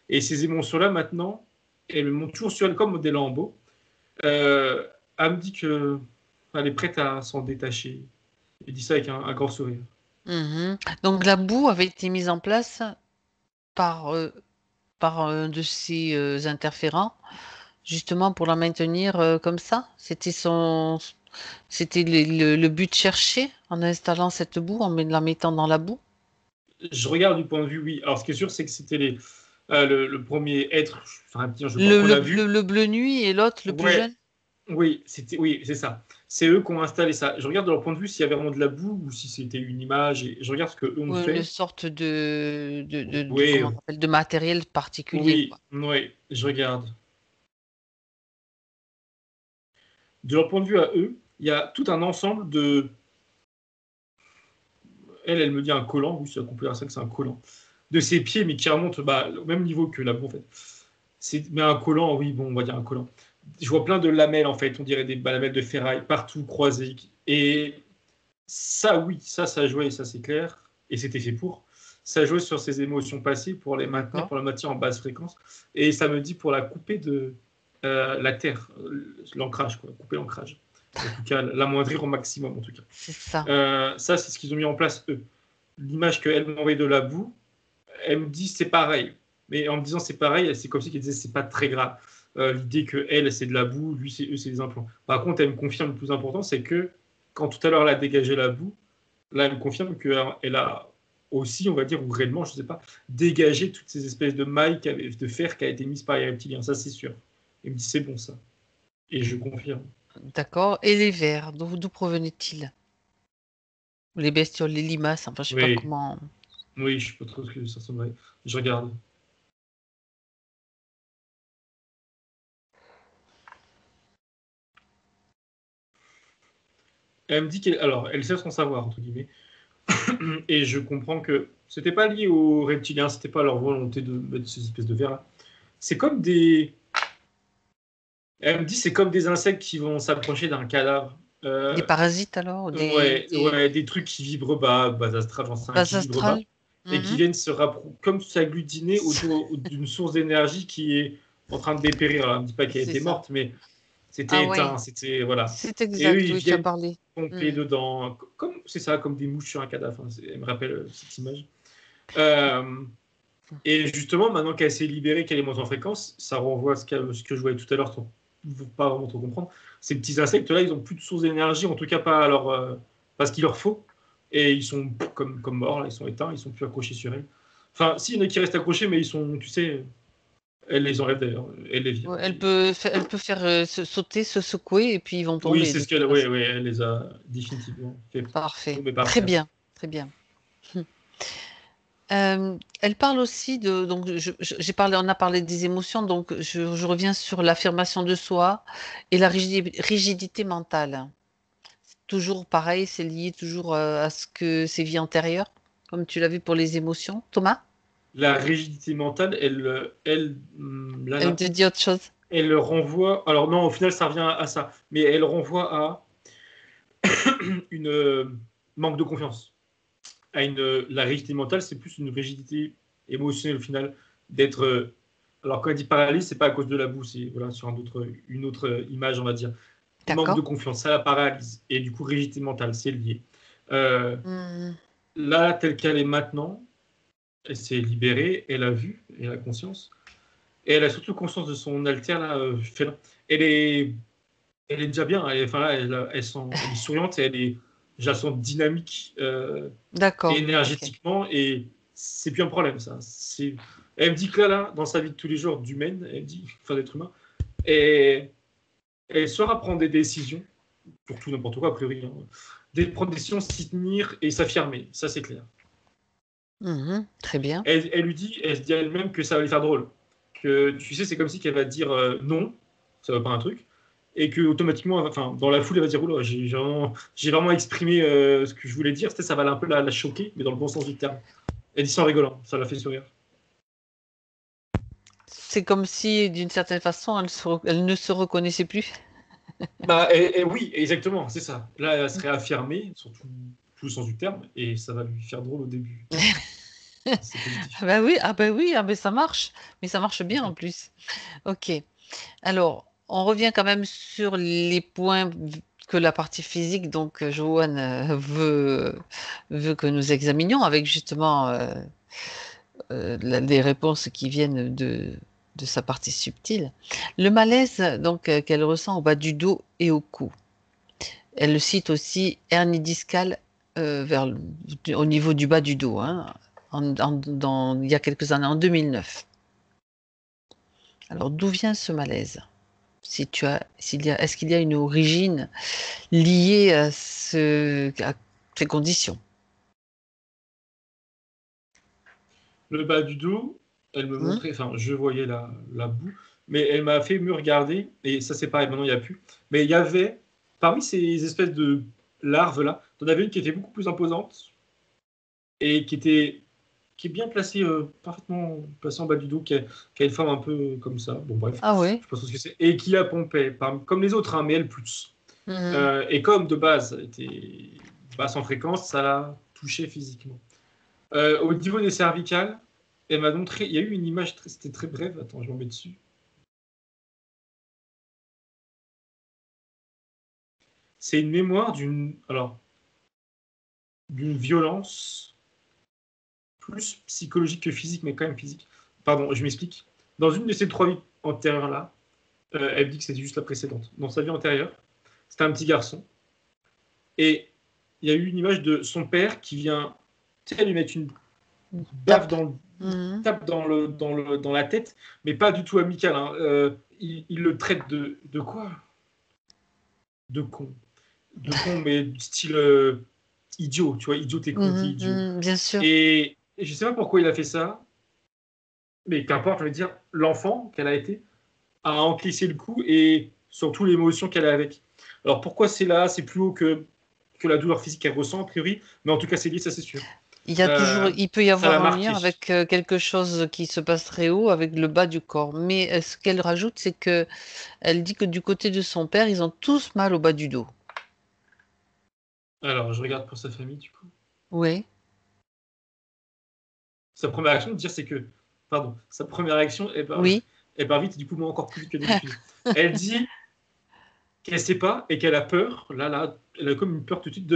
Et ces émotions-là, maintenant, elles me montrent toujours sur elle comme des lambeaux. Euh, Elle me dit qu'elle est prête à s'en détacher. Elle dit ça avec un grand sourire. Mhm. Donc la boue avait été mise en place par, par un de ces interférents, justement pour la maintenir comme ça. C'était son... C'était le but cherché en installant cette boue, la mettant dans la boue? Je regarde du point de vue, oui. Alors, ce qui est sûr, c'est que c'était le premier être, enfin, reptilien, je crois, Le, qu'on le, a le, vu. le bleu nuit et l'autre, le plus Ouais, jeune? oui, oui, c'est ça. C'est eux qui ont installé ça. Je regarde de leur point de vue s'il y a vraiment de la boue ou si c'était une image. Et je regarde ce que eux ont Ou une fait. sorte de Oui, comment on appelle, de matériel particulier, oui, quoi. oui, je regarde. De leur point de vue à eux, il y a tout un ensemble de. Elle me dit un collant. Oui, c'est compris à ça que c'est un collant. De ses pieds, mais qui remonte au même niveau que la boue, en fait. Mais un collant, oui, bon, on va dire un collant. Je vois plein de lamelles, en fait. On dirait des lamelles de ferraille partout croisées. Et ça, oui, ça jouait, ça c'est clair. Et c'était fait pour. Ça jouait sur ses émotions passées pour les maintenir, D'accord. pour la maintenir en basse fréquence. Et ça me dit pour la couper de la terre, l'ancrage, quoi, couper l'ancrage. En tout cas, l'amoindrir au maximum, en tout cas. C'est ça. Ça, c'est ce qu'ils ont mis en place, eux. L'image qu'elle m'a envoyée de la boue, elle me dit c'est pareil. Mais en me disant c'est pareil, c'est comme si elle disait c'est pas très grave. L'idée que elle, c'est de la boue, lui, c'est eux, c'est des implants. Par contre, elle me confirme le plus important, c'est que quand tout à l'heure elle a dégagé la boue, là, elle me confirme qu'elle a aussi, on va dire, ou réellement, je sais pas, dégagé toutes ces espèces de mailles de fer qui a été mises par les reptiliens. Ça, c'est sûr. Elle me dit c'est bon ça. Et je confirme. D'accord. Et les vers, d'où provenaient-ils? Les bestioles, les limaces, enfin, je sais pas Oui, comment. oui, je sais pas trop ce que ça ressemblerait. Je regarde. Elle me dit qu'elle, alors, elle sait son savoir entre guillemets. Et je comprends que c'était pas lié aux reptiliens, c'était pas leur volonté de mettre ces espèces de vers là. C'est comme des. Elle me dit c'est comme des insectes qui vont s'approcher d'un cadavre. Des parasites alors? Ouais, des trucs qui vibrent bas, bas astral, j'en sais rien, Bases qui vibrent bas, astrales? et qui Mhm. viennent se rapprocher, comme s'agglutiner autour d'une source d'énergie qui est en train de dépérir. Alors, elle me dit pas qu'elle C'est était ça. morte, mais c'était Ah éteint, oui, c'était voilà. c'est Et eux, exact, ils oui, tu as viennent parlé. pomper Mhm. dedans, comme c'est ça, comme des mouches sur un cadavre. Hein, elle me rappelle cette image. Euh, et justement, maintenant qu'elle s'est libérée, qu'elle est montée en fréquence, ça renvoie à ce que je voyais tout à l'heure, sans pas vraiment trop comprendre. Ces petits insectes-là, ils ont plus de source d'énergie, en tout cas pas à pas ce qu'il leur faut. Et ils sont comme morts, là, ils sont éteints, ils sont plus accrochés sur elle. Enfin, si, il y en a qui restent accrochés, mais ils sont, tu sais, elle les enlève d'ailleurs, elle les vire. Ouais, elle peut faire se sauter, se secouer et puis ils vont Oui, tomber c'est de ce toute qu'elle, façon. ouais, elle les a définitivement fait Parfait. tomber par Très terre. bien, très bien. Elle parle aussi de, donc j'ai parlé, on a parlé des émotions, donc je reviens sur l'affirmation de soi et la rigidité mentale. Toujours pareil, c'est lié toujours à ce que ces vies antérieures, comme tu l'as vu pour les émotions. Thomas, La rigidité mentale, là, elle là, te dit autre chose. elle renvoie. Alors non, au final, ça revient à ça, mais elle renvoie à une manque de confiance. La rigidité mentale, c'est plus une rigidité émotionnelle au final, d'être. Alors quand elle dit paralyse, c'est pas à cause de la boue, c'est voilà, sur une autre image, on va dire. Manque de D'accord. confiance, ça la paralyse. Et du coup, rigidité mentale, c'est lié. Euh, Hmm, Là, telle qu'elle est maintenant, elle s'est libérée, elle a vu, elle a conscience. Et elle a surtout conscience de son alter là, félin. Elle est, elle est déjà bien. Enfin là, elle est souriante et je la sens dynamique d'accord. Ok. énergétiquement et c'est plus un problème ça. Elle me dit que là, dans sa vie de tous les jours d'humaine, elle me dit, enfin d'être humain, et elle saura prendre des décisions pour tout n'importe quoi a priori. Hein. Prendre des décisions, s'y tenir et s'affirmer. Ça c'est clair. Mhm, très bien. Elle se dit à elle-même que ça va lui faire drôle. Que tu sais, c'est comme si qu'elle va dire non, ça va pas un truc, et que automatiquement, enfin, dans la foule, elle va dire oula, j'ai vraiment exprimé ce que je voulais dire. Ça va un peu la choquer, mais dans le bon sens du terme. Elle dit ça en rigolant, ça la fait sourire. C'est comme si, d'une certaine façon, elle ne se reconnaissait plus. Bah, oui, exactement, c'est ça. Là, elle va se réaffirmer, sur tout le sens du terme, et ça va lui faire drôle au début. C'est positif. Ah bah oui, ah bah ça marche, mais ça marche bien en plus. Ok. Alors, on revient quand même sur les points que la partie physique, donc Joanne veut que nous examinions avec justement les réponses qui viennent de sa partie subtile. Le malaise donc qu'elle ressent au bas du dos et au cou. Elle le cite aussi, hernie discale au niveau du bas du dos, hein, il y a quelques années, en 2009. Alors, d'où vient ce malaise? Est-ce qu'il y a une origine liée à ces conditions? Le bas du dos, elle me Hmm. montrait, enfin, je voyais la boue, mais elle m'a fait me regarder, et ça c'est pareil, maintenant il n'y a plus. Mais il y avait, parmi ces espèces de larves-là, t'en avais une qui était beaucoup plus imposante, et qui est bien placée, parfaitement placée en bas du dos, qui a une forme un peu comme ça. Bon, bref, Ah oui. je pense ce que c'est. Et qui la pompait, comme les autres, hein, mais elle plus. Mhm. Et comme de base, elle était basse en fréquence, ça l'a touché physiquement. Au niveau des cervicales, elle m'a montré, il y a eu une image, c'était très bref, attends, je m'en mets dessus. C'est une mémoire d'une violence plus psychologique que physique, mais quand même physique. Pardon, je m'explique. Dans une de ces 3 vies antérieures-là, elle dit que c'était juste la précédente. Dans sa vie antérieure, c'était un petit garçon. Et il y a eu une image de son père qui vient, tu sais, lui mettre une baffe Tape. dans le, Mhm. tape dans la tête, mais pas du tout amical. Hein. Il le traite de quoi? De con. De con, mais style idiot, tu vois, idiot, t'es con, t'es Mhm, idiot. mhm, bien sûr. Et je sais pas pourquoi il a fait ça, mais qu'importe, je veux dire, l'enfant qu'elle a été a encaissé le coup et surtout l'émotion qu'elle a avec. Alors pourquoi c'est là, c'est plus haut que la douleur physique qu'elle ressent, a priori, mais en tout cas, c'est lié, ça c'est sûr. Il peut y Ça l'a avoir un lien marqué. avec quelque chose qui se passe très haut, avec le bas du corps. Mais ce qu'elle rajoute, c'est que elle dit que du côté de son père, ils ont tous mal au bas du dos. Alors, je regarde pour sa famille, du coup. Oui, Sa première action de dire, c'est que, pardon, sa première action, oui. elle part vite, du coup, moi, encore plus vite que d'habitude. Elle dit qu'elle sait pas et qu'elle a peur, là, elle a comme une peur tout de suite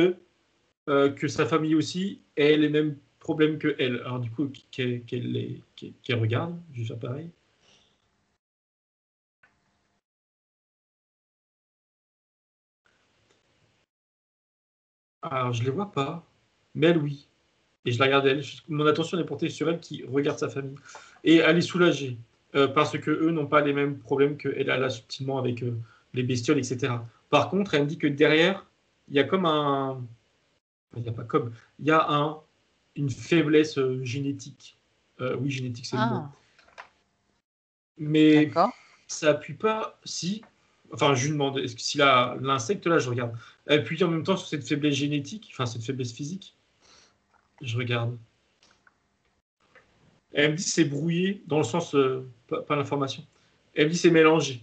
que sa famille aussi ait les mêmes problèmes que elle. Alors, du coup, qu'elle regarde, je vais faire pareil. Alors, je les vois pas, mais elle, oui. Et je la regarde elle. Mon attention est portée sur elle qui regarde sa famille. Et elle est soulagée, parce que eux n'ont pas les mêmes problèmes qu'elle a là subtilement avec les bestioles, etc. Par contre, elle me dit que derrière, il y a comme un. Il n'y a pas comme. Il y a une faiblesse génétique. Oui, génétique, c'est le mot. Ah, Mais d'accord. ça appuie pas. Si. Enfin, je lui demande, est-ce que si l'insecte, là, je regarde, appuie en même temps sur cette faiblesse génétique, enfin, cette faiblesse physique, je regarde. Elle me dit c'est brouillé, dans le sens, pas l'information. Elle me dit c'est mélangé.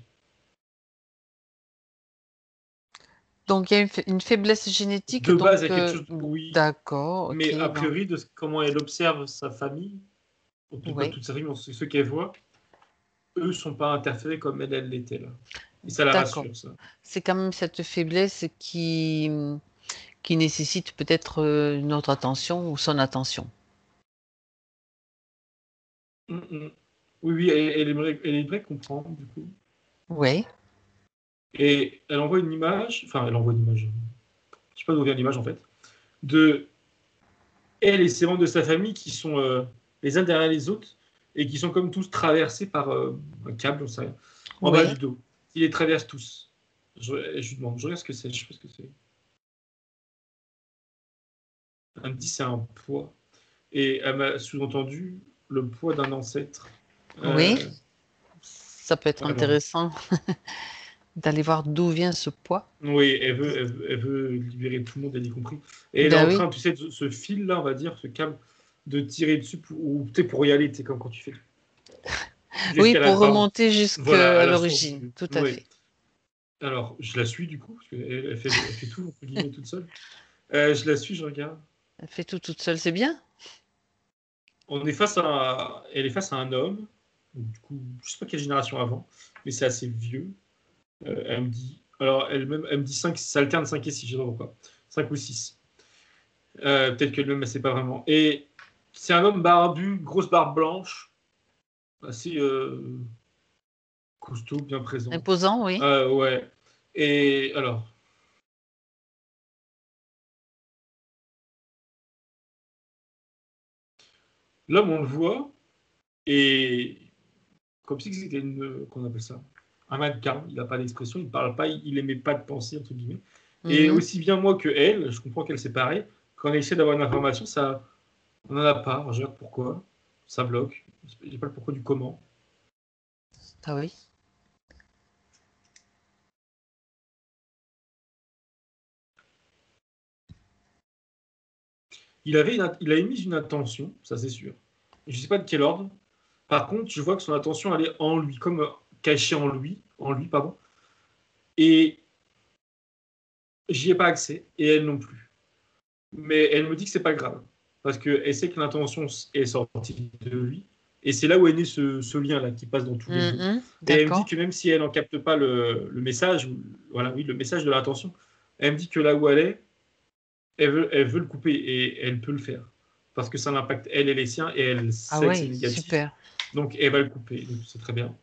Donc il y a une faiblesse génétique, De donc base, il y a quelque chose, oui, d'accord, ok, mais a non, priori, de comment elle observe sa famille, ou peut-être pas oui, toute sa famille, mais ceux qu'elle voit, eux sont pas interférés comme elle l'était là. Et ça la d'accord. rassure, ça. C'est quand même cette faiblesse qui nécessite peut-être notre attention ou son attention. Mm, mm. Oui, oui, elle aimerait comprendre, du coup. Oui, Et elle envoie une image, enfin, elle envoie une image, je sais pas d'où vient l'image en fait, de elle et ses membres de sa famille qui sont les uns derrière les autres et qui sont comme tous traversés par un câble, j'en sais rien, en bas oui. du dos. Ils les traversent tous. Je lui demande, je regarde ce que c'est, je sais pas ce que c'est. Elle me dit c'est un poids. Et elle m'a sous-entendu le poids d'un ancêtre. Oui, Euh, ça peut être alors, intéressant d'aller voir d'où vient ce poids. oui, elle veut libérer tout le monde, elle y compris. Et elle est Ben en oui, train, tu sais, ce fil-là, on va dire, ce câble, de tirer dessus, ou peut-être pour y aller, tu sais, comme quand tu fais de oui, pour l'escalade, pardon. remonter Voilà, à jusqu'à la source l'origine, du. tout à Oui. fait. Alors, je la suis du coup, parce qu'elle fait tout, entre guillemets, toute seule. Je la suis, je regarde. Elle fait tout toute seule, c'est bien. Elle est face à un homme, donc, du coup, je sais pas quelle génération avant, mais c'est assez vieux. Elle me dit, alors elle me dit 5, ça alterne 5 et 6, je sais pas pourquoi. 5 ou 6. Peut-être que le même, c'est pas vraiment. Et c'est un homme barbu, grosse barbe blanche, assez costaud, bien présent. Imposant, oui. Ouais. Et alors, L'homme, on le voit, et comme si c'était qu'on appelle ça, un mannequin. Il n'a pas d'expression, il ne parle pas, il n'émet pas de pensée, entre guillemets. Et Mhm. aussi bien moi que elle, je comprends qu'elle c'est pareil, quand on essaie d'avoir une information, ça, on n'en a pas. Alors, je regarde pourquoi, ça bloque. Je sais pas le pourquoi du comment. Ah oui. Il a émis une intention, ça c'est sûr. Je ne sais pas de quel ordre. Par contre, je vois que son attention, elle est en lui, comme cachée en lui, pardon. Et j'y ai pas accès, et elle non plus. Mais elle me dit que c'est pas grave, parce qu'elle sait que l'intention est sortie de lui, et c'est là où est né ce lien-là qui passe dans tous les deux. Mhm. Et elle me dit D'accord. que même si elle n'en capte pas le message, voilà, oui, le message de l'intention, elle me dit que là où elle est, elle veut le couper, et elle peut le faire. Parce que ça l'impacte elle et les siens, et elle Ah sait que c'est oui, négatif, super. donc elle va le couper. Donc c'est très bien.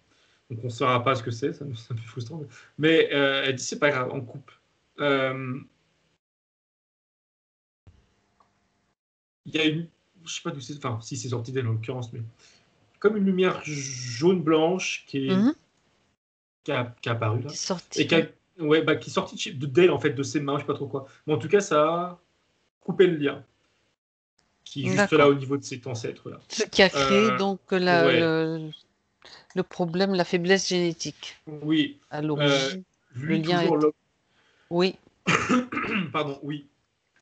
Donc on ne saura pas ce que c'est, ça me fait frustrant. Mais elle dit c'est pas grave, on coupe. Euh, Il y a une, je sais pas d'où c'est, enfin si c'est sorti d'elle en l'occurrence, mais comme une lumière jaune blanche Mhm. qui a apparu Qui là est sorti. et ouais, bah, qui est sortie d'elle en fait, de ses mains, je sais pas trop quoi. Mais en tout cas, ça a coupé le lien qui est juste là D'accord. au niveau de cet ancêtre là. Ce qui a créé Euh, donc ouais, le problème, la faiblesse génétique oui. à Euh, l'origine. Le lui lien toujours est... Oui, pardon, oui,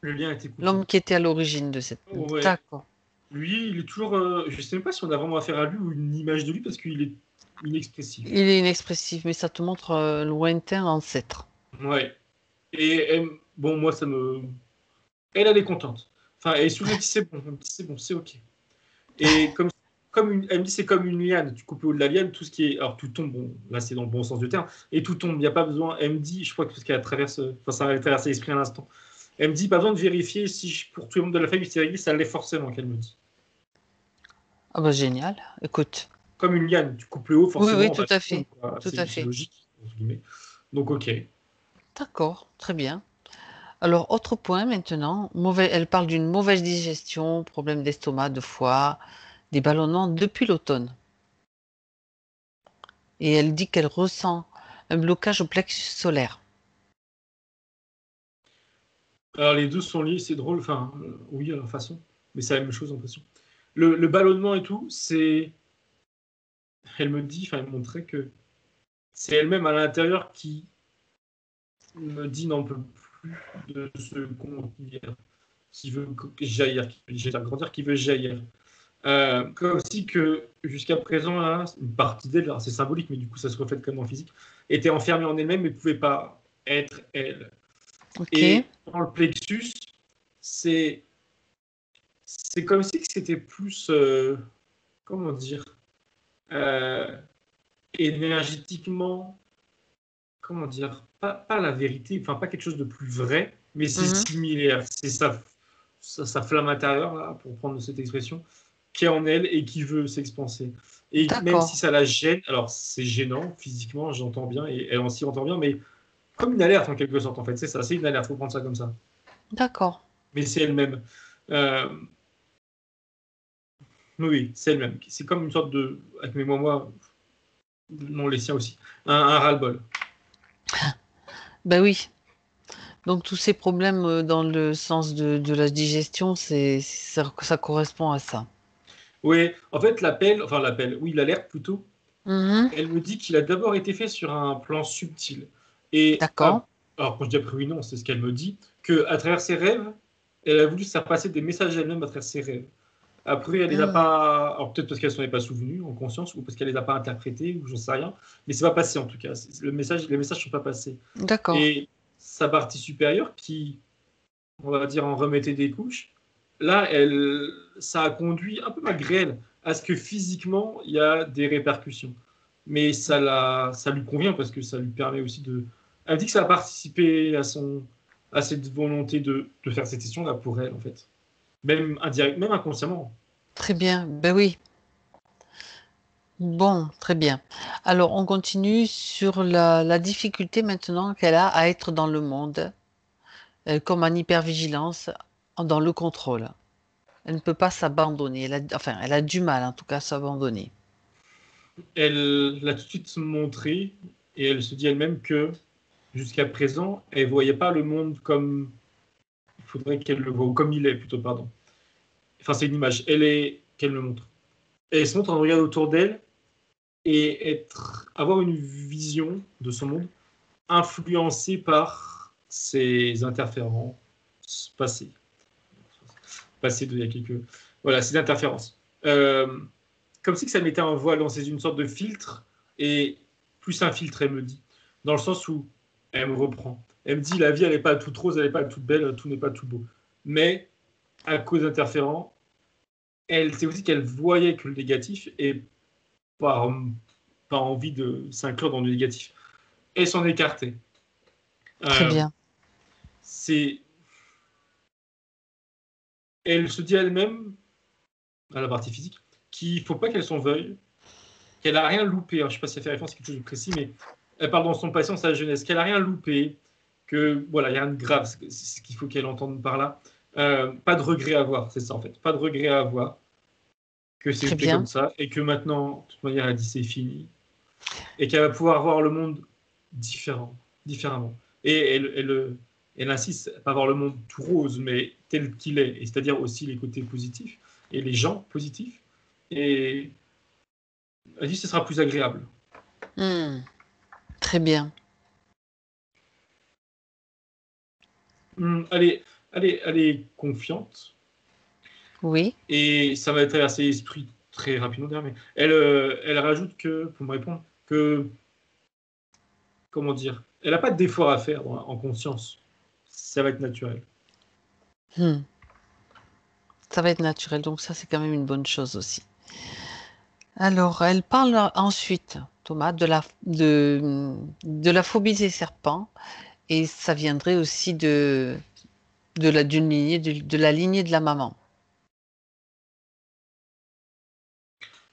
le lien a été coupé. l'homme qui était à l'origine de cette... Ouais, D'accord. lui, il est toujours. Je sais même pas si on a vraiment affaire à lui ou une image de lui parce qu'il est inexpressif. Il est inexpressif, mais ça te montre lointain ancêtre. Ouais. Et bon, moi, ça me. Elle est contente. Enfin, elle sourit, elle dit c'est bon, elle me dit, c'est bon, c'est ok. Et elle me dit c'est comme une liane. Tu coupes le haut de la liane, tout ce qui est. Alors, tout tombe, bon, là, c'est dans le bon sens du terme, et tout tombe, il n'y a pas besoin. Elle me dit, je crois que parce qu'elle traverse. Enfin, ça va traverser l'esprit à l'instant. Elle me dit, pas besoin de vérifier si pour tout le monde de la famille c'est réglé, ça l'est forcément, qu'elle me dit. Ah bah génial. Écoute. Comme une liane, tu coupes le haut, Oui, oui, forcément, tout bah, à tout tombe, fait. quoi. Tout à C'est fait. logique, entre guillemets. Donc, ok. D'accord, très bien. Alors, autre point maintenant. Elle parle d'une mauvaise digestion, problème d'estomac, de foie, des ballonnements depuis l'automne. Et elle dit qu'elle ressent un blocage au plexus solaire. Alors, les deux sont liés, c'est drôle, enfin, oui, à leur façon, mais c'est la même chose, en l'impression. Le ballonnement et tout, c'est. Elle me dit, enfin, elle me montrait que c'est elle-même à l'intérieur qui me dit n'en peut plus de ce contenir, qui veut jaillir, qui veut grandir, qui veut jaillir. Comme si que jusqu'à présent, là, une partie d'elle, alors c'est symbolique, mais du coup ça se reflète comme en physique, était enfermée en elle-même et ne pouvait pas être elle. Ok. Et dans le plexus, c'est c'est comme si c'était plus, comment dire, euh, énergétiquement, comment dire, pas la vérité, enfin pas quelque chose de plus vrai, mais c'est Mhm. similaire. C'est sa flamme intérieure, là, pour prendre cette expression, qui est en elle et qui veut s'expanser. Et même D'accord. si ça la gêne, alors c'est gênant physiquement, j'entends bien, et elle aussi entend bien, mais comme une alerte en quelque sorte, en fait, c'est ça, c'est une alerte, faut prendre ça comme ça. D'accord. Mais c'est elle-même. Euh, oui, c'est elle-même. C'est comme une sorte de, avec mes moi, non les siens aussi, un ras-le-bol. Ben oui. Donc tous ces problèmes dans le sens de la digestion, ça correspond à ça. Oui, en fait, oui, l'alerte plutôt, Mhm. elle me dit qu'il a d'abord été fait sur un plan subtil. Et D'accord. alors, quand je dis après oui, non, c'est ce qu'elle me dit, qu'à travers ses rêves, elle a voulu faire passer des messages elle-même à travers ses rêves. Après, elle les a Mhm. pas. Alors, peut-être parce qu'elle s'en est pas souvenue en conscience, ou parce qu'elle les a pas interprétés, ou j'en sais rien. Mais c'est pas passé en tout cas. Les messages sont pas passés. D'accord. Et sa partie supérieure, qui, on va dire, en remettait des couches, là, ça a conduit, un peu malgré elle, à ce que physiquement, il y a des répercussions. Mais ça lui convient parce que ça lui permet aussi de. Elle me dit que ça a participé à cette volonté de faire cette session-là pour elle, en fait. Même indirect, même inconsciemment. Très bien. Ben oui. Bon, très bien. Alors, on continue sur la difficulté maintenant qu'elle a à être dans le monde, comme en hypervigilance, dans le contrôle. Elle ne peut pas s'abandonner. Elle a du mal, en tout cas, à s'abandonner. Elle l'a tout de suite montré et elle se dit elle-même que jusqu'à présent, elle ne voyait pas le monde comme il faudrait qu'elle le voie, ou comme il est plutôt, pardon. Enfin, c'est une image. Qu'elle me montre. Et elle se montre en regard autour d'elle et avoir une vision de son monde influencée par ses interférences passées. Passées il y a quelques... Voilà, ces interférences. Comme si que ça mettait un voile dans une sorte de filtre, et plus un filtre, elle me dit. Dans le sens où elle me reprend. Elle me dit, la vie, elle n'est pas toute rose, elle n'est pas toute belle, tout n'est pas tout beau. Mais, à cause d'interférents, c'est aussi qu'elle voyait que le négatif et pas envie de s'inclure dans le négatif. Et s'en écarter. Très bien. Elle se dit elle-même, à la partie physique, qu'il ne faut pas qu'elle s'en veuille, qu'elle n'a rien loupé. Je ne sais pas si elle fait référence à quelque chose de précis, mais elle parle dans son patient, sa jeunesse, qu'elle n'a rien loupé, que voilà, il n'y a rien de grave, c'est ce qu'il faut qu'elle entende par là. Pas de regret à avoir, c'est ça en fait. Pas de regret à avoir, que c'était comme ça, et que maintenant, de toute manière, elle dit c'est fini, et qu'elle va pouvoir voir le monde différemment. Et elle insiste à pas voir le monde tout rose, mais tel qu'il est, et c'est-à-dire aussi les côtés positifs, et les gens positifs, et elle dit que ce sera plus agréable. Très bien. Elle est confiante. Oui. Et ça va traverser l'esprit très rapidement derrière, mais elle rajoute que, pour me répondre, que, comment dire, elle n'a pas d'effort à faire en conscience. Ça va être naturel. Ça va être naturel, donc ça c'est quand même une bonne chose aussi. Alors, elle parle ensuite, Thomas, de la phobie des serpents, et ça viendrait aussi de la lignée de la maman.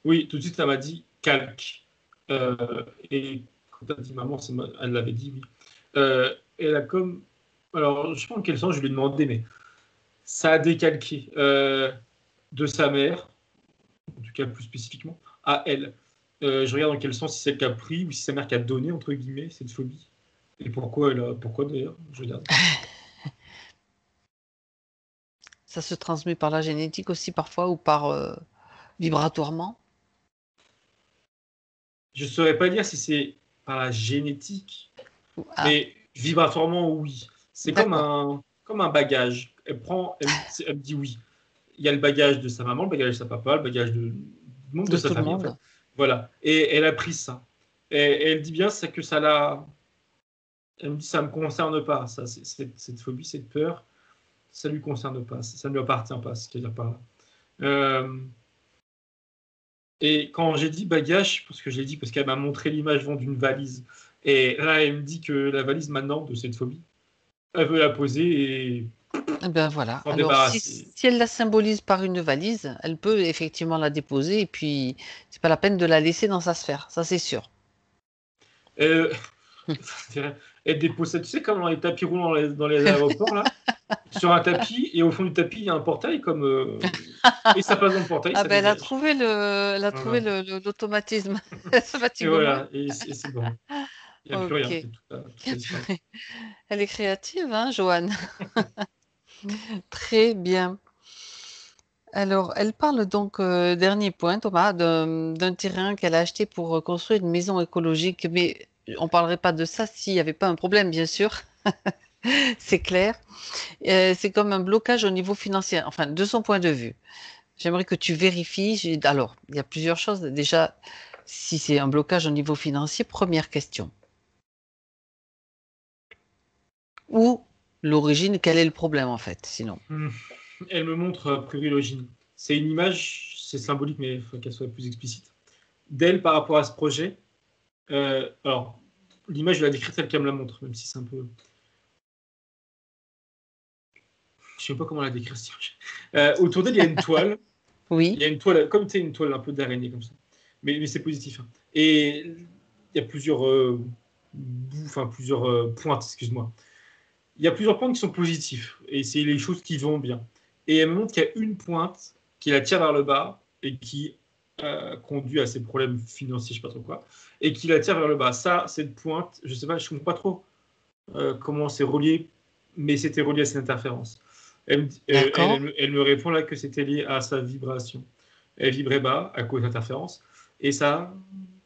Oui, tout de suite, ça m'a dit calque. Et quand tu as dit maman, elle l'avait dit, oui. Elle a comme. Alors, je sais pas en quel sens je lui ai demandé, mais ça a décalqué de sa mère, en tout cas plus spécifiquement, à elle. Je regarde dans quel sens, si c'est elle qui a pris ou si c'est sa mère qui a donné, entre guillemets, cette phobie. Et pourquoi d'ailleurs, je regarde. Ça se transmet par la génétique aussi parfois ou par vibratoirement. Je ne saurais pas dire si c'est par la génétique, mais vibratoirement, oui. C'est comme un bagage. Elle me dit oui. Il y a le bagage de sa maman, le bagage de sa papa, le bagage de sa tout famille. le monde. En fait. Voilà. Et elle a pris ça. Et elle dit bien c'est que ça l'a. Elle me dit ça ne me concerne pas. Ça, cette phobie, cette peur, ça ne lui concerne pas. Ça ne lui appartient pas, ce qu'elle a par là. Et quand j'ai dit bagage, parce que j'ai dit, parce qu'elle m'a montré l'image d'une valise, et là, elle me dit que la valise maintenant de cette phobie, elle veut la poser et Ben voilà. s'en Alors, débarrasser. si elle la symbolise par une valise, elle peut effectivement la déposer et puis c'est pas la peine de la laisser dans sa sphère, ça c'est sûr. Elle dépose ça, tu sais, comme dans les tapis roulants dans les aéroports, là, sur un tapis, et au fond du tapis, il y a un portail, et ça passe dans le portail. Ah ça ben elle a dégage. trouvé l'automatisme. Et voilà, et c'est bon. Il n'y a plus rien. Ok. Tout a disparu. Elle est créative, hein, Joanne. Très bien. Alors, elle parle donc, dernier point, Thomas, d'un terrain qu'elle a acheté pour construire une maison écologique, mais on ne parlerait pas de ça s'il n'y avait pas un problème, bien sûr. C'est clair. C'est comme un blocage au niveau financier, enfin, de son point de vue. J'aimerais que tu vérifies. Alors, il y a plusieurs choses. Déjà, si c'est un blocage au niveau financier, première question. Ou l'origine, quel est le problème en fait, sinon? Elle me montre a priori l'origine. C'est une image, c'est symbolique, mais il faut qu'elle soit plus explicite. D'elle par rapport à ce projet. Alors, l'image, je vais la décrire telle qu'elle me la montre, même si c'est un peu. Je ne sais pas comment la décrire. Autour d'elle, il y a une toile. Oui. Il y a une toile, comme tu sais, une toile un peu d'araignée comme ça. Mais c'est positif. Hein. Et il y a plusieurs plusieurs pointes, excuse-moi. Il y a plusieurs points qui sont positifs. Et c'est les choses qui vont bien. et elle me montre qu'il y a une pointe qui la tire vers le bas et qui conduit à ses problèmes financiers, je sais pas trop quoi, et qui la tire vers le bas. Ça, cette pointe, je sais pas, je comprends pas trop comment c'est relié, mais c'était relié à cette interférence. Elle me répond là que c'était lié à sa vibration. Elle vibrait bas à cause d'interférence, et ça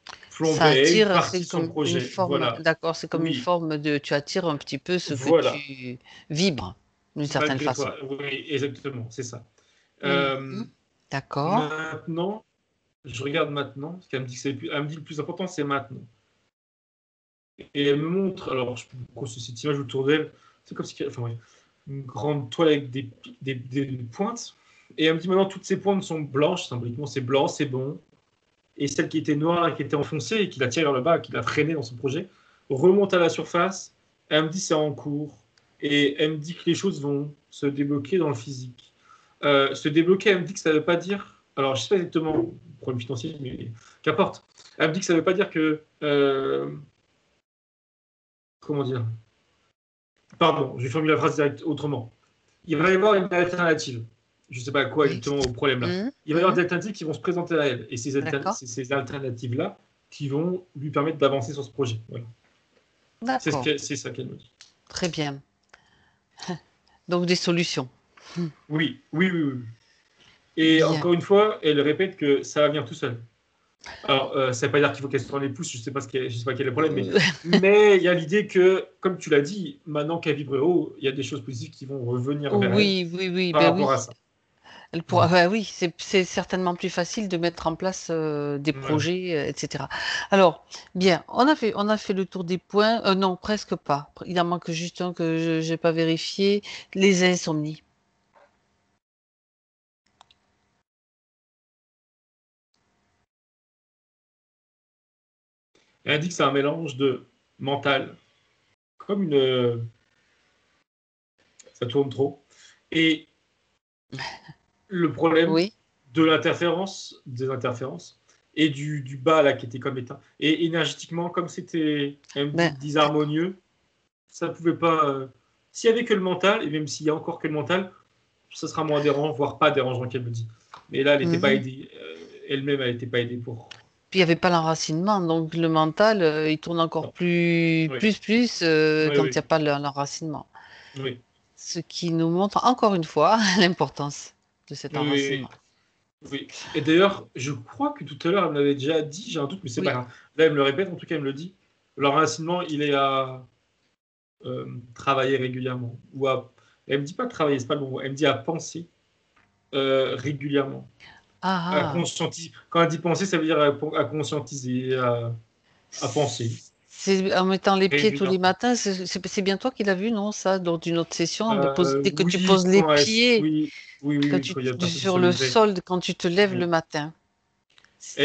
Ça plomberait une attire, partie c'est de son comme une projet. forme, Voilà. d'accord, c'est comme une Oui, forme de, tu attires un petit peu ce que voilà. tu vibres, d'une certaine Malgré façon. toi. Oui, exactement, c'est ça. Mhm. D'accord. Maintenant, je regarde maintenant, ce qu'elle me dit, elle me dit le plus important, c'est maintenant. Et elle me montre, alors, je prends cette image autour d'elle, c'est comme si, enfin, ouais, une grande toile avec des pointes. Et elle me dit maintenant, toutes ces pointes sont blanches, symboliquement, c'est blanc, c'est bon. Et celle qui était noire, qui était enfoncée et qui la tire vers le bas, qui l'a freinée dans son projet, remonte à la surface. Elle me dit c'est en cours. Et elle me dit que les choses vont se débloquer dans le physique. Se débloquer, elle me dit que ça ne veut pas dire. Alors, je ne sais pas exactement le problème financier, mais qu'importe. Elle me dit que ça ne veut pas dire que. Comment dire. Pardon, je vais formuler la phrase direct autrement. Il va y avoir une alternative. Je ne sais pas quoi Oui. exactement au problème là. Il va y avoir des alternatives qui vont se présenter à elle. Et D'accord. c'est ces alternatives-là qui vont lui permettre d'avancer sur ce projet. Voilà. D'accord. C'est ça qu'elle me dit. Très bien. Donc des solutions. Oui, oui, oui, oui. Et Bien. encore une fois, elle répète que ça va venir tout seul. Alors, ça ne veut pas dire qu'il faut qu'elle se tourne les pouces, je ne sais pas je sais pas quel est le problème, mais il y a l'idée que, comme tu l'as dit, maintenant qu'elle vibre haut, il y a des choses positives qui vont revenir vers elle Oui, oui, oui, par ben rapport à oui. ça. Elle pourra, Voilà. ben oui, c'est certainement plus facile de mettre en place des Voilà. projets, etc. Alors, bien, on a fait le tour des points. Non, presque pas. Il en manque juste un que je n'ai pas vérifié. Les insomnies. Elle dit que c'est un mélange de mental, comme ça tourne trop, et le problème Oui. de l'interférence, des interférences, et du bas là qui était comme éteint. Et énergétiquement, comme c'était, elle me dit, Ben, disharmonieux, ça pouvait pas. S'il y avait que le mental, et même s'il y a encore que le mental, ça sera moins dérangeant, voire pas dérangeant qu'elle me dit. Mais là, elle n'était pas mhm. aidée. Elle-même, elle n'était pas aidée pour. Puis il n'y avait pas l'enracinement, donc le mental, il tourne encore Non. Oui, oui, quand il n'y a oui. pas l'enracinement. Oui, Ce qui nous montre encore une fois l'importance de cet oui, oui. enracinement. Oui. Et d'ailleurs, je crois que tout à l'heure, elle m'avait déjà dit, j'ai un doute, mais c'est pas Oui. grave. Là, elle me le répète, en tout cas, elle me le dit. L'enracinement, il est à travailler régulièrement. Elle me dit pas travailler, c'est pas le bon mot. Elle me dit à penser régulièrement. À Ah, ah. conscientiser. Quand elle dit penser, ça veut dire à conscientiser, à penser C'est en mettant les pieds tous les régulièrement. matins, c'est bien toi qui l'as vu, non, ça, lors d'une autre session, dès que tu Oui, poses les pieds oui, oui, oui, quand oui, quand il y a personne sur sur le livret. sol, quand tu te lèves le Oui. matin. Oui,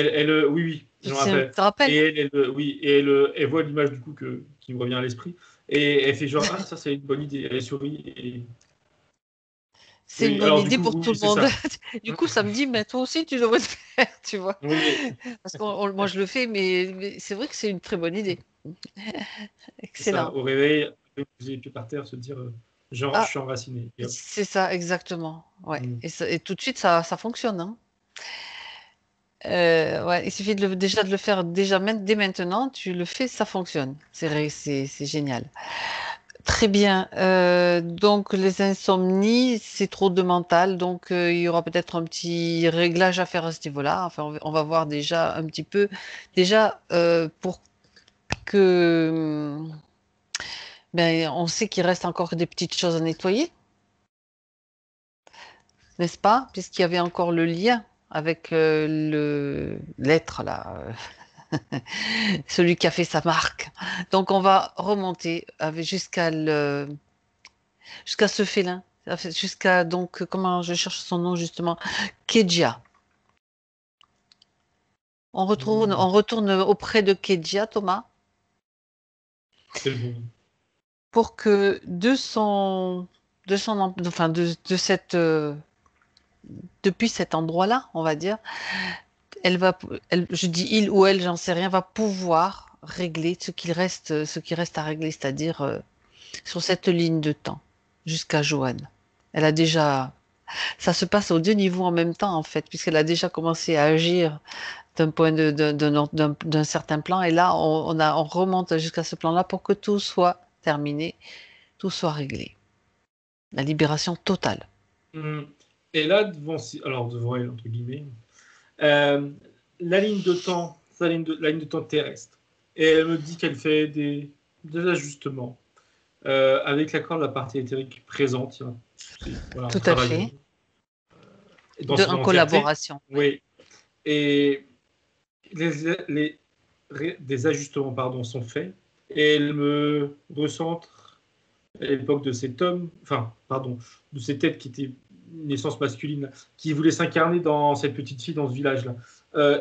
oui, je me Tu rappelle. te rappelles? Et oui, elle voit l'image du coup qui me revient à l'esprit. Et elle fait genre, ah, ça c'est une bonne idée. Elle sourit. C'est une Oui, bonne alors du idée coup, pour tout oui, le c'est monde. ça. Du coup, ça me dit, mais toi aussi, tu devrais le faire, tu vois. Oui, Parce que moi, je le fais, mais c'est vrai que c'est une très bonne idée. c'est ça. Excellent. Au réveil, poser les pieds par terre, se dire, genre, je Ah, suis enraciné. Et hop. c'est ça, exactement. Ouais. Mm. Et tout de suite, ça fonctionne, hein. Ouais, il suffit déjà de le faire dès maintenant, tu le fais, ça fonctionne. C'est génial. Très bien. Donc les insomnies, c'est trop de mental, donc il y aura peut-être un petit réglage à faire à ce niveau-là. Enfin, on va voir déjà un petit peu. Déjà, pour que, ben, on sait qu'il reste encore des petites choses à nettoyer, n'est-ce pas? Puisqu'il y avait encore le lien avec le l'être là. Celui qui a fait sa marque. Donc on va remonter jusqu'à ce félin, jusqu'à donc comment je cherche son nom justement, Kedja. Mm. On retourne auprès de Kedja, Thomas, C'est bon. pour que enfin de cette depuis cet endroit-là, on va dire, je dis il ou elle, j'en sais rien, va pouvoir régler ce qui reste à régler, c'est-à-dire sur cette ligne de temps jusqu'à Joanne. Elle a déjà. Ça se passe aux deux niveaux en même temps, en fait, puisqu'elle a déjà commencé à agir d'un point d'un certain plan, et là, on remonte jusqu'à ce plan-là pour que tout soit terminé, tout soit réglé. La libération totale. Hmm. Et là, devant elle, entre guillemets, euh, la ligne de temps, la ligne de temps terrestre. Et elle me dit qu'elle fait des ajustements avec l'accord de la partie éthérique présente. Voilà, on Tout à travaille fait. dans son En entièreté. collaboration. Oui. Et les, des ajustements pardon, sont faits. Et elle me recentre à l'époque de cet homme, enfin, pardon, de cette tête qui était une essence masculine, qui voulait s'incarner dans cette petite fille, dans ce village-là.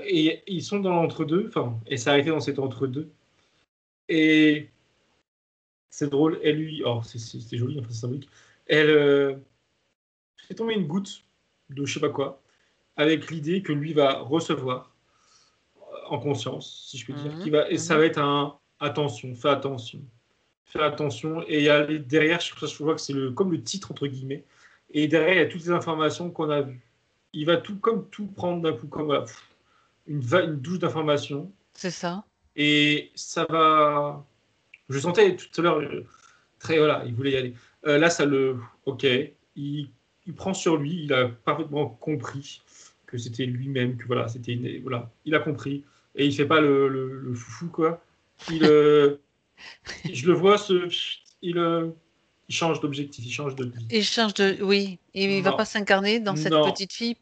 Et ils sont dans l'entre-deux, enfin, et ça a été dans cet entre-deux. Et c'est drôle, elle lui, oh, c'est joli, enfin, c'est symbolique, elle fait tomber une goutte de je sais pas quoi, avec l'idée que lui va recevoir en conscience, si je peux dire, Mhm, et ça mhm. va être un attention, fais attention. Fais attention. Et il y a derrière, je vois que c'est comme le titre, entre guillemets. Et derrière, il y a toutes les informations qu'on a vues. Il va comme tout prendre d'un coup, comme voilà, une douche d'informations. C'est ça. Et ça va. Je sentais tout à l'heure, très, voilà, il voulait y aller. Là, ça le. Ok. Il prend sur lui, il a parfaitement compris que c'était lui-même, que voilà, c'était voilà, il a compris. Et il fait pas le foufou, quoi. Il, je le vois, il change d'objectif, il change de vie. Il change de... Oui, il va pas Non, s'incarner dans cette non, petite fille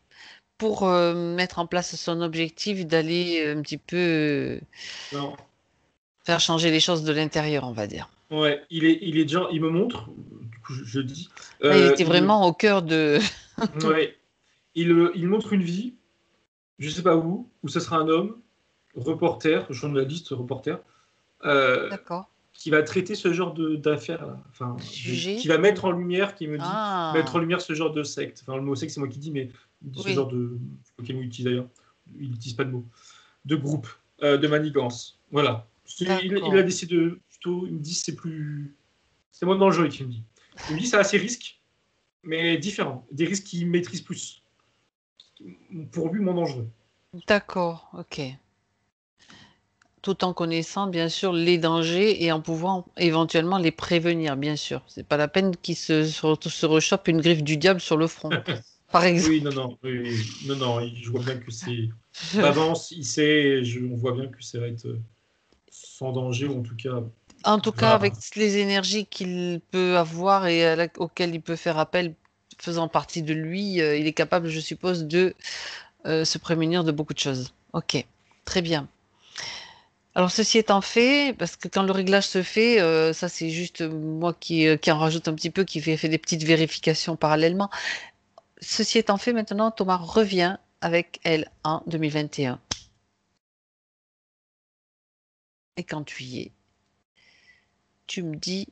pour mettre en place son objectif d'aller un petit peu non. faire changer les choses de l'intérieur, on va dire. Ouais, il est déjà, il me montre, du coup, je dis, Là, il était il me, vraiment au cœur de... ouais, il montre une vie, je sais pas où ce sera un homme, reporter, journaliste, reporter, euh, D'accord. qui va traiter ce genre d'affaires, là. Enfin, Sujet qui va mettre ou... en lumière, qui me dit, mettre en Ah, lumière ce genre de secte. Enfin, le mot secte, c'est moi qui dis, mais il dit ce genre oui, de, je sais pas quel mot il utilise d'ailleurs, il n'utilise pas de mot. De groupe, de manigance. Voilà. Il a d'accord. décidé de plutôt, il me dit c'est moins dangereux qu'il me dit. Il me dit c'est assez risque, mais différent. Des risques qu'il maîtrise plus. Pour lui, moins dangereux. D'accord, ok. Tout en connaissant bien sûr les dangers et en pouvant éventuellement les prévenir, bien sûr. C'est pas la peine qu'il se rechoppe une griffe du diable sur le front, par exemple. Oui, non, non, oui, oui. Non, non, je vois bien que c'est d'avance, il sait, on voit bien que ça va être sans danger ou en tout cas, En tout cas, avec voilà. les énergies qu'il peut avoir et auxquelles il peut faire appel, faisant partie de lui, il est capable, je suppose, de se prémunir de beaucoup de choses. Ok, très bien. Alors, ceci étant fait, parce que quand le réglage se fait, ça c'est juste moi qui en rajoute un petit peu, fait des petites vérifications parallèlement. Ceci étant fait, maintenant, Thomas revient avec elle en 2021. Et quand tu y es, tu me dis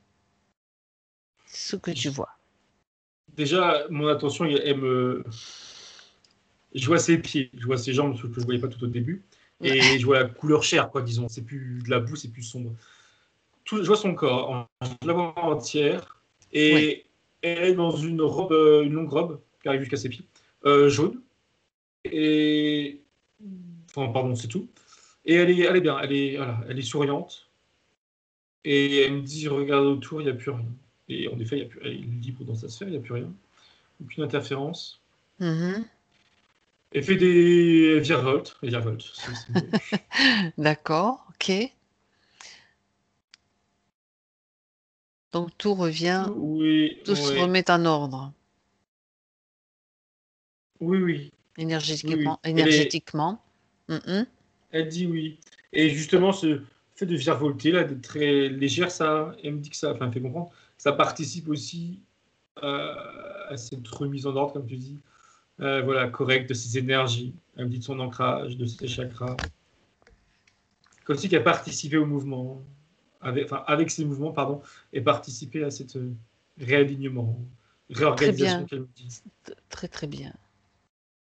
ce que tu vois. Déjà, mon attention, je vois ses pieds, je vois ses jambes, ce que je ne voyais pas tout au début, et je vois la couleur chair, quoi, disons. C'est plus de la boue, c'est plus sombre. Je vois son corps, je la vois entière, Oui, et elle est dans une robe, une longue robe qui arrive jusqu'à ses pieds, jaune, et enfin, pardon, c'est tout. Et elle est bien, voilà, elle est souriante, et elle me dit, regarde autour, il n'y a plus rien. Et en effet, elle est libre dans sa sphère, il n'y a plus rien, aucune interférence. mhm. Elle fait des virevoltes, les virevoltes, c'est le mot. D'accord, ok. Donc tout revient, Oui, tout se oui, remet en ordre, oui, oui, oui, énergétiquement, oui. énergétiquement. Mhm. Elle dit oui. Et justement, ce fait de virevolter, là, d'être très légère, ça, elle me dit que ça, enfin, elle fait comprendre, ça participe aussi à cette remise en ordre, comme tu dis, voilà, correcte de ses énergies. Elle me dit de son ancrage, de ses chakras. Comme si qu'elle participait au mouvement, avec ses mouvements, pardon, et participait à cette réalignement, Très réorganisation bien, qu'elle me dit. très très bien.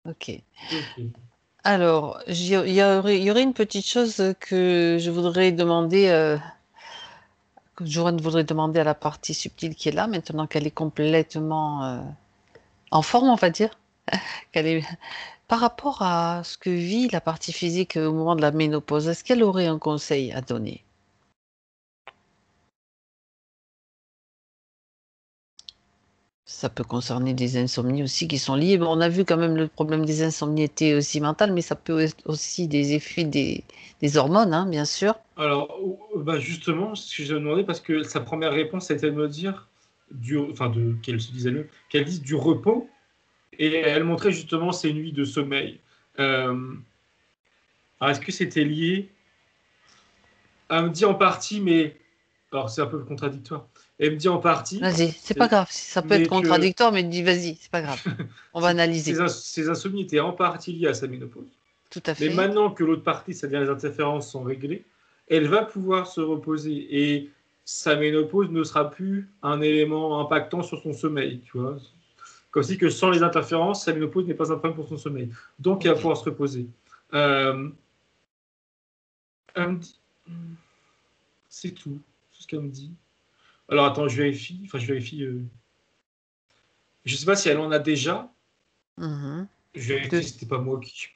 Ok. Ok. Alors, il y aurait une petite chose que je voudrais demander, que Joanne voudrait demander à la partie subtile qui est là, maintenant qu'elle est complètement En forme, on va dire. Qu'elle est... Par rapport à ce que vit la partie physique au moment de la ménopause, est-ce qu'elle aurait un conseil à donner? Ça peut concerner des insomnies aussi qui sont liées. Bon, on a vu quand même le problème des insomnies était aussi mental, mais ça peut être aussi des effets des hormones, hein, bien sûr. Alors, bah justement, ce que j'ai demandé, parce que sa première réponse, c'était de me dire, qu'elle se disait mieux, qu'elle dise du repos, et elle montrait justement ses nuits de sommeil. Euh, alors, est-ce que c'était lié? Elle me dit en partie, mais alors c'est un peu contradictoire. Elle me dit en partie, Vas-y, c'est pas grave. Ça peut être mais que contradictoire, mais dis vas-y, c'est pas grave. On va analyser. ses insomnies étaient en partie liées à sa ménopause. Tout à Mais fait. maintenant que l'autre partie, c'est-à-dire les interférences, sont réglées, elle va pouvoir se reposer. Et sa ménopause ne sera plus un élément impactant sur son sommeil, tu vois. Comme si que sans les interférences, sa ménopause n'est pas un problème pour son sommeil. Donc, elle va Ok. pouvoir se reposer. Euh, elle me dit... C'est tout. C'est ce qu'elle me dit. Alors, attends, je vérifie. Enfin, je vérifie... Je sais pas si elle en a déjà. Mhm. Je vérifie, De- c'était pas moi qui...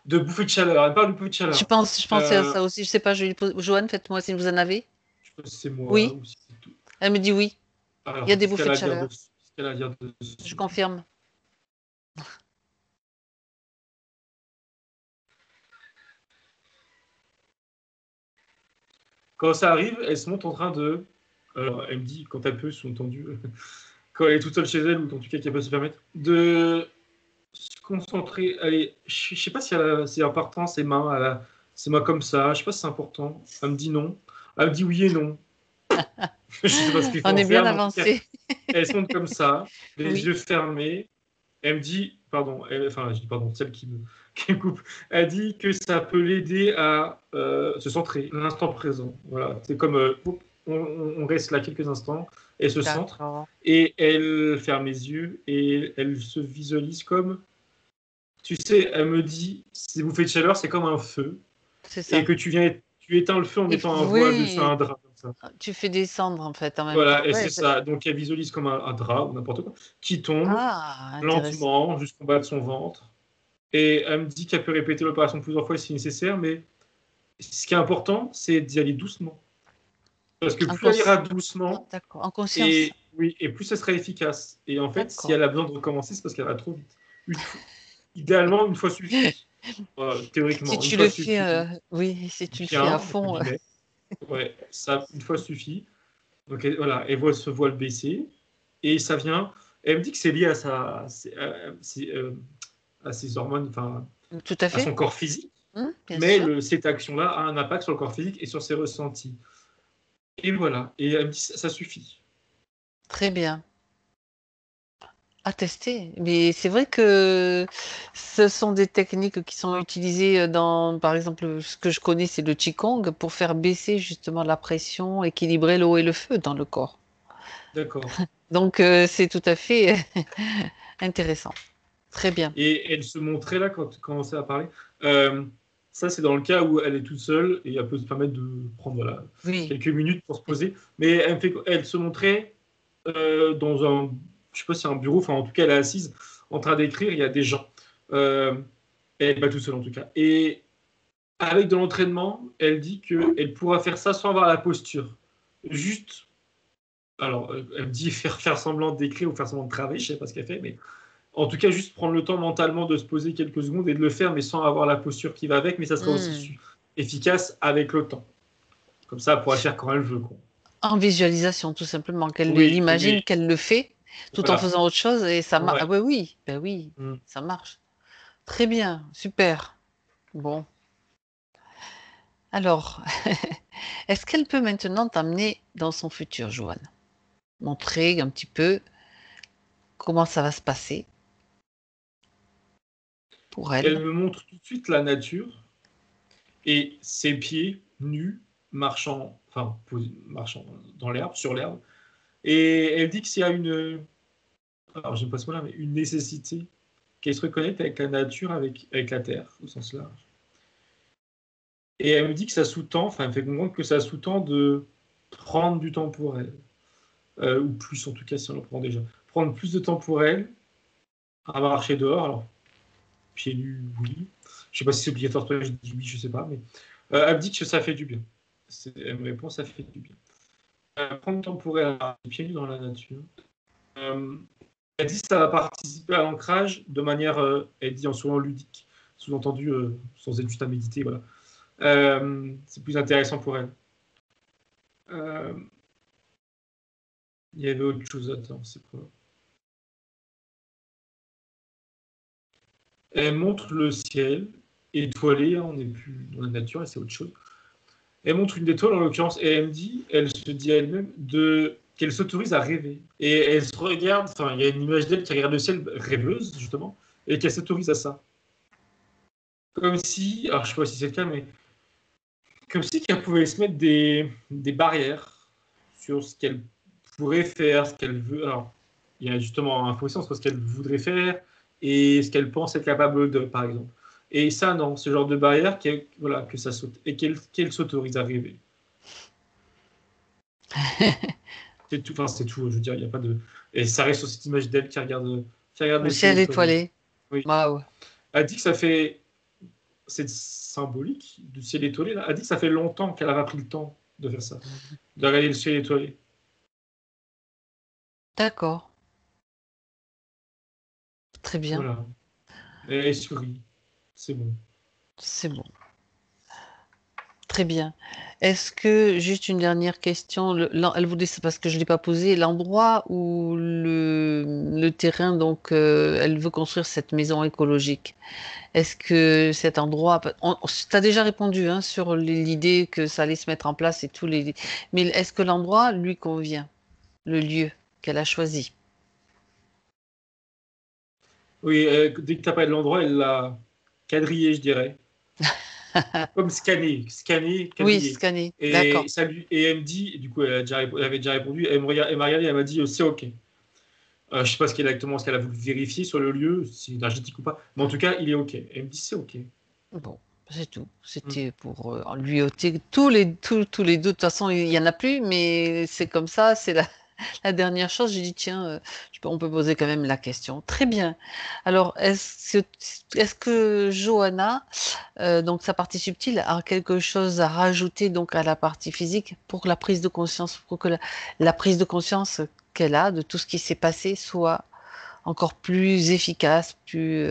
De bouffée de chaleur. Elle parle de bouffée de chaleur. je pensais à ça aussi. Je sais pas, je lui pose... Joanne, faites-moi si vous en avez. Je sais pas si c'est moi Oui. ou si c'est tout. Elle me dit oui. Il y Alors, a des bouffées de chaleur. qu'est-ce qu'elle a à dire Je dessus? confirme. Quand ça arrive, elle se montre en train de... Alors, elle me dit, quand elle peut, sous-entendu, quand elle est toute seule chez elle, ou en tout cas qu'elle peut se permettre, de se concentrer. Allez, je sais pas si c'est important, ses mains, ses mains comme ça, je sais pas si c'est important. Elle me dit non. Elle me dit oui et non. Je sais pas ce qu'il faut On en est bien faire, mais en tout cas, avancé. elle se montre comme ça, les Oui. yeux fermés. Elle me dit, pardon, enfin, je dis pardon, celle qui me coupe, elle dit que ça peut l'aider à se centrer, l'instant présent. Voilà, c'est comme on reste là quelques instants, elle se centre D'accord. et elle ferme les yeux et elle se visualise comme, tu sais, elle me dit, ces bouffées de chaleur, c'est comme un feu C'est et ça. que tu éteins le feu en mettant un voile dessus Oui, un drap comme ça. tu fais descendre en fait en même Voilà, temps. et Ouais, c'est ça. Donc elle visualise comme un drap ou n'importe quoi qui tombe ah, intéressant. lentement jusqu'au bas de son ventre. Et elle me dit qu'elle peut répéter l'opération plusieurs fois si nécessaire, mais ce qui est important, c'est d'y aller doucement. Parce que En plus elle ira cons- doucement, D'accord. En conscience. et, oui, et plus ça sera efficace. Et en fait, si D'accord. elle a besoin de recommencer, c'est parce qu'elle va trop vite. Idéalement, une fois suffit. Si Théoriquement, une tu fois le fais, suffit. oui, si tu le fais Bien, à entre fond. guillemets. Ouais, ça, une fois suffit. Donc voilà, elle voit ce voile baisser. Et ça vient. Elle me dit que c'est lié à ses hormones, enfin, Tout à à son fait. corps physique. Bien Mais sûr. cette action-là a un impact sur le corps physique et sur ses ressentis. Et voilà. Et elle me dit, ça suffit. Très bien. À tester. Mais c'est vrai que ce sont des techniques qui sont utilisées dans, par exemple, ce que je connais, c'est le Qigong pour faire baisser justement la pression, équilibrer l'eau et le feu dans le corps. D'accord. Donc, c'est tout à fait intéressant. Très bien. Et elle se montrait là quand tu commençais à parler. Euh, Ça, c'est dans le cas où elle est toute seule et elle peut se permettre de prendre voilà, Oui. quelques minutes pour se poser. Mais elle se montrait dans un, je sais pas si c'est un bureau, enfin en tout cas elle est assise en train d'écrire, il y a des gens. Euh, Elle n'est pas toute seule en tout cas. Et avec de l'entraînement, elle dit qu'elle pourra faire ça sans avoir la posture. Juste, alors elle me dit faire semblant d'écrire ou faire semblant de travailler, je sais pas ce qu'elle fait, mais en tout cas juste prendre le temps mentalement de se poser quelques secondes et de le faire, mais sans avoir la posture qui va avec, mais ça sera Hmm. aussi efficace avec le temps. Comme ça, elle pourra le faire quand elle veut. Quoi. En visualisation, tout simplement, qu'elle Oui, l'imagine, oui, qu'elle le fait, tout en voilà. faisant autre chose, et ça marche. Ah Ouais. oui, oui, ben oui, Mm. ça marche. Très bien, super. Bon. Alors, est-ce qu'elle peut maintenant t'amener dans son futur, Joanne? Montrer un petit peu comment ça va se passer pour Elle elle. me montre tout de suite la nature et ses pieds nus marchant, enfin marchant dans l'herbe, sur l'herbe. Et elle dit que s'il y a alors j'aime pas ce mot-là, mais une nécessité, qu'elle se reconnecte avec la nature, avec la terre, au sens large. Et elle me dit que ça sous-tend, enfin elle me fait comprendre que ça sous-tend de prendre du temps pour elle, ou plus en tout cas si on le prend déjà. Prendre plus de temps pour elle, à marcher dehors. Alors, pieds nus, oui. Je sais pas si c'est obligatoire, toi, je dis oui, je sais pas, mais elle me dit que ça fait du bien. Elle me répond, ça fait du bien. Prendre le temps pour elle, les pieds nus dans la nature. Elle dit que ça va participer à l'ancrage de manière, elle dit en souvent ludique, sous-entendu sans être juste à méditer, voilà. C'est plus intéressant pour elle. Il y avait autre chose, attends, c'est quoi? Elle montre le ciel étoilé, on n'est plus dans la nature, et c'est autre chose. Elle montre une étoile en l'occurrence, et elle se dit à elle-même qu'elle s'autorise à rêver. Et elle se regarde, enfin, il y a une image d'elle qui regarde le ciel rêveuse, justement, et qu'elle s'autorise à ça. Comme si, alors je sais pas si c'est le cas, mais comme si qu'elle pouvait se mettre des barrières sur ce qu'elle pourrait faire, ce qu'elle veut. Alors, il y a justement un faux sens entre ce qu'elle voudrait faire et ce qu'elle pense être capable de, par exemple. Et ça, non, ce genre de barrière, voilà, que ça saute et qu'elle s'autorise à rêver. C'est tout, enfin, c'est tout, je veux dire, il n'y a pas de. Et ça reste sur cette image d'elle qui regarde Le ciel étoilé. Oui. Waouh. Elle dit que ça fait. C'est symbolique du ciel étoilé, là. Elle dit que ça fait longtemps qu'elle n'a pas pris le temps de faire ça, de regarder le ciel étoilé. D'accord. Très bien. Voilà. Et elle sourit. C'est bon. C'est bon. Très bien. Est-ce que, juste une dernière question, elle voulait, parce que je ne l'ai pas posé, l'endroit où le terrain, donc, elle veut construire cette maison écologique, est-ce que cet endroit, tu as déjà répondu hein, sur l'idée que ça allait se mettre en place et tous les... Mais est-ce que l'endroit lui convient, le lieu qu'elle a choisi? Oui, dès que tu as parlé de l'endroit, elle l'a quadrillé, je dirais. Comme scanné, Oui, quadrillé. scanner, d'accord. Et, et elle me dit, du coup, elle avait déjà répondu, elle m'a regardé, elle m'a dit, c'est OK. Je ne sais pas exactement ce qu'elle a voulu vérifier sur le lieu, si c'est énergétique ou pas, mais en tout cas, il est OK. Elle me dit, c'est OK. Bon, c'est tout. C'était pour lui ôter tous les doutes. De toute façon, il y en a plus, mais c'est comme ça. C'est la dernière chose. J'ai dit tiens, on peut poser quand même la question. Très bien. Alors, est-ce que Johanna, donc sa partie subtile, a quelque chose à rajouter donc à la partie physique pour la prise de conscience, pour que la prise de conscience qu'elle a de tout ce qui s'est passé soit encore plus efficace, plus.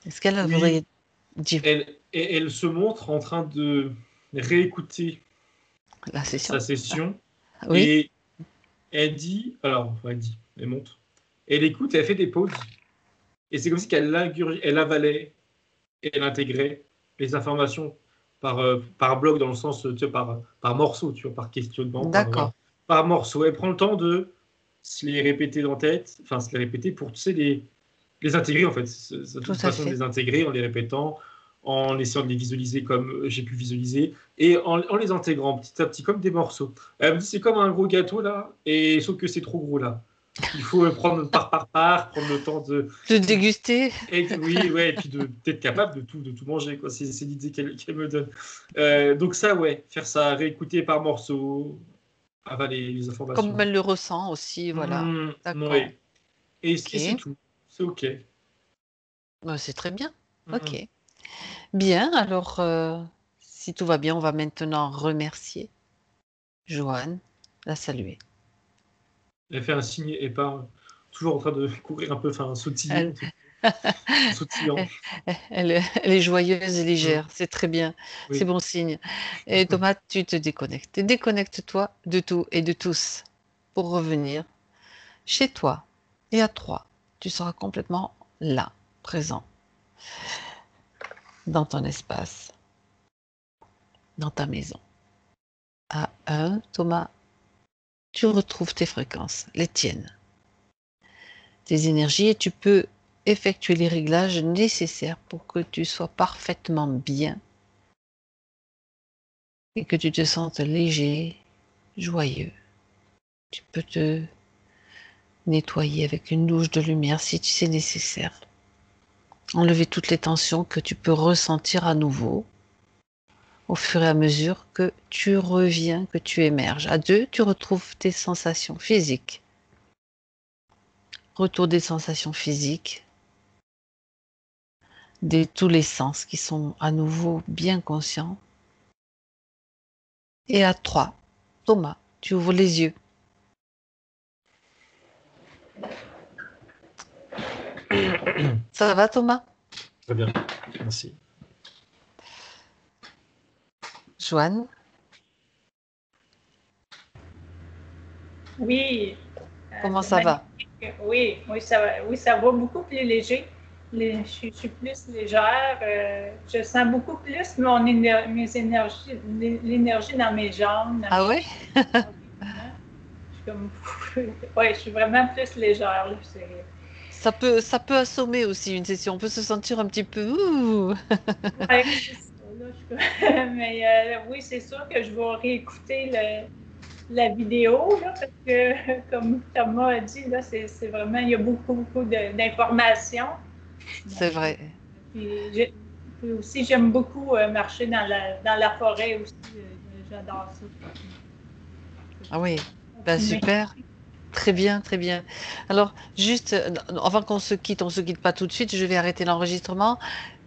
Est-ce qu'elle Oui, voudrait dire elle se montre en train de réécouter la sa session? session Oui, et elle dit, alors, elle dit, elle monte, elle écoute et elle fait des pauses. Et c'est comme si elle avalait et elle intégrait les informations par bloc, dans le sens, tu sais, par morceau, tu vois, par questionnement, d'accord, voilà, par morceau. Elle prend le temps de se les répéter dans la tête, enfin, se les répéter pour, tu sais, les intégrer, en fait. C'est tout une à façon de fait. les intégrer en les répétant, en essayant de les visualiser comme j'ai pu visualiser, et en les intégrant petit à petit comme des morceaux. Elle me dit, c'est comme un gros gâteau, là, et sauf que c'est trop gros, là. Il faut prendre part, prendre le temps de, De déguster, oui, ouais, et puis d'être capable de tout manger, quoi. C'est l'idée qu'elle me donne. Donc ça, ouais, faire ça, réécouter par morceaux, avaler les comme informations. elle le ressent aussi, voilà. D'accord, Oui. Et c'est ok. tout. C'est OK. C'est très bien, ok. Mm. Bien, alors, si tout va bien, on va maintenant remercier Joanne, la saluer. Elle fait un signe et pas toujours en train de courir un peu, enfin, sautiller, Elle, en sautillant. elle est joyeuse et Mm. légère, c'est très bien, c'est Oui. bon signe. Et Thomas, tu te déconnectes. Déconnecte-toi de tout et de tous pour revenir chez toi et à toi. Tu seras complètement là, présent, dans ton espace, dans ta maison. À un, Thomas, tu retrouves tes fréquences, les tiennes, tes énergies et tu peux effectuer les réglages nécessaires pour que tu sois parfaitement bien et que tu te sentes léger, joyeux. Tu peux te nettoyer avec une douche de lumière si c'est nécessaire. Enlever toutes les tensions que tu peux ressentir à nouveau au fur et à mesure que tu reviens, que tu émerges. À deux, tu retrouves tes sensations physiques. retour des sensations physiques, de tous les sens qui sont à nouveau bien conscients. Et à 3, Thomas, tu ouvres les yeux. Ça va, Thomas? Très bien, merci. Joanne? Oui. Comment C'est ça va? magnifique. Oui, oui, ça va beaucoup plus léger. Je suis plus légère. Je sens beaucoup plus mes énergies, l'énergie dans mes jambes, dans Ah mes ouais? pieds. Je suis comme, ouais, je suis vraiment plus légère, là. Ça peut assommer aussi une session. On peut se sentir un petit peu. Ouh. Ouais, c'est ça, là, mais oui, c'est sûr que je vais réécouter la vidéo, là, parce que, comme Thomas a dit, là, c'est vraiment, il y a beaucoup d'informations. C'est Donc, vrai. puis aussi, j'aime beaucoup marcher dans la forêt aussi. J'adore ça. Ah oui. Ben, Continuer. super. Très bien, très bien. Alors, juste avant qu'on on se quitte pas tout de suite, je vais arrêter l'enregistrement.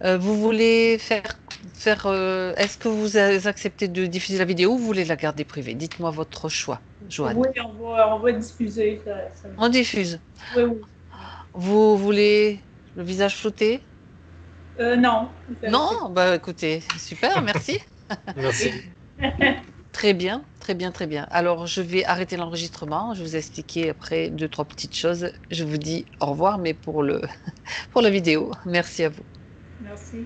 Vous voulez est-ce que vous acceptez de diffuser la vidéo ou vous voulez la garder privée? Dites-moi votre choix, Joanne. Oui, on va diffuser ça. On diffuse. Oui, oui. Oui. Vous voulez le visage flouté? Non, c'est Non? Bah écoutez, super, merci. Merci. Très bien, très bien, très bien. Alors, je vais arrêter l'enregistrement. Je vais vous expliquer après deux, trois petites choses. Je vous dis au revoir, mais pour la vidéo, merci à vous. merci.